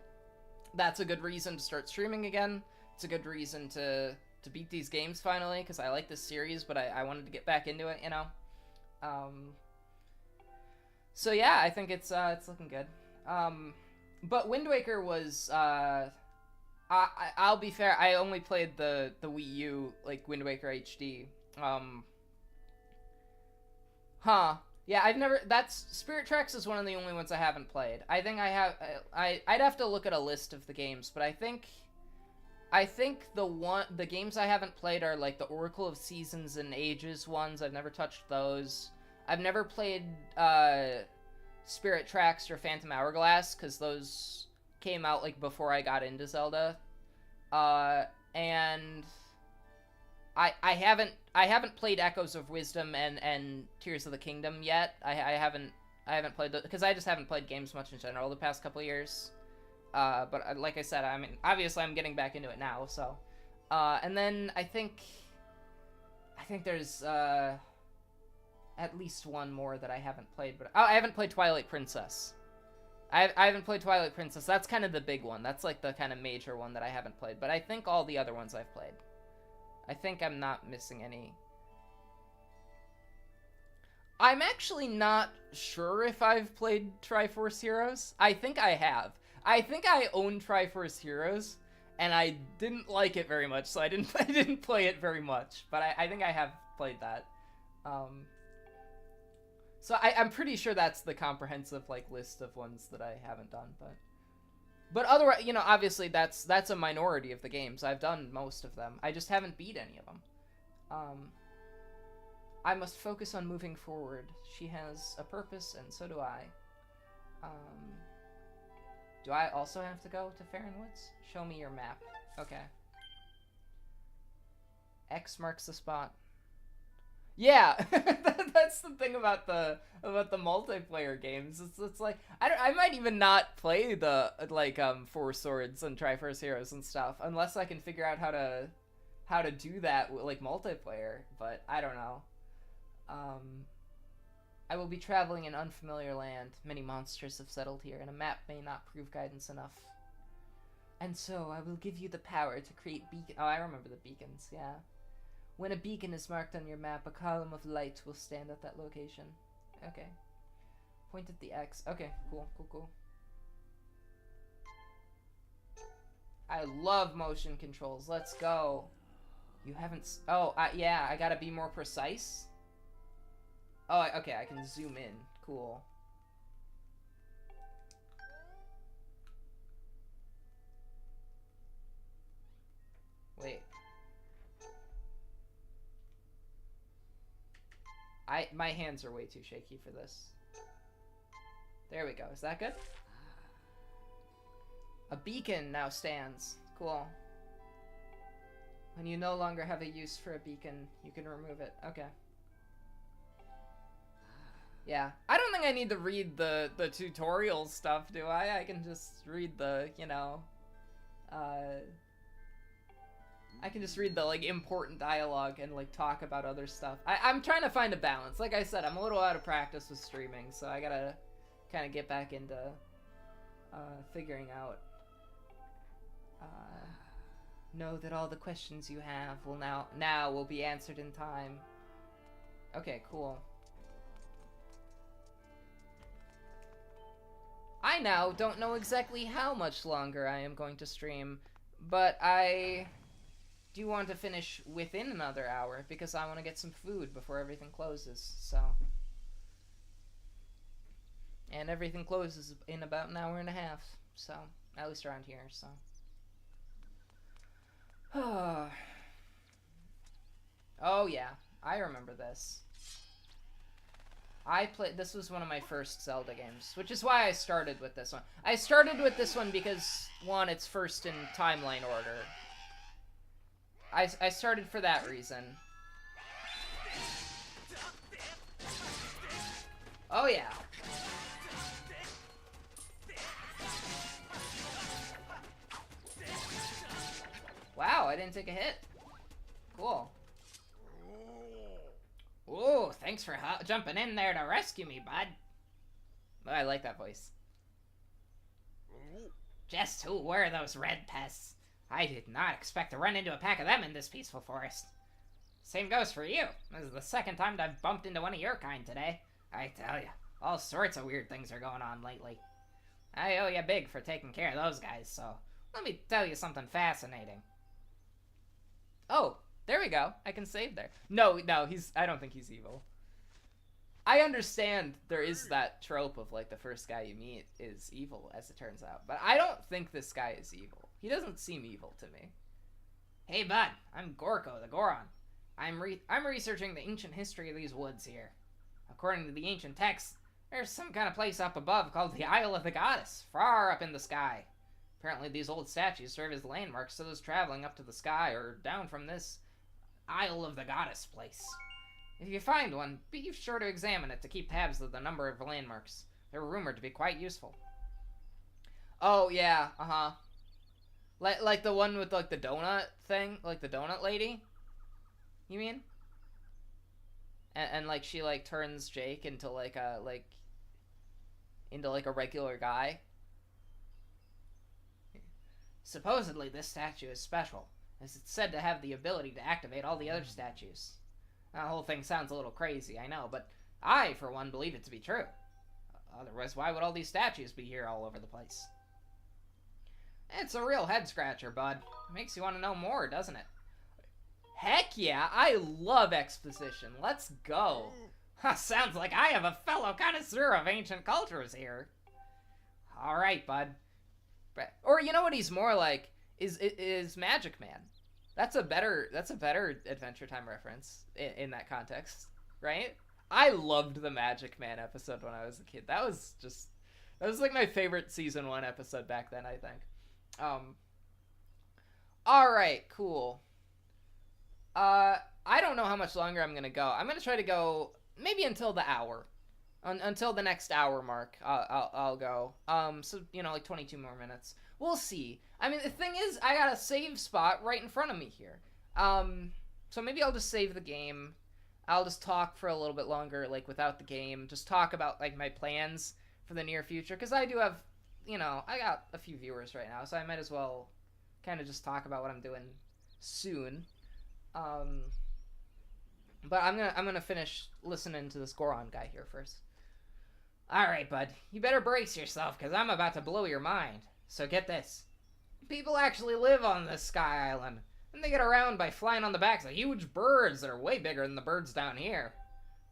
that's a good reason to start streaming again. It's a good reason to beat these games finally, because I like this series, but I wanted to get back into it, you know? So yeah, I think it's looking good. But Wind Waker was, I'll be fair, I only played the Wii U, like, Wind Waker HD. Yeah, Spirit Tracks is one of the only ones I haven't played. I think I'd have to look at a list of the games, but I think the games I haven't played are like the Oracle of Seasons and Ages ones. I've never touched those. I've never played Spirit Tracks or Phantom Hourglass, because those came out like before I got into Zelda. And I haven't played Echoes of Wisdom and Tears of the Kingdom yet. I haven't played those because I just haven't played games much in general the past couple years. But like I said, I mean, obviously I'm getting back into it now, so. And then I think there's at least one more that I haven't played, but I haven't played Twilight Princess. I haven't played Twilight Princess. That's kind of the big one. That's like the kind of major one that I haven't played, but I think all the other ones I've played. I think I'm not missing any. I'm actually not sure if I've played Triforce Heroes. I think I have. I think I own Triforce Heroes, and I didn't like it very much, so I didn't play it very much. But I think I have played that. So I'm pretty sure that's the comprehensive, like, list of ones that I haven't done, but otherwise, you know, obviously that's a minority of the games. I've done most of them. I just haven't beat any of them. I must focus on moving forward. She has a purpose, and so do I. Do I also have to go to Farronwoods? Show me your map. Okay. X marks the spot. Yeah, that's the thing about the multiplayer games. It's like I might even not play the like Four Swords and Triforce Heroes and stuff unless I can figure out how to do that with, like, multiplayer. But I don't know. I will be traveling in unfamiliar land. Many monsters have settled here, and a map may not prove guidance enough. And so I will give you the power to create beacon. Oh, I remember the beacons. Yeah. When a beacon is marked on your map, a column of light will stand at that location. Okay. Point at the X. Okay, cool. I love motion controls. Let's go. You haven't... Oh, yeah, I gotta be more precise. Oh, okay, I can zoom in. Cool. Wait. My hands are way too shaky for this. There we go. Is that good? A beacon now stands. Cool. When you no longer have a use for a beacon, you can remove it. Okay. Yeah. I don't think I need to read the tutorial stuff, do I? I can just read the, you know, I can just read the, like, important dialogue and, like, talk about other stuff. I'm trying to find a balance. Like I said, I'm a little out of practice with streaming, so I gotta kind of get back into figuring out. Know that all the questions you have will now will be answered in time. Okay, cool. I now don't know exactly how much longer I am going to stream, but I do want to finish within another hour because I want to get some food before everything closes, so. And everything closes in about an hour and a half, so, at least around here, so. Oh yeah, I remember this. This was one of my first Zelda games, which is why I started with this one. I started with this one because, one, it's first in timeline order. I started for that reason. Oh yeah. Wow, I didn't take a hit. Cool. Ooh, thanks for jumping in there to rescue me, bud. I like that voice. Just who were those red pests? I did not expect to run into a pack of them in this peaceful forest. Same goes for you. This is the second time I've bumped into one of your kind today. I tell you, all sorts of weird things are going on lately. I owe you big for taking care of those guys, so let me tell you something fascinating. Oh, there we go. I can save there. No, I don't think he's evil. I understand there is that trope of, like, the first guy you meet is evil, as it turns out. But I don't think this guy is evil. He doesn't seem evil to me. Hey, bud. I'm Gorko, the Goron. I'm researching the ancient history of these woods here. According to the ancient texts, there's some kind of place up above called the Isle of the Goddess, far up in the sky. Apparently these old statues serve as landmarks to those traveling up to the sky or down from this Isle of the Goddess place. If you find one, be sure to examine it to keep tabs of the number of landmarks. They're rumored to be quite useful. Oh, yeah, uh-huh. Like the one with, like, the donut thing? Like the donut lady? You mean? And like, she, like, turns Jake into, like, a regular guy? Supposedly, this statue is special, as it's said to have the ability to activate all the other statues. Now, the whole thing sounds a little crazy, I know, but I, for one, believe it to be true. Otherwise, why would all these statues be here all over the place? It's a real head-scratcher, bud. Makes you want to know more, doesn't it? Heck yeah, I love exposition. Let's go. Sounds like I have a fellow connoisseur of ancient cultures here. All right, bud. Or you know what he's more like is Magic Man. That's a better Adventure Time reference in that context, right? I loved the Magic Man episode when I was a kid. That was like my favorite season 1 episode back then, I think. All right, cool. I don't know how much longer I'm gonna go. I'm gonna try to go maybe until the hour, until the next hour mark. I'll go. So like 22 more minutes. We'll see. I mean, the thing is, I got a save spot right in front of me here. So maybe I'll just save the game. I'll just talk for a little bit longer, like without the game. Just talk about like my plans for the near future, because I do have, I got a few viewers right now, so I might as well kind of just talk about what I'm doing soon. But I'm gonna finish listening to this Goron guy here first. All right, bud, you better brace yourself, because I'm about to blow your mind. So get this. People actually live on this sky island, and they get around by flying on the backs of huge birds that are way bigger than the birds down here.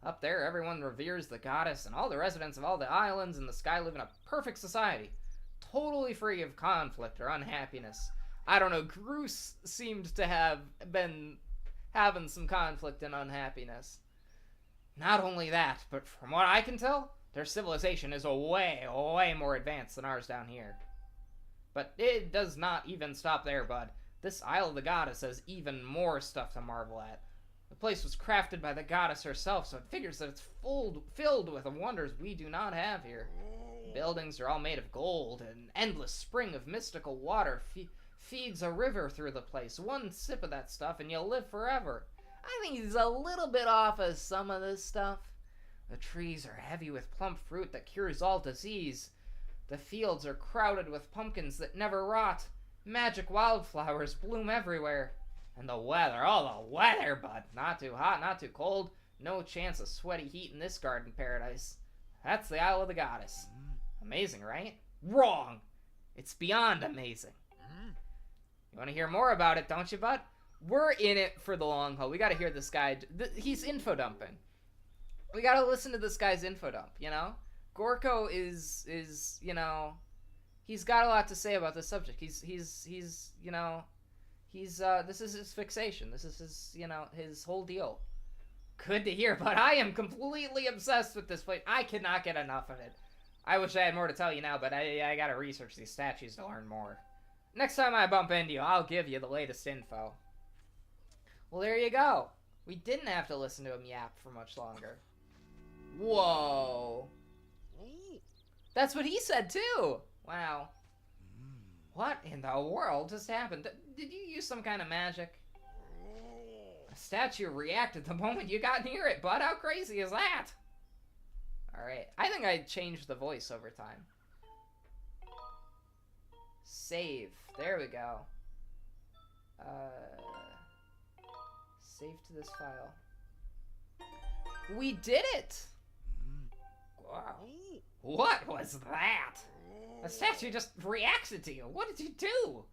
Up there, everyone reveres the goddess, and all the residents of all the islands in the sky live in a perfect society, totally free of conflict or unhappiness. I don't know, Groose seemed to have been having some conflict and unhappiness. Not only that, but from what I can tell, their civilization is way, way more advanced than ours down here. But it does not even stop there, bud. This Isle of the Goddess has even more stuff to marvel at. The place was crafted by the goddess herself, so it figures that it's filled with wonders we do not have here. The buildings are all made of gold, and an endless spring of mystical water feeds a river through the place. One sip of that stuff and you'll live forever. I think he's a little bit off of some of this stuff. The trees are heavy with plump fruit that cures all disease. The fields are crowded with pumpkins that never rot. Magic wildflowers bloom everywhere. And the weather, oh, the weather, bud. Not too hot, not too cold. No chance of sweaty heat in this garden paradise. That's the Isle of the Goddess. Amazing, right? Wrong! It's beyond amazing. You want to hear more about it, don't you, bud? We're in it for the long haul. We got to hear this guy. He's info dumping. We got to listen to this guy's info dump, Gorko is he's got a lot to say about this subject. He's this is his fixation. This is his, his whole deal. Good to hear, but I am completely obsessed with this place. I cannot get enough of it. I wish I had more to tell you now, but I gotta research these statues to learn more. Next time I bump into you, I'll give you the latest info. Well, there you go. We didn't have to listen to him yap for much longer. Whoa. That's what he said, too. Wow. What in the world just happened? Did you use some kind of magic? A statue reacted the moment you got near it, bud. How crazy is that? Alright. I think I changed the voice over time. Save. There we go. Save to this file. We did it! Wow. What was that? A statue just reacted to you. What did you do?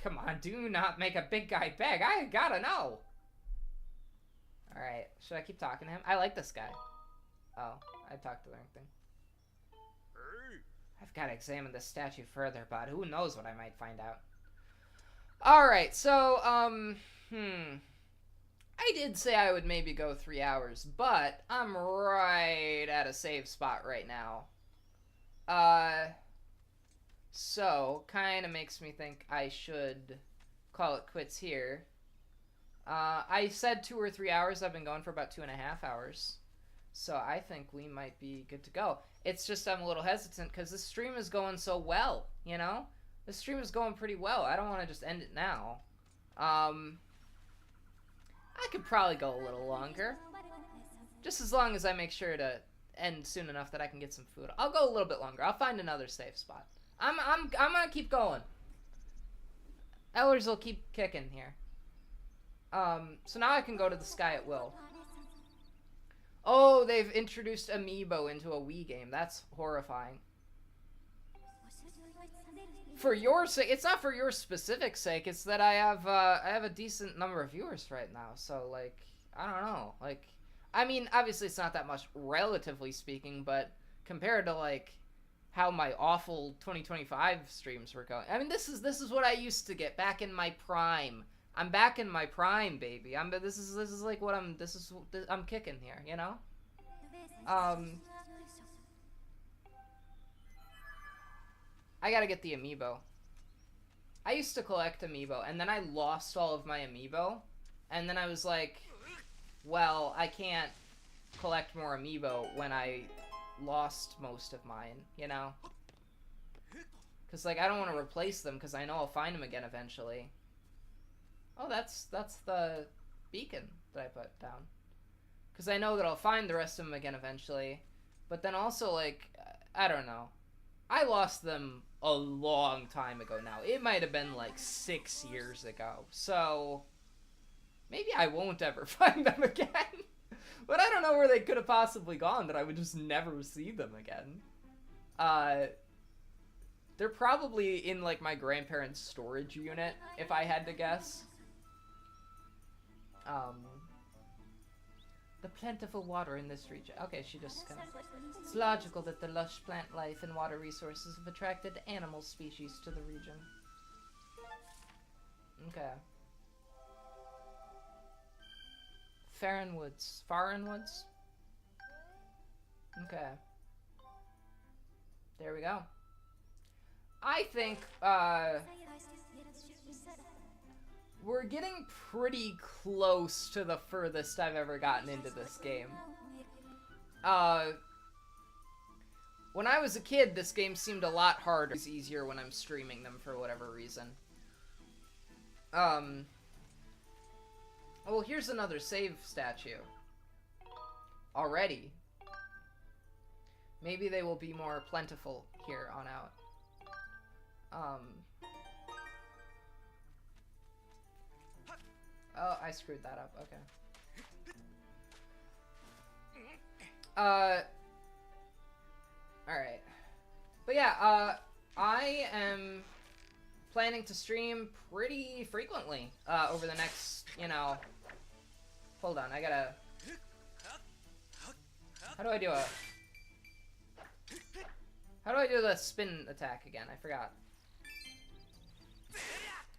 Come on, do not make a big guy beg. I gotta know. Alright, should I keep talking to him? I like this guy. Oh, I talked to the wrong thing. I've got to examine this statue further, but who knows what I might find out. Alright, so, I did say I would maybe go 3 hours, but I'm right at a save spot right now. So, kind of makes me think I should call it quits here. I said 2 or 3 hours. I've been going for about 2.5 hours. So I think we might be good to go. It's just I'm a little hesitant because the stream is going so well, The stream is going pretty well. I don't want to just end it now. I could probably go a little longer. Just as long as I make sure to end soon enough that I can get some food. I'll go a little bit longer. I'll find another safe spot. I'm gonna keep going. Ellers will keep kicking here. So now I can go to the sky at will. Oh, they've introduced Amiibo into a Wii game. That's horrifying. For your sake, it's not for your specific sake. It's that I have a decent number of viewers right now. So like, I don't know. Like, I mean, obviously it's not that much, relatively speaking, but compared to, like, how my awful 2025 streams were going. I mean, this is what I used to get back in my prime. I'm back in my prime, baby. This is like what I'm kicking here, you know? I gotta get the amiibo. I used to collect amiibo, and then I lost all of my amiibo, and then I was like, well, I can't collect more amiibo when I lost most of mine, you know? Because, like, I don't want to replace them, because I know I'll find them again eventually. Oh, that's the beacon that I put down. Because I know that I'll find the rest of them again eventually. But then also, like, I don't know. I lost them a long time ago now. It might have been, like, 6 years ago. So, maybe I won't ever find them again. But I don't know where they could have possibly gone that I would just never see them again. They're probably in, like, my grandparents' storage unit, if I had to guess. The plentiful water in this region. Okay, she just kind of... It's logical that the lush plant life and water resources have attracted animal species to the region. Okay. Farron Woods. Okay. There we go. I think, we're getting pretty close to the furthest I've ever gotten into this game. When I was a kid, this game seemed a lot harder. It's easier when I'm streaming them for whatever reason. Well, here's another save statue. Already. Maybe they will be more plentiful here on out. Oh, I screwed that up. Okay. Alright. But yeah, I am planning to stream pretty frequently, over the next, you know... Hold on, I gotta... How do I do the spin attack again? I forgot.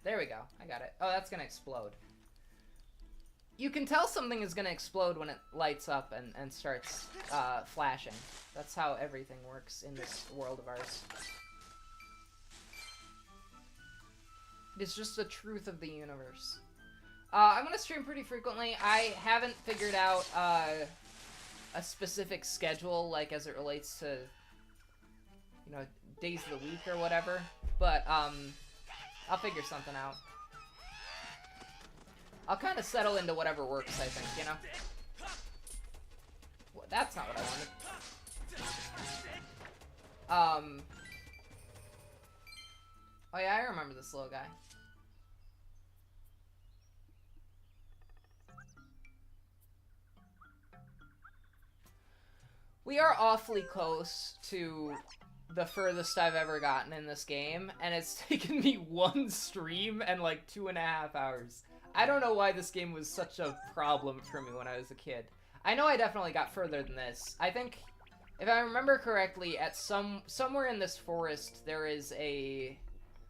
There we go. I got it. Oh, that's gonna explode. You can tell something is gonna explode when it lights up and starts flashing. That's how everything works in this world of ours. It's just the truth of the universe. I'm gonna stream pretty frequently. I haven't figured out a specific schedule, like as it relates to, you know, days of the week or whatever. But I'll figure something out. I'll kind of settle into whatever works, I think, you know? Well, that's not what I wanted. Oh yeah, I remember this little guy. We are awfully close to the furthest I've ever gotten in this game, and it's taken me one stream and like 2.5 hours. I don't know why this game was such a problem for me when I was a kid. I know I definitely got further than this. I think, if I remember correctly, at somewhere in this forest there is a,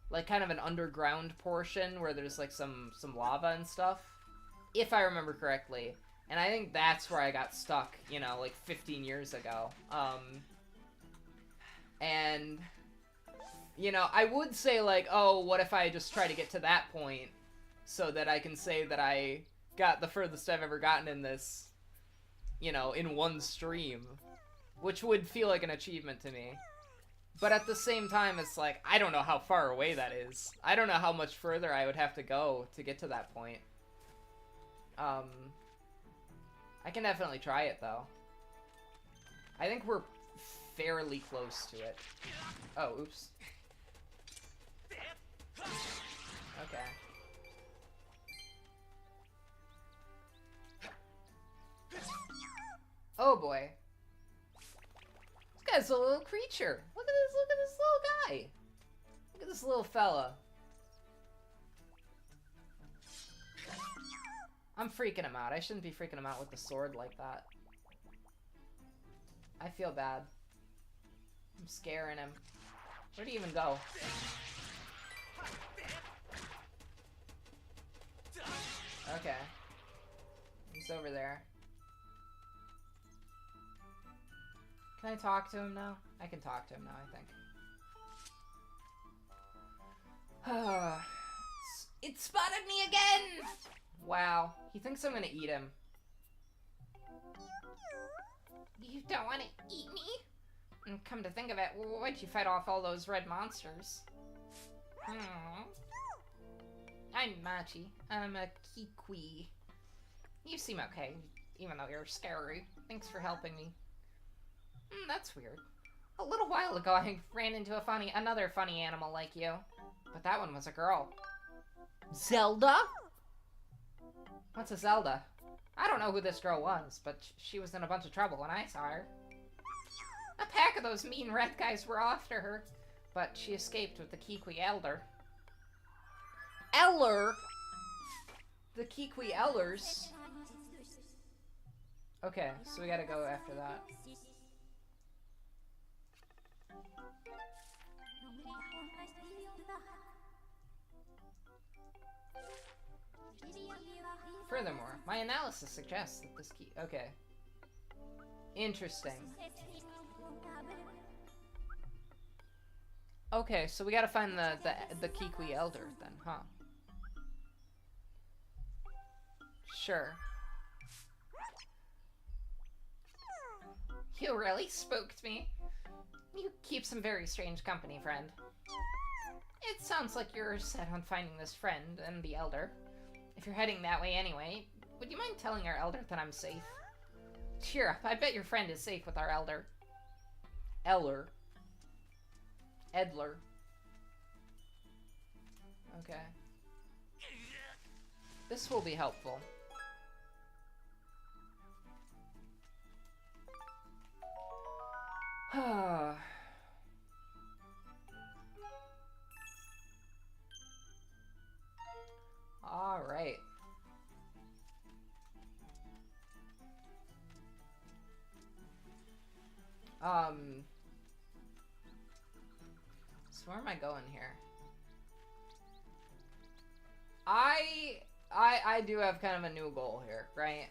like, kind of an underground portion where there's like some lava and stuff. If I remember correctly. And I think that's where I got stuck, you know, like 15 years ago. And, you know, I would say like, oh, what if I just try to get to that point so that I can say that I got the furthest I've ever gotten in this, you know, in one stream, which would feel like an achievement to me. But at the same time, it's like, I don't know how far away that is. I don't know how much further I would have to go to get to that point. I can definitely try it, though. I think we're fairly close to it. Oh, oops. Okay. Oh, boy. This guy's a little creature. Look at this little guy. Look at this little fella. I'm freaking him out. I shouldn't be freaking him out with the sword like that. I feel bad. I'm scaring him. Where'd he even go? Okay. He's over there. Can I talk to him now? I can talk to him now, I think. It spotted me again! Wow. He thinks I'm gonna eat him. You don't want to eat me? And come to think of it, why'd you fight off all those red monsters? I'm Machi. I'm a Kikwi. You seem okay, even though you're scary. Thanks for helping me. That's weird. A little while ago, I ran into another funny animal like you. But that one was a girl. Zelda? What's a Zelda? I don't know who this girl was, but she was in a bunch of trouble when I saw her. A pack of those mean red guys were after her, but she escaped with the Kikwi Elder. Eller? The Kikwi Ellers? Okay, so we gotta go after that. Furthermore, my analysis suggests that this key... Okay. Interesting. Okay, so we gotta find the Kikwi Elder then, huh? Sure. You really spooked me. You keep some very strange company, friend. It sounds like you're set on finding this friend and the Elder. If you're heading that way anyway, would you mind telling our Elder that I'm safe? Cheer up, I bet your friend is safe with our Elder. Eller. Edler. Okay. This will be helpful. Alright. So where am I going here? I do have kind of a new goal here, right?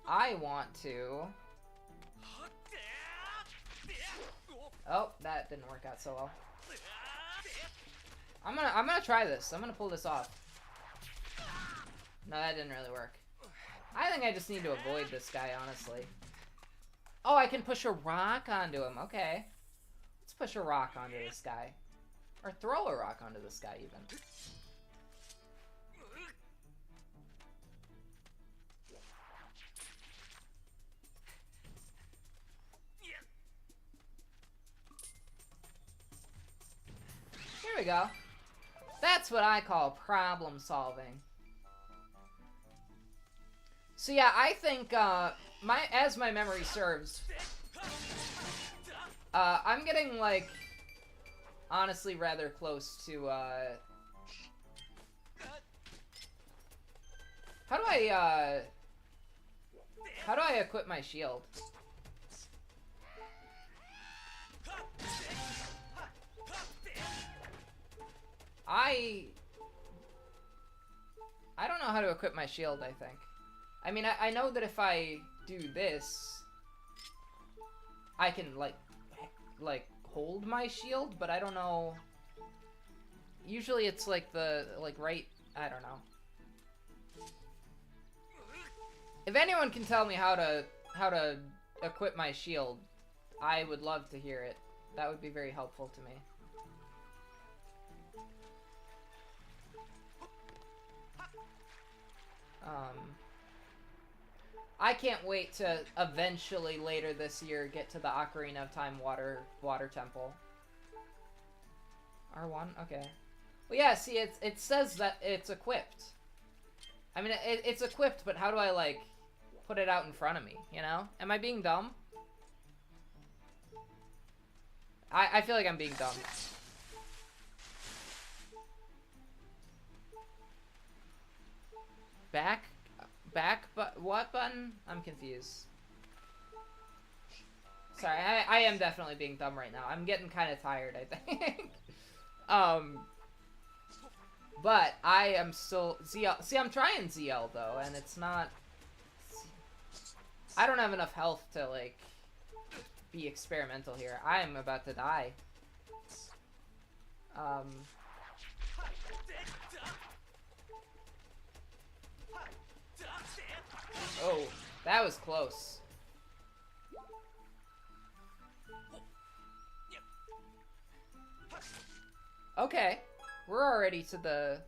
I want to... Oh, that didn't work out so well. I'm gonna try this. I'm gonna pull this off. No, that didn't really work. I think I just need to avoid this guy, honestly. Oh, I can push a rock onto him. Okay. Let's push a rock onto this guy. Or throw a rock onto this guy, even. Here we go. That's what I call problem solving. So yeah, I think, as my memory serves, I'm getting, like, honestly rather close to, how do I equip my shield? I don't know how to equip my shield, I think. I mean, I know that if I do this, I can, like, hold my shield, but I don't know. Usually it's, like, right, I don't know. If anyone can tell me how to equip my shield, I would love to hear it. That would be very helpful to me. I can't wait to eventually later this year get to the Ocarina of Time water temple. R1? Okay. Well, yeah, see, it says that it's equipped. I mean, it's equipped, but how do I, like, put it out in front of me, you know? Am I being dumb? I feel like I'm being dumb. What button? I'm confused. Sorry, I am definitely being dumb right now. I'm getting kind of tired, I think. But I am still ZL. See, I'm trying ZL though, and it's not. I don't have enough health to like be experimental here. I am about to die. Oh, that was close. Okay, we're already to the...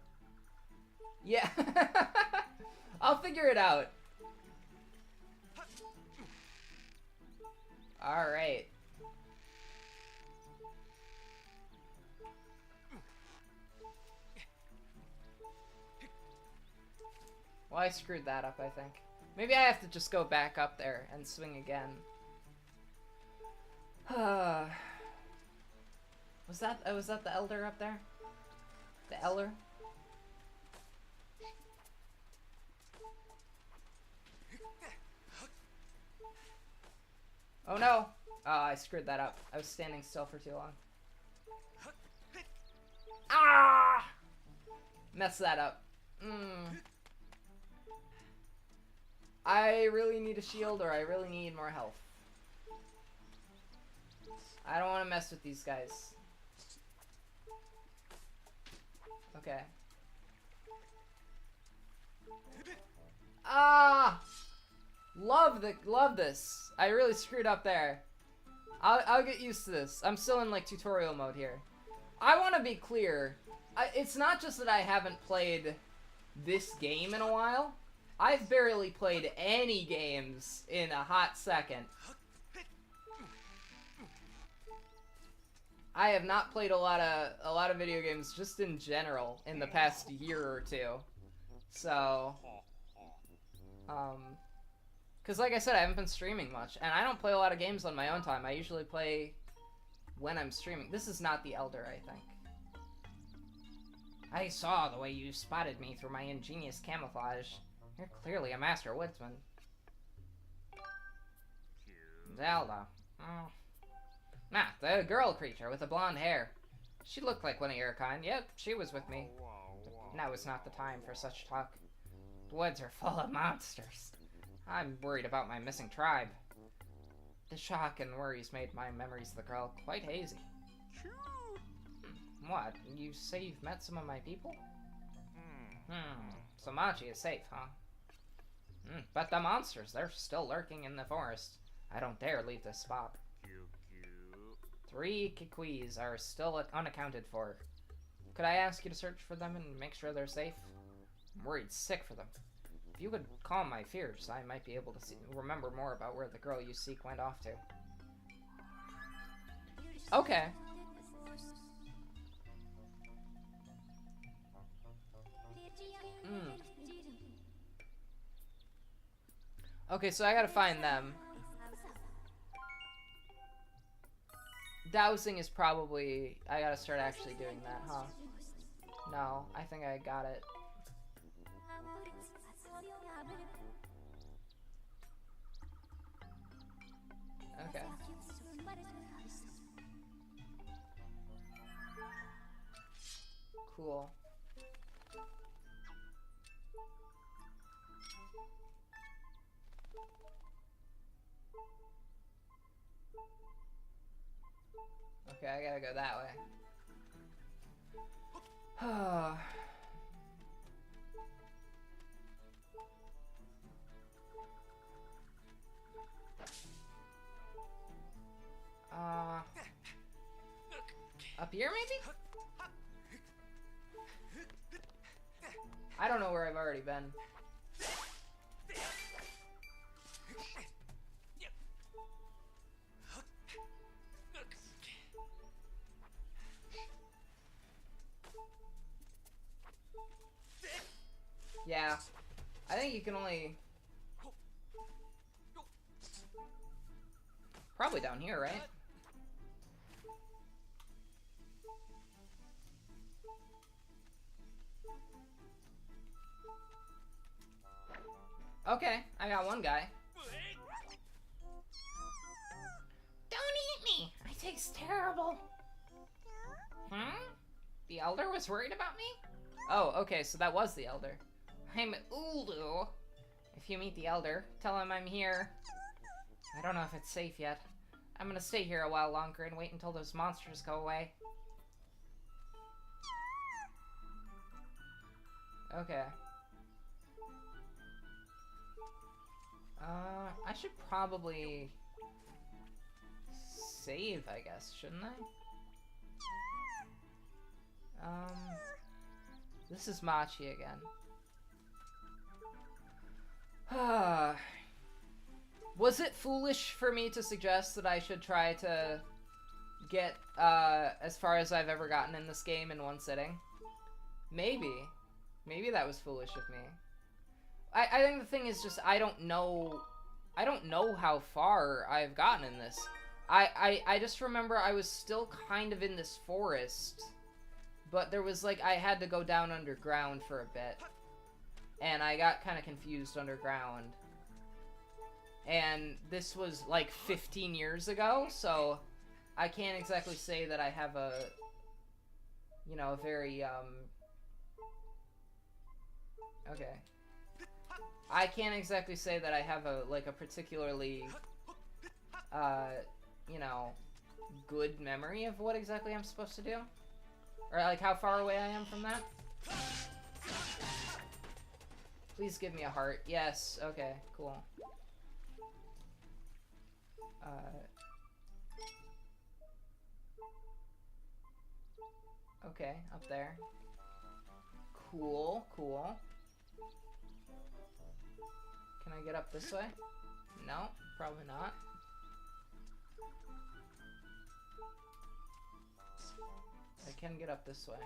Yeah, I'll figure it out. Alright. Well, I screwed that up, I think. Maybe I have to just go back up there and swing again. Was that the Elder up there? The Eller? Oh no! Oh, I screwed that up. I was standing still for too long. Ah! Messed that up. I really need a shield, or I really need more health. I don't want to mess with these guys. Okay. Ah! Love this. I really screwed up there. I'll get used to this. I'm still in like tutorial mode here. I want to be clear. It's not just that I haven't played this game in a while. I've barely played any games in a hot second. I have not played a lot of video games just in general in the past year or two. So, because like I said, I haven't been streaming much, and I don't play a lot of games on my own time. I usually play when I'm streaming. This is not the Elder, I think. I saw the way you spotted me through my ingenious camouflage. You're clearly a master woodsman. Zelda. The girl creature with the blonde hair. She looked like one of your kind. Yep, she was with me. But now is not the time for such talk. The woods are full of monsters. I'm worried about my missing tribe. The shock and worries made my memories of the girl quite hazy. What? You say you've met some of my people? So Machi is safe, huh? But the monsters, they're still lurking in the forest. I don't dare leave this spot. 3 Kikwis are still unaccounted for. Could I ask you to search for them and make sure they're safe? I'm worried sick for them. If you could calm my fears, I might be able to remember more about where the girl you seek went off to. Okay. Okay, so I gotta find them. Dowsing is probably... I gotta start actually doing that, huh? No, I think I got it. Okay. Cool. Okay, I gotta go that way. Up here maybe? I don't know where I've already been. Yeah, I think you can only... Probably down here, right? Okay, I got one guy. Don't eat me! I taste terrible. The Elder was worried about me? Oh, okay, so that was the Elder. I'm Ulu. If you meet the Elder, tell him I'm here. I don't know if it's safe yet. I'm gonna stay here a while longer and wait until those monsters go away. Okay. I should probably save, I guess, shouldn't I? This is Machi again. Was it foolish for me to suggest that I should try to get, as far as I've ever gotten in this game in one sitting? Maybe. Maybe that was foolish of me. I think the thing is just I don't know how far I've gotten in this. I just remember I was still kind of in this forest, but there was like I had to go down underground for a bit, and I got kind of confused underground. And this was like 15 years ago, so I can't exactly say that I have a, you know, a very okay. I can't exactly say that I have a, like, a particularly, you know, good memory of what exactly I'm supposed to do. Or, like, how far away I am from that. Please give me a heart. Yes, okay, cool. Okay, up there. Cool, cool. Can I get up this way? No, probably not. I can get up this way.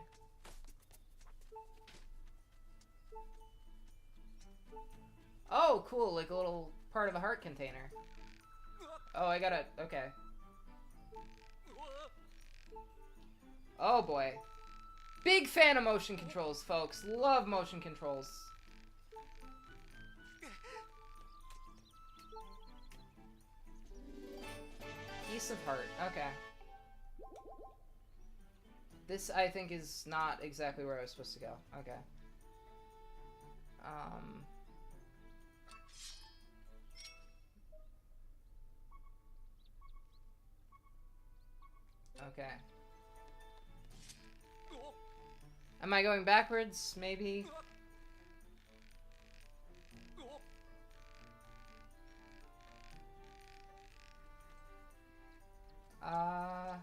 Oh, cool, like a little part of a heart container. Oh, I gotta, okay. Oh boy. Big fan of motion controls, folks. Love motion controls. Piece of heart, okay. This, I think, is not exactly where I was supposed to go. Okay. Okay. Am I going backwards? Maybe? Oh,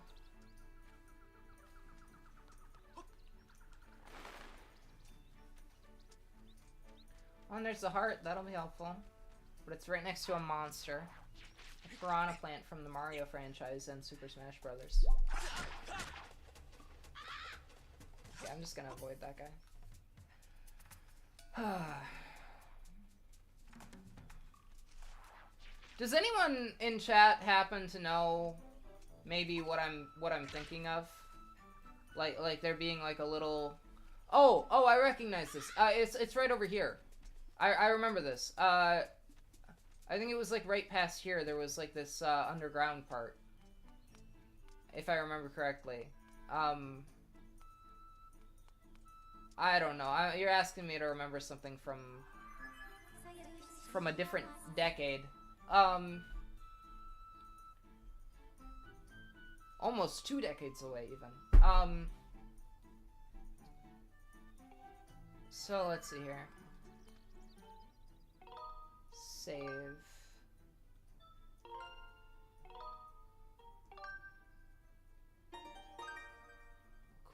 and there's the heart. That'll be helpful. But it's right next to a monster. A piranha plant from the Mario franchise and Super Smash Brothers. Okay, I'm just gonna avoid that guy. Does anyone in chat happen to know maybe what I'm thinking of? Like there being like a little... Oh, I recognize this. It's right over here. I remember this. I think it was like right past here. There was like this underground part, if I remember correctly. I don't know. You're asking me to remember something from a different decade. Almost 2 decades away, even. So let's see here. Save.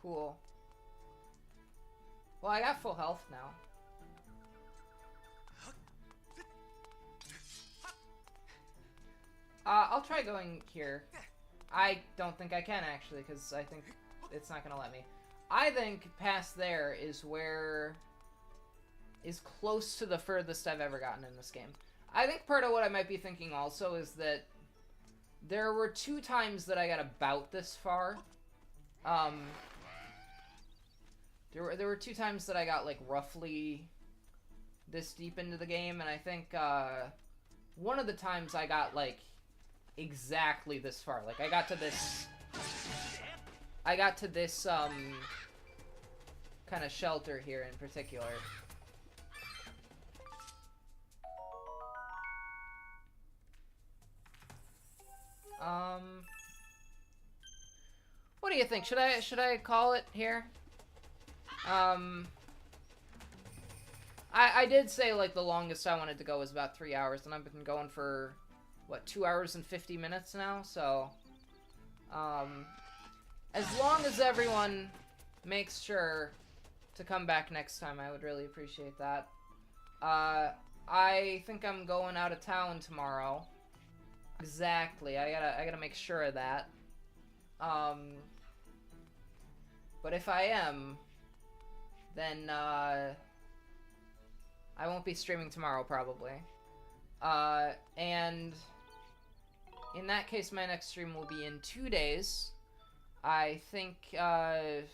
Cool. Well, I got full health now. I'll try going here. I don't think I can, actually, because I think it's not gonna let me. I think past there is where... is close to the furthest I've ever gotten in this game. I think part of what I might be thinking also is that there were 2 times that I got about this far. There were 2 times that I got, like, roughly this deep into the game, and I think one of the times I got like exactly this far. Like I got to this kind of shelter here in particular. What do you think? Should I call it here? I did say like the longest I wanted to go was about 3 hours, and I've been going for what, 2 hours and 50 minutes now. So, as long as everyone makes sure to come back next time, I would really appreciate that. I think I'm going out of town tomorrow. Exactly. I gotta make sure of that. But if I am, then I won't be streaming tomorrow probably. And in that case, my next stream will be in 2 days. I think I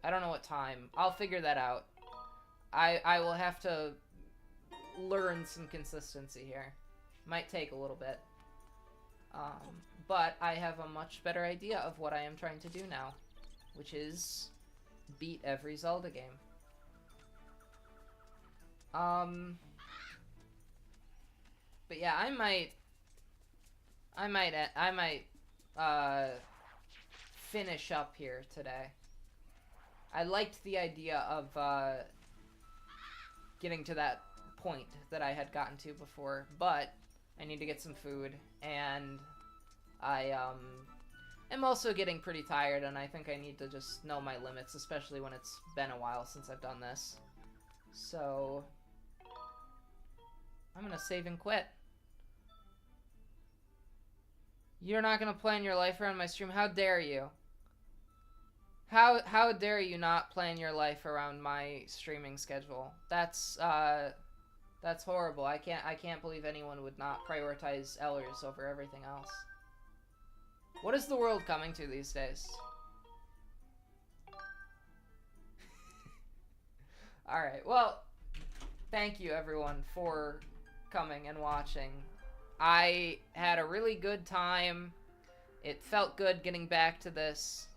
don't know what time. I'll figure that out. I will have to learn some consistency here. Might take a little bit. But I have a much better idea of what I am trying to do now, which is beat every Zelda game. But yeah, I might finish up here today. I liked the idea of getting to that point that I had gotten to before, but I need to get some food, and I am also getting pretty tired, and I think I need to just know my limits, especially when it's been a while since I've done this. So I'm gonna save and quit. You're not gonna plan your life around my stream? How dare you? How dare you not plan your life around my streaming schedule? That's horrible. I can't believe anyone would not prioritize Ellers over everything else. What is the world coming to these days? Alright, well, thank you everyone for coming and watching. I had a really good time. It felt good getting back to this.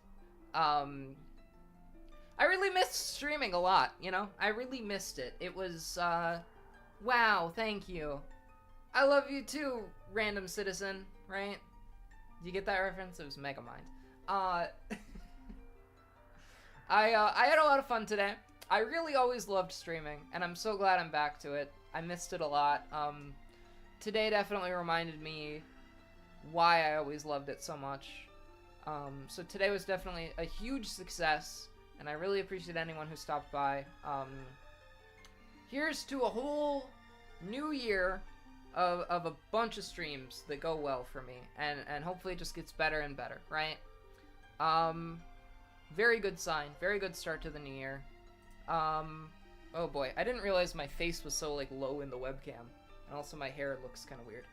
I really missed streaming a lot, you know? I really missed it. It was, wow, thank you. I love you too, random citizen, right? Did you get that reference? It was Megamind. I had a lot of fun today. I really always loved streaming, and I'm so glad I'm back to it. I missed it a lot. Today definitely reminded me why I always loved it so much. So today was definitely a huge success, and I really appreciate anyone who stopped by. Here's to a whole new year of a bunch of streams that go well for me, and hopefully it just gets better and better, right? Very good sign, very good start to the new year. Oh boy, I didn't realize my face was so like low in the webcam, and also my hair looks kind of weird.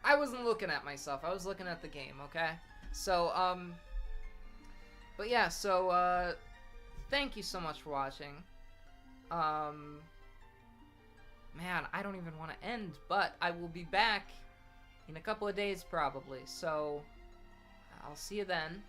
I wasn't looking at myself, I was looking at the game, okay? So, but yeah, so, thank you so much for watching. Man, I don't even want to end, but I will be back in a couple of days probably, so I'll see you then.